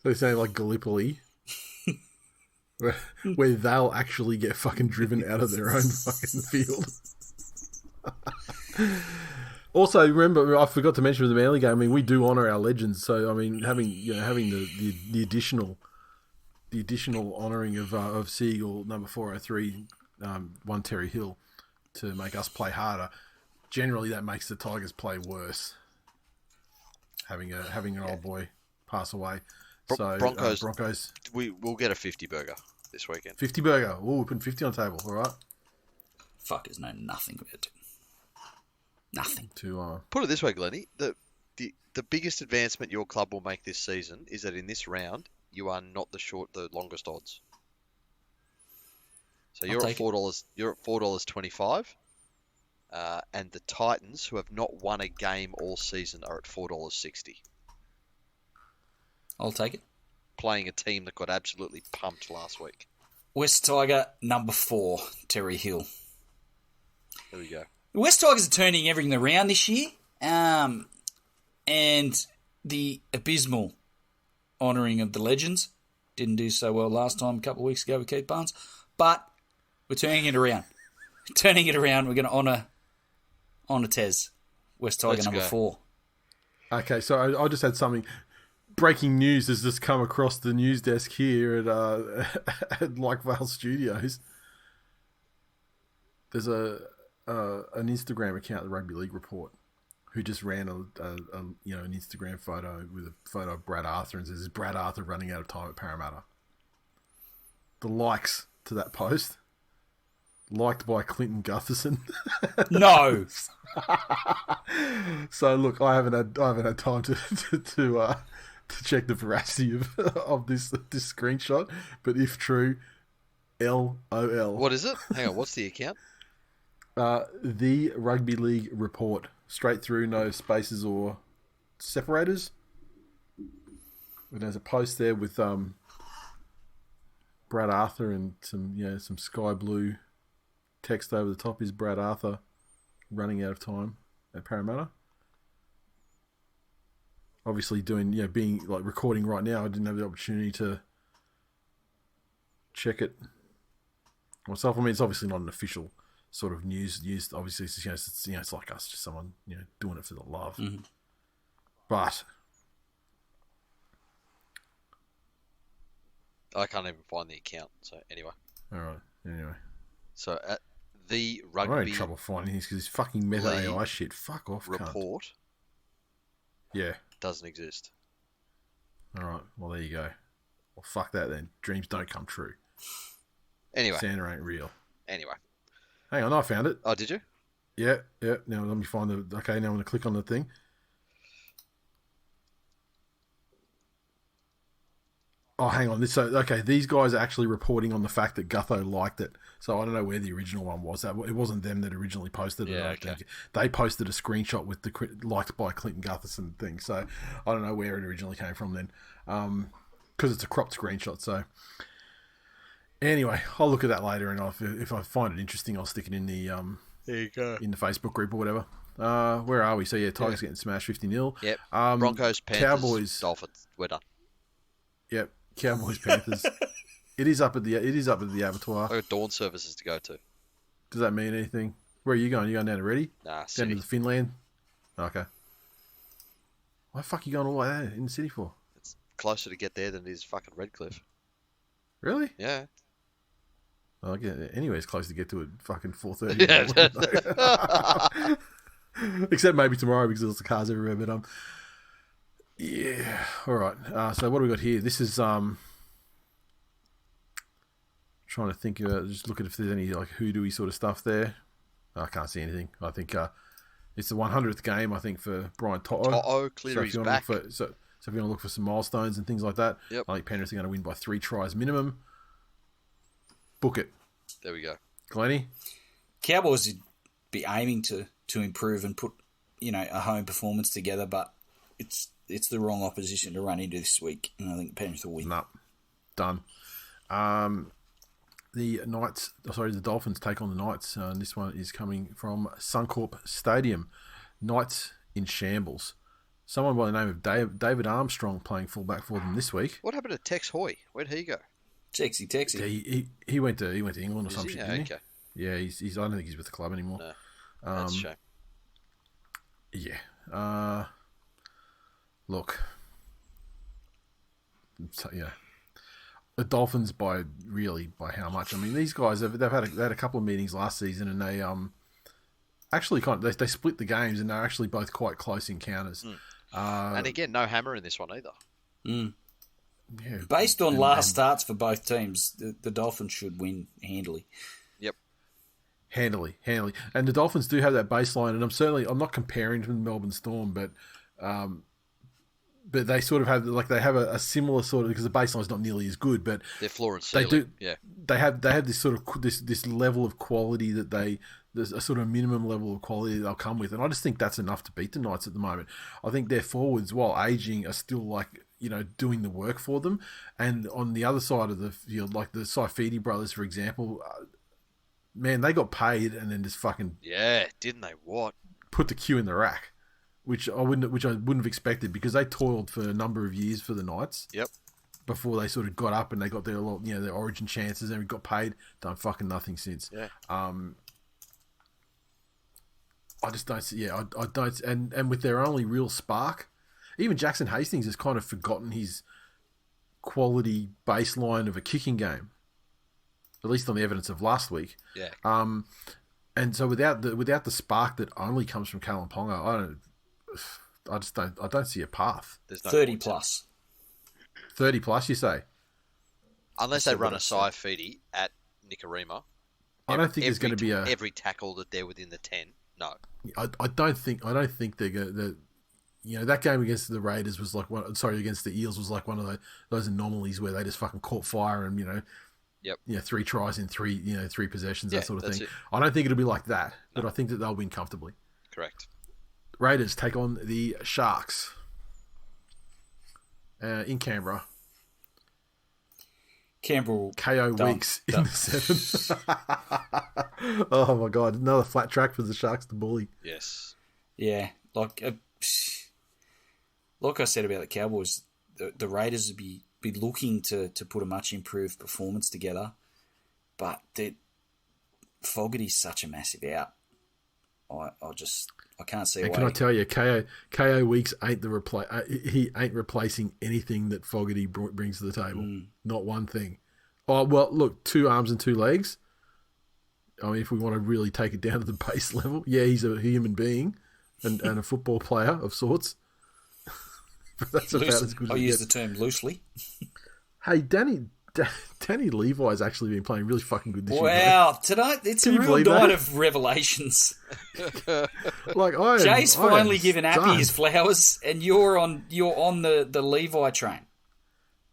Speaker 1: So you're saying like Gallipoli, where they'll actually get fucking driven out of their own fucking field. Also, remember, I forgot to mention with the Manly game, I mean, we do honour our legends. So, I mean, having the additional honouring of Seagull number 403, one Terry Hill, to make us play harder. Generally, that makes the Tigers play worse. Having an old boy pass away. So Broncos,
Speaker 2: we'll get a 50 burger this weekend.
Speaker 1: 50 burger. Oh, we're putting 50 on the table. All right.
Speaker 3: Fuckers know nothing about it. Nothing.
Speaker 2: Put it this way, Glennie. The biggest advancement your club will make this season is that in this round, you are not the longest odds. So you're at $4. You're at $4.25, and the Titans, who have not won a game all season, are at $4.60.
Speaker 3: I'll take it.
Speaker 2: Playing a team that got absolutely pumped last week.
Speaker 3: West Tiger, number 4, Terry Hill.
Speaker 2: There we go.
Speaker 3: The West Tigers are turning everything around this year, and the abysmal honouring of the legends didn't do so well last time, a couple of weeks ago with Keith Barnes, but we're turning it around. We're going to honour Tez, West Tiger number 4. Okay,
Speaker 1: so I just had something. Breaking news has just come across the news desk here at Likevale Studios. There's an Instagram account, the Rugby League Report, who just ran an Instagram photo with a photo of Brad Arthur and says, "Is Brad Arthur running out of time at Parramatta?" The likes to that post, liked by Clinton Gutherson.
Speaker 3: No.
Speaker 1: So look, I haven't had time to check the veracity of this screenshot, but if true, LOL.
Speaker 2: What is it? Hang on, what's the account?
Speaker 1: The Rugby League Report, straight through, no spaces or separators. And there's a post there with Brad Arthur and some sky blue text over the top. Is Brad Arthur running out of time at Parramatta? Obviously being like recording right now, I didn't have the opportunity to check it myself. I mean, it's obviously not an official sort of news. Obviously, it's like us, just someone doing it for the love. Mm-hmm. But
Speaker 2: I can't even find the account. So anyway.
Speaker 1: All right. Anyway.
Speaker 2: So at the Rugby,
Speaker 1: I'm having trouble finding this because this fucking meta AI shit. Fuck off.
Speaker 2: Report.
Speaker 1: Cunt. Yeah.
Speaker 2: Doesn't exist.
Speaker 1: All right. Well, there you go. Well, fuck that then. Dreams don't come true.
Speaker 2: Anyway.
Speaker 1: Santa ain't real.
Speaker 2: Anyway.
Speaker 1: Hang on, I found it.
Speaker 2: Oh, did you?
Speaker 1: Yeah. Now let me find okay, now I'm going to click on the thing. Oh, hang on. These guys are actually reporting on the fact that Gutho liked it. So I don't know where the original one was. It wasn't them that originally posted it. I think they posted a screenshot with the liked by Clinton Gutherson thing. So I don't know where it originally came from then, because it's a cropped screenshot. So anyway, I'll look at that later, and if I find it interesting, I'll stick it in the
Speaker 2: there you go,
Speaker 1: in the Facebook group or whatever. Where are we? So yeah, Tigers getting smashed 50-0.
Speaker 2: Yep. Broncos, Panthers,
Speaker 1: Cowboys,
Speaker 2: Dolphins. We're done.
Speaker 1: Yep. Cowboys, Panthers. It is up at the abattoir.
Speaker 2: I've got dawn services to go to.
Speaker 1: Does that mean anything? Where are you going? You going down to Reddy?
Speaker 2: Nah,
Speaker 1: down
Speaker 2: city.
Speaker 1: to the Finland. Okay. Why the fuck are you going all the way there in the city for?
Speaker 2: It's closer to get there than it is fucking Redcliffe.
Speaker 1: Really?
Speaker 2: Yeah.
Speaker 1: Well, anyway, it's close to get to at fucking 4:30. Yeah. Except maybe tomorrow because there's cars everywhere. But yeah. All right. So what do we got here? This is trying to think about, just look at if there's any like hoodoo-y sort of stuff there. I can't see anything. I think it's the 100th game, I think, for Brian To'o.
Speaker 2: To'o, Cleary's back.
Speaker 1: So if you want to look for some milestones and things like that,
Speaker 2: yep.
Speaker 1: I think Penrith are going to win by 3 tries minimum. Book it.
Speaker 2: There we go.
Speaker 1: Glennie?
Speaker 3: Cowboys would be aiming to improve and put a home performance together, but it's the wrong opposition to run into this week, and I think Penrith will win.
Speaker 1: No. Done. The Dolphins take on the Knights. And this one is coming from Suncorp Stadium. Knights in shambles. Someone by the name of David Armstrong playing fullback for them this week.
Speaker 2: What happened to Tex Hoy? Where'd he go?
Speaker 3: Texie.
Speaker 1: Yeah, he went to England or some shit, didn't he?
Speaker 2: Okay.
Speaker 1: Yeah, he's. I don't think he's with the club anymore.
Speaker 2: No, that's a shame.
Speaker 1: Yeah. Look. So, yeah. The Dolphins by how much? I mean, these guys they had a couple of meetings last season, and they actually they split the games, and they're actually both quite close encounters.
Speaker 2: And again, no hammer in this one either.
Speaker 3: Mm.
Speaker 1: Yeah,
Speaker 3: based on last starts for both teams, the Dolphins should win handily.
Speaker 2: Yep.
Speaker 1: handily. And the Dolphins do have that baseline, and I'm not comparing to the Melbourne Storm, but they sort of have they have a similar sort of, because the baseline is not nearly as good, but
Speaker 2: their floor and ceiling.
Speaker 1: They have this sort of this level of quality that there's a sort of minimum level of quality that they'll come with, and I just think that's enough to beat the Knights at the moment. I think their forwards, while aging, are still doing the work for them. And on the other side of the field, like the Saifidi brothers, for example, man, they got paid and then just fucking
Speaker 2: didn't they? What?
Speaker 1: Put the cue in the rack, which I wouldn't have expected, because they toiled for a number of years for the Knights.
Speaker 2: Yep.
Speaker 1: Before they sort of got up and they got their their origin chances and got paid, done fucking nothing since.
Speaker 2: Yeah.
Speaker 1: I just don't see. Yeah, I don't. And with their only real spark, even Jackson Hastings has kind of forgotten his quality baseline of a kicking game, at least on the evidence of last week.
Speaker 2: Yeah.
Speaker 1: And so without the spark that only comes from Kalen Ponga, I don't see a path.
Speaker 2: There's no
Speaker 3: 30 plus.
Speaker 1: 30 plus, you say?
Speaker 2: Unless they run a Saifidi at Nicarima.
Speaker 1: I don't think there's going to be
Speaker 2: every tackle that they're within the 10. No.
Speaker 1: I don't think they're going to. That game against the Raiders was against the Eels was like one of those anomalies where they just fucking caught fire and,
Speaker 2: Yep.
Speaker 1: 3 tries in 3 possessions, that sort of thing.
Speaker 2: It.
Speaker 1: I don't think it'll be like that, but I think that they'll win comfortably.
Speaker 2: Correct.
Speaker 1: Raiders take on the Sharks in Canberra.
Speaker 3: Canberra will
Speaker 1: KO Weeks in the 7th. Oh my god, another flat track for the Sharks to bully.
Speaker 2: Yes.
Speaker 3: Yeah, like I said about the Cowboys, the Raiders would be looking to put a much improved performance together, but Fogarty's such a massive out. I can't see why.
Speaker 1: Can I tell you, KO Weeks ain't he ain't replacing anything that Fogarty brings to the table. Not one thing. Oh well, look, 2 arms and 2 legs. I mean, if we want to really take it down to the base level, yeah, he's a human being and a football player of sorts. But that's about as good as
Speaker 3: I use the term loosely.
Speaker 1: Hey, Danny Levi's actually been playing really fucking good this year.
Speaker 3: Wow, tonight it's a real night of revelations. Jay's finally given Appy his flowers, and you're on the Levi train.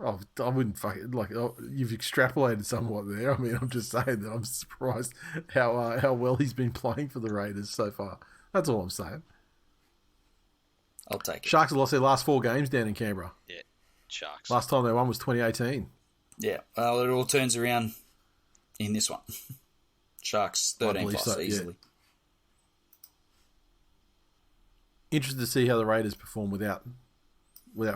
Speaker 1: Oh, I wouldn't you've extrapolated somewhat there. I mean, I'm just saying that I'm surprised how well he's been playing for the Raiders so far. That's all I'm saying.
Speaker 3: I'll take it.
Speaker 1: Sharks have lost their last 4 games down in Canberra.
Speaker 2: Yeah, Sharks.
Speaker 1: Last time they won was 2018.
Speaker 3: Yeah, well, it all turns around in this one. Sharks 13 plus easily.
Speaker 1: Yeah. Interested to see how the Raiders perform without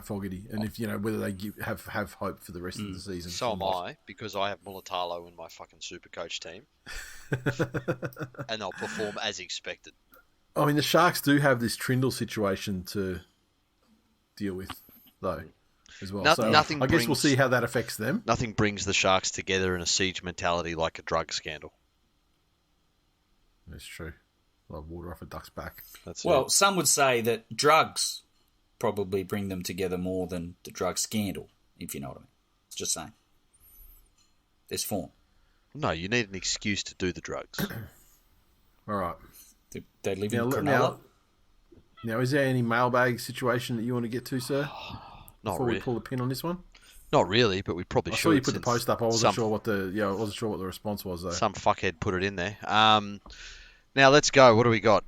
Speaker 1: Fogarty, and if whether they have hope for the rest of the season.
Speaker 2: So am I, because I have Mulatalo in my fucking Supercoach team, and they'll perform as expected.
Speaker 1: I mean, the Sharks do have this Trindle situation to deal with, though, as well. I guess we'll see how that affects them.
Speaker 2: Nothing brings the Sharks together in a siege mentality like a drug scandal.
Speaker 1: That's true. Like water off a duck's back.
Speaker 3: Some would say that drugs probably bring them together more than the drug scandal, if you know what I mean. Just saying. There's form.
Speaker 2: No, you need an excuse to do the drugs.
Speaker 1: All right.
Speaker 3: They live in Cronulla.
Speaker 1: Now, is there any mailbag situation that you want to get to, sir?
Speaker 2: Not
Speaker 1: Before
Speaker 2: really.
Speaker 1: we pull the pin on this one?
Speaker 2: Not really, but we probably should.
Speaker 1: I saw you put the post up. I wasn't sure what the response was, though.
Speaker 2: Some fuckhead put it in there. Now, let's go. What do we got?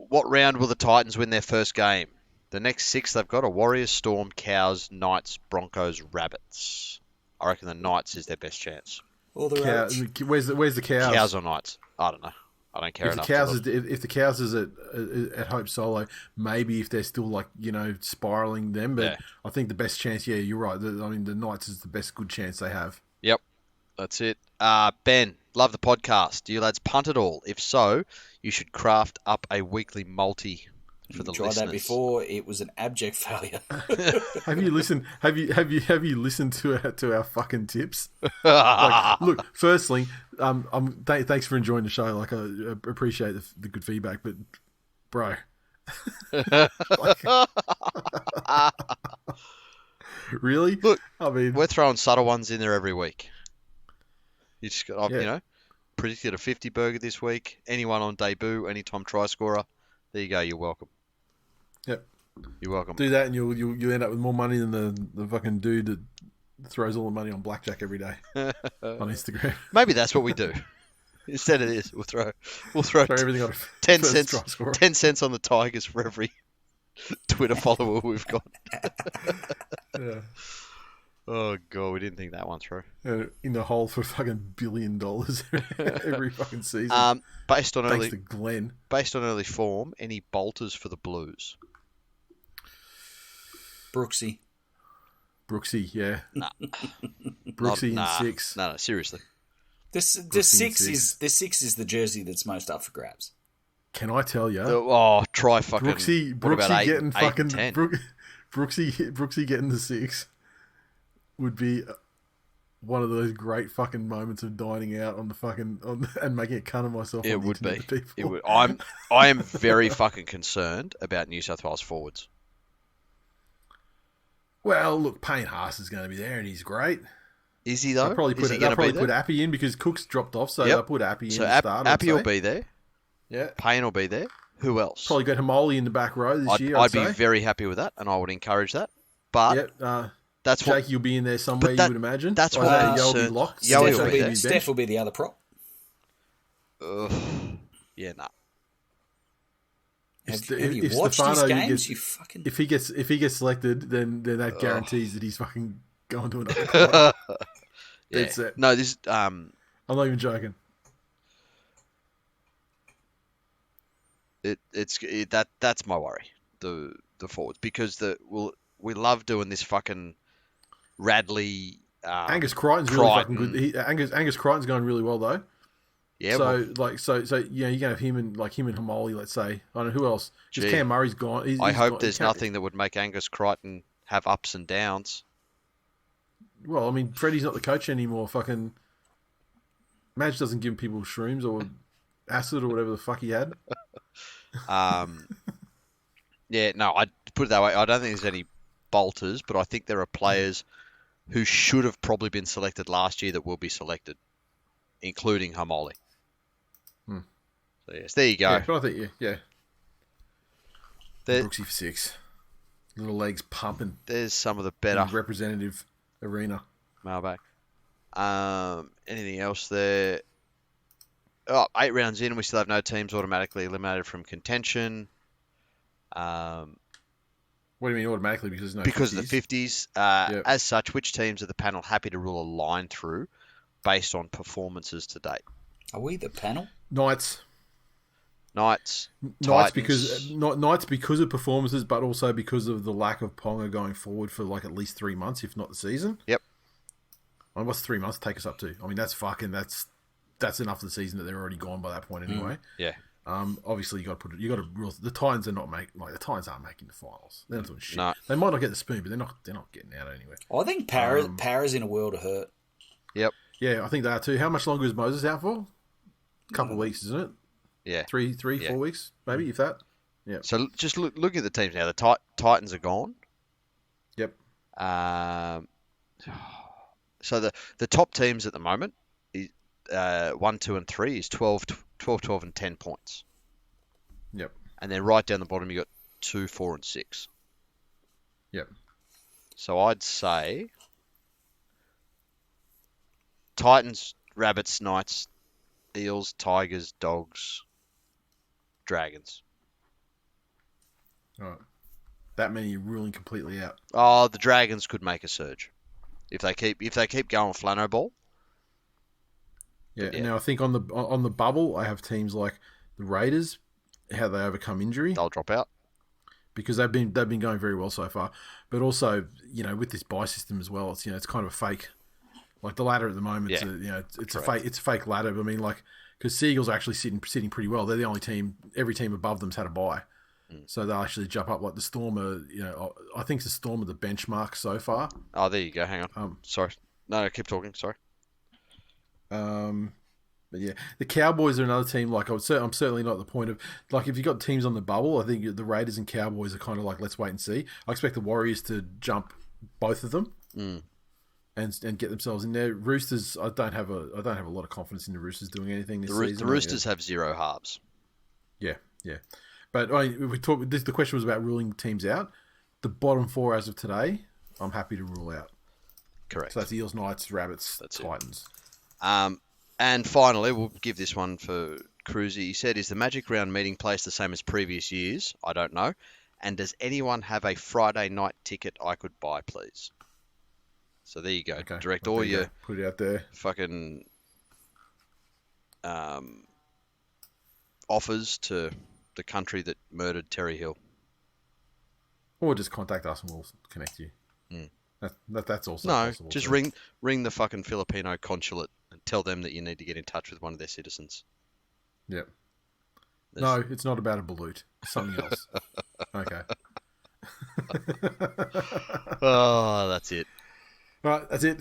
Speaker 2: What round will the Titans win their first game? The next 6 they've got are Warriors, Storm, Cows, Knights, Broncos, Rabbits. I reckon the Knights is their best chance.
Speaker 3: All the Rabbits.
Speaker 1: Where's the Cows?
Speaker 2: Cows or Knights? I don't know. I don't care
Speaker 1: if
Speaker 2: enough.
Speaker 1: If the Cows is at Hope Solo, maybe if they're still spiraling them, but I think the best chance, you're right. The Knights is the best good chance they have.
Speaker 2: Yep, that's it. Ben, love the podcast. Do you lads punt at all? If so, you should craft up a weekly multi for the listeners.
Speaker 3: Tried that before. It was an abject failure.
Speaker 1: Have you listened? Have you listened to our fucking tips? Look, firstly, thanks for enjoying the show. I appreciate the good feedback, but bro, really?
Speaker 2: Look,
Speaker 1: I mean,
Speaker 2: we're throwing subtle ones in there every week. You just got, predicted a 50 burger this week. Anyone on debut, anytime try scorer. There you go. You're welcome.
Speaker 1: Yep.
Speaker 2: You're welcome.
Speaker 1: Do that and you'll end up with more money than the fucking dude that throws all the money on blackjack every day on Instagram.
Speaker 2: Maybe that's what we do. Instead of this, we'll throw
Speaker 1: everything on
Speaker 2: 10 cents on the Tigers for every Twitter follower we've got.
Speaker 1: Yeah.
Speaker 2: Oh god, we didn't think that one through.
Speaker 1: In the hole for fucking $1 billion every fucking season.
Speaker 2: Based on
Speaker 1: Thanks to Glenn.
Speaker 2: Based on early form, any bolters for the Blues?
Speaker 3: Brooksy,
Speaker 1: yeah.
Speaker 2: Nah.
Speaker 1: Brooksy in 6.
Speaker 2: No, seriously.
Speaker 3: The 6 is the jersey that's most up for grabs.
Speaker 1: Can I tell you?
Speaker 2: Try fucking
Speaker 1: Brooksy getting fucking
Speaker 2: 10?
Speaker 1: Brooksy getting the 6 would be one of those great fucking moments of dining out on the fucking and making a cunt of myself.
Speaker 2: It would be. It would. I am very fucking concerned about New South Wales forwards.
Speaker 1: Well, look, Payne Haas is going to be there, and he's great.
Speaker 2: Is he though?
Speaker 1: They'll probably put Appy in because Cook's dropped off, so they'll put Appy in. So
Speaker 2: Appy will be there.
Speaker 1: Yeah.
Speaker 2: Payne will be there. Who else?
Speaker 1: Probably got Hamoli in the back row this year.
Speaker 2: I'd be very happy with that, and I would encourage that. But that's what
Speaker 1: Jakey will be in there somewhere. You would imagine.
Speaker 2: That's what
Speaker 1: Yo will be locked.
Speaker 3: Steph will be the other prop.
Speaker 2: Yeah, nah.
Speaker 3: Have you watched his games?
Speaker 1: If he gets selected, then that guarantees that he's fucking going to another club.
Speaker 2: Yeah. No, this.
Speaker 1: I'm not even joking.
Speaker 2: That's my worry. The forwards, because we love doing this fucking Radley.
Speaker 1: Angus Crichton's really fucking good. Angus Crichton's going really well though.
Speaker 2: Yeah.
Speaker 1: So you're gonna have him and Hamoli, let's say. I don't know who else. Just Cam Murray's gone.
Speaker 2: I hope there's nothing that would make Angus Crichton have ups and downs.
Speaker 1: Well, I mean, Freddie's not the coach anymore. Fucking Madge doesn't give people shrooms or acid or whatever the fuck he had.
Speaker 2: Yeah, no, I'd put it that way. I don't think there's any bolters, but I think there are players who should have probably been selected last year that will be selected, including Hamoli. So yes, there you go.
Speaker 1: Yeah, but I think Brooksy for 6. Little legs pumping.
Speaker 2: There's some of the better
Speaker 1: representative arena.
Speaker 2: Mailbag. Anything else there? 8 rounds in, we still have no teams automatically eliminated from contention.
Speaker 1: What do you mean automatically? Because there's no
Speaker 2: because 50s? Of the 50s.
Speaker 1: Yep.
Speaker 2: As such, which teams are the panel happy to rule a line through based on performances to date?
Speaker 3: Are we the panel?
Speaker 1: Knights because of performances, but also because of the lack of Ponga going forward for like at least 3 months, if not the season.
Speaker 2: Yep.
Speaker 1: I mean, what's 3 months take us up to? I mean, that's enough for the season that they're already gone by that point anyway.
Speaker 2: Yeah.
Speaker 1: Obviously you got to rule. The Titans are not the Titans aren't making the finals. They're not doing shit.
Speaker 2: No.
Speaker 1: They might not get the spoon, but they're not getting out anyway.
Speaker 3: I think Para's in a world of hurt.
Speaker 2: Yep.
Speaker 1: Yeah, I think they are too. How much longer is Moses out for? A couple of weeks, isn't it?
Speaker 2: Yeah.
Speaker 1: 4 weeks, maybe, if that. Yeah.
Speaker 2: So just look at the teams now. The Titans are gone.
Speaker 1: Yep.
Speaker 2: So the top teams at the moment, 1, 2, and 3 is 12, and 10 points.
Speaker 1: Yep.
Speaker 2: And then right down the bottom, you got 2, 4, and 6.
Speaker 1: Yep.
Speaker 2: So I'd say Titans, Rabbits, Knights, Eels, Tigers, Dogs, Dragons.
Speaker 1: All right. That many ruling completely out.
Speaker 2: Oh, the Dragons could make a surge if they keep going with Flano Ball.
Speaker 1: Yeah. Now I think on the bubble, I have teams like the Raiders, how they overcome injury.
Speaker 2: They'll drop out
Speaker 1: because they've been going very well so far. But also, with this bye system as well, it's it's kind of a fake. Like the ladder at the moment, it's a fake ladder. I mean, like because Seagulls are actually sitting pretty well. They're the only team. Every team above them's had a bye, so they'll actually jump up. Like the Storm are, I think the Storm are the benchmark so far.
Speaker 2: Oh, there you go. Hang on. Sorry. No, keep talking. Sorry.
Speaker 1: But yeah, the Cowboys are another team. Like I'm certainly not at the point of like if you got teams on the bubble, I think the Raiders and Cowboys are kind of like let's wait and see. I expect the Warriors to jump both of them. and get themselves in there. Roosters, I don't have a lot of confidence in the Roosters doing anything this season.
Speaker 2: The Roosters have 0 halves.
Speaker 1: Yeah. But the question was about ruling teams out. The bottom 4 as of today, I'm happy to rule out.
Speaker 2: Correct.
Speaker 1: So that's Eels, Knights, Rabbits, Titans.
Speaker 2: And finally, we'll give this one for Cruzy. He said, "Is the Magic Round meeting place the same as previous years? I don't know. And does anyone have a Friday night ticket I could buy, please?" So there you go.
Speaker 1: Okay.
Speaker 2: Direct all your
Speaker 1: put it out there.
Speaker 2: fucking offers to the country that murdered Terry Hill.
Speaker 1: Or just contact us and we'll connect you. That's also possible.
Speaker 2: Just
Speaker 1: too.
Speaker 2: ring the fucking Filipino consulate and tell them that you need to get in touch with one of their citizens.
Speaker 1: Yep. No, it's not about a balut. It's something else. Okay.
Speaker 2: Oh, that's it.
Speaker 1: Right, that's it.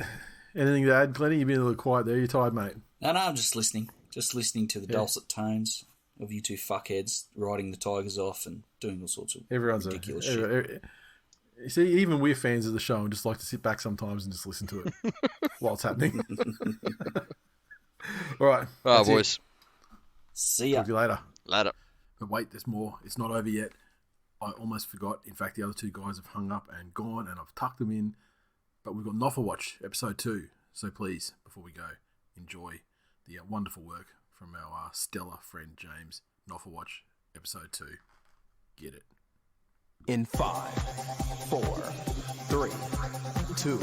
Speaker 1: Anything to add, Glennie? You've been a little quiet there. You're tired, mate.
Speaker 3: No, I'm just listening. Just listening to the dulcet tones of you two fuckheads riding the Tigers off and doing all sorts of ridiculous shit.
Speaker 1: You see, even we're fans of the show and just like to sit back sometimes and just listen to it while it's happening. All right.
Speaker 2: All right, boys.
Speaker 3: It. See ya.
Speaker 1: Talk to you later.
Speaker 2: Later.
Speaker 1: But wait, there's more. It's not over yet. I almost forgot. In fact, the other 2 guys have hung up and gone, and I've tucked them in. But we've got Noffa Watch, episode 2. So please, before we go, enjoy the wonderful work from our stellar friend James. Noffa Watch, episode 2. Get it.
Speaker 4: In 5, 4, 3, 2,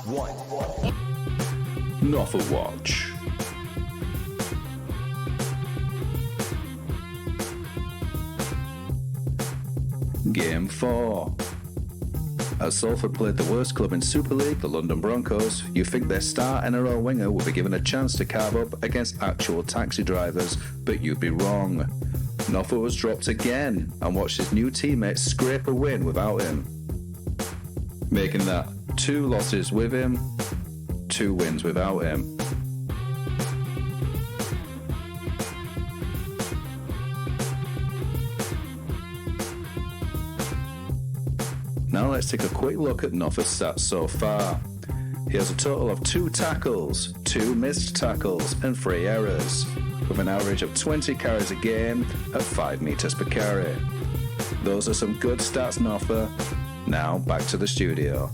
Speaker 4: 1.
Speaker 5: Noffa Watch. Game 4. As Salford played the worst club in Super League, the London Broncos, you think their star NRL winger would be given a chance to carve up against actual taxi drivers, but you'd be wrong. Noffa was dropped again and watched his new teammates scrape a win without him, making that 2 losses with him, 2 wins without him. Now let's take a quick look at Noffa's stats so far. He has a total of 2 tackles, 2 missed tackles and 3 errors, with an average of 20 carries a game at 5 metres per carry. Those are some good stats, Noffa. Now back to the studio.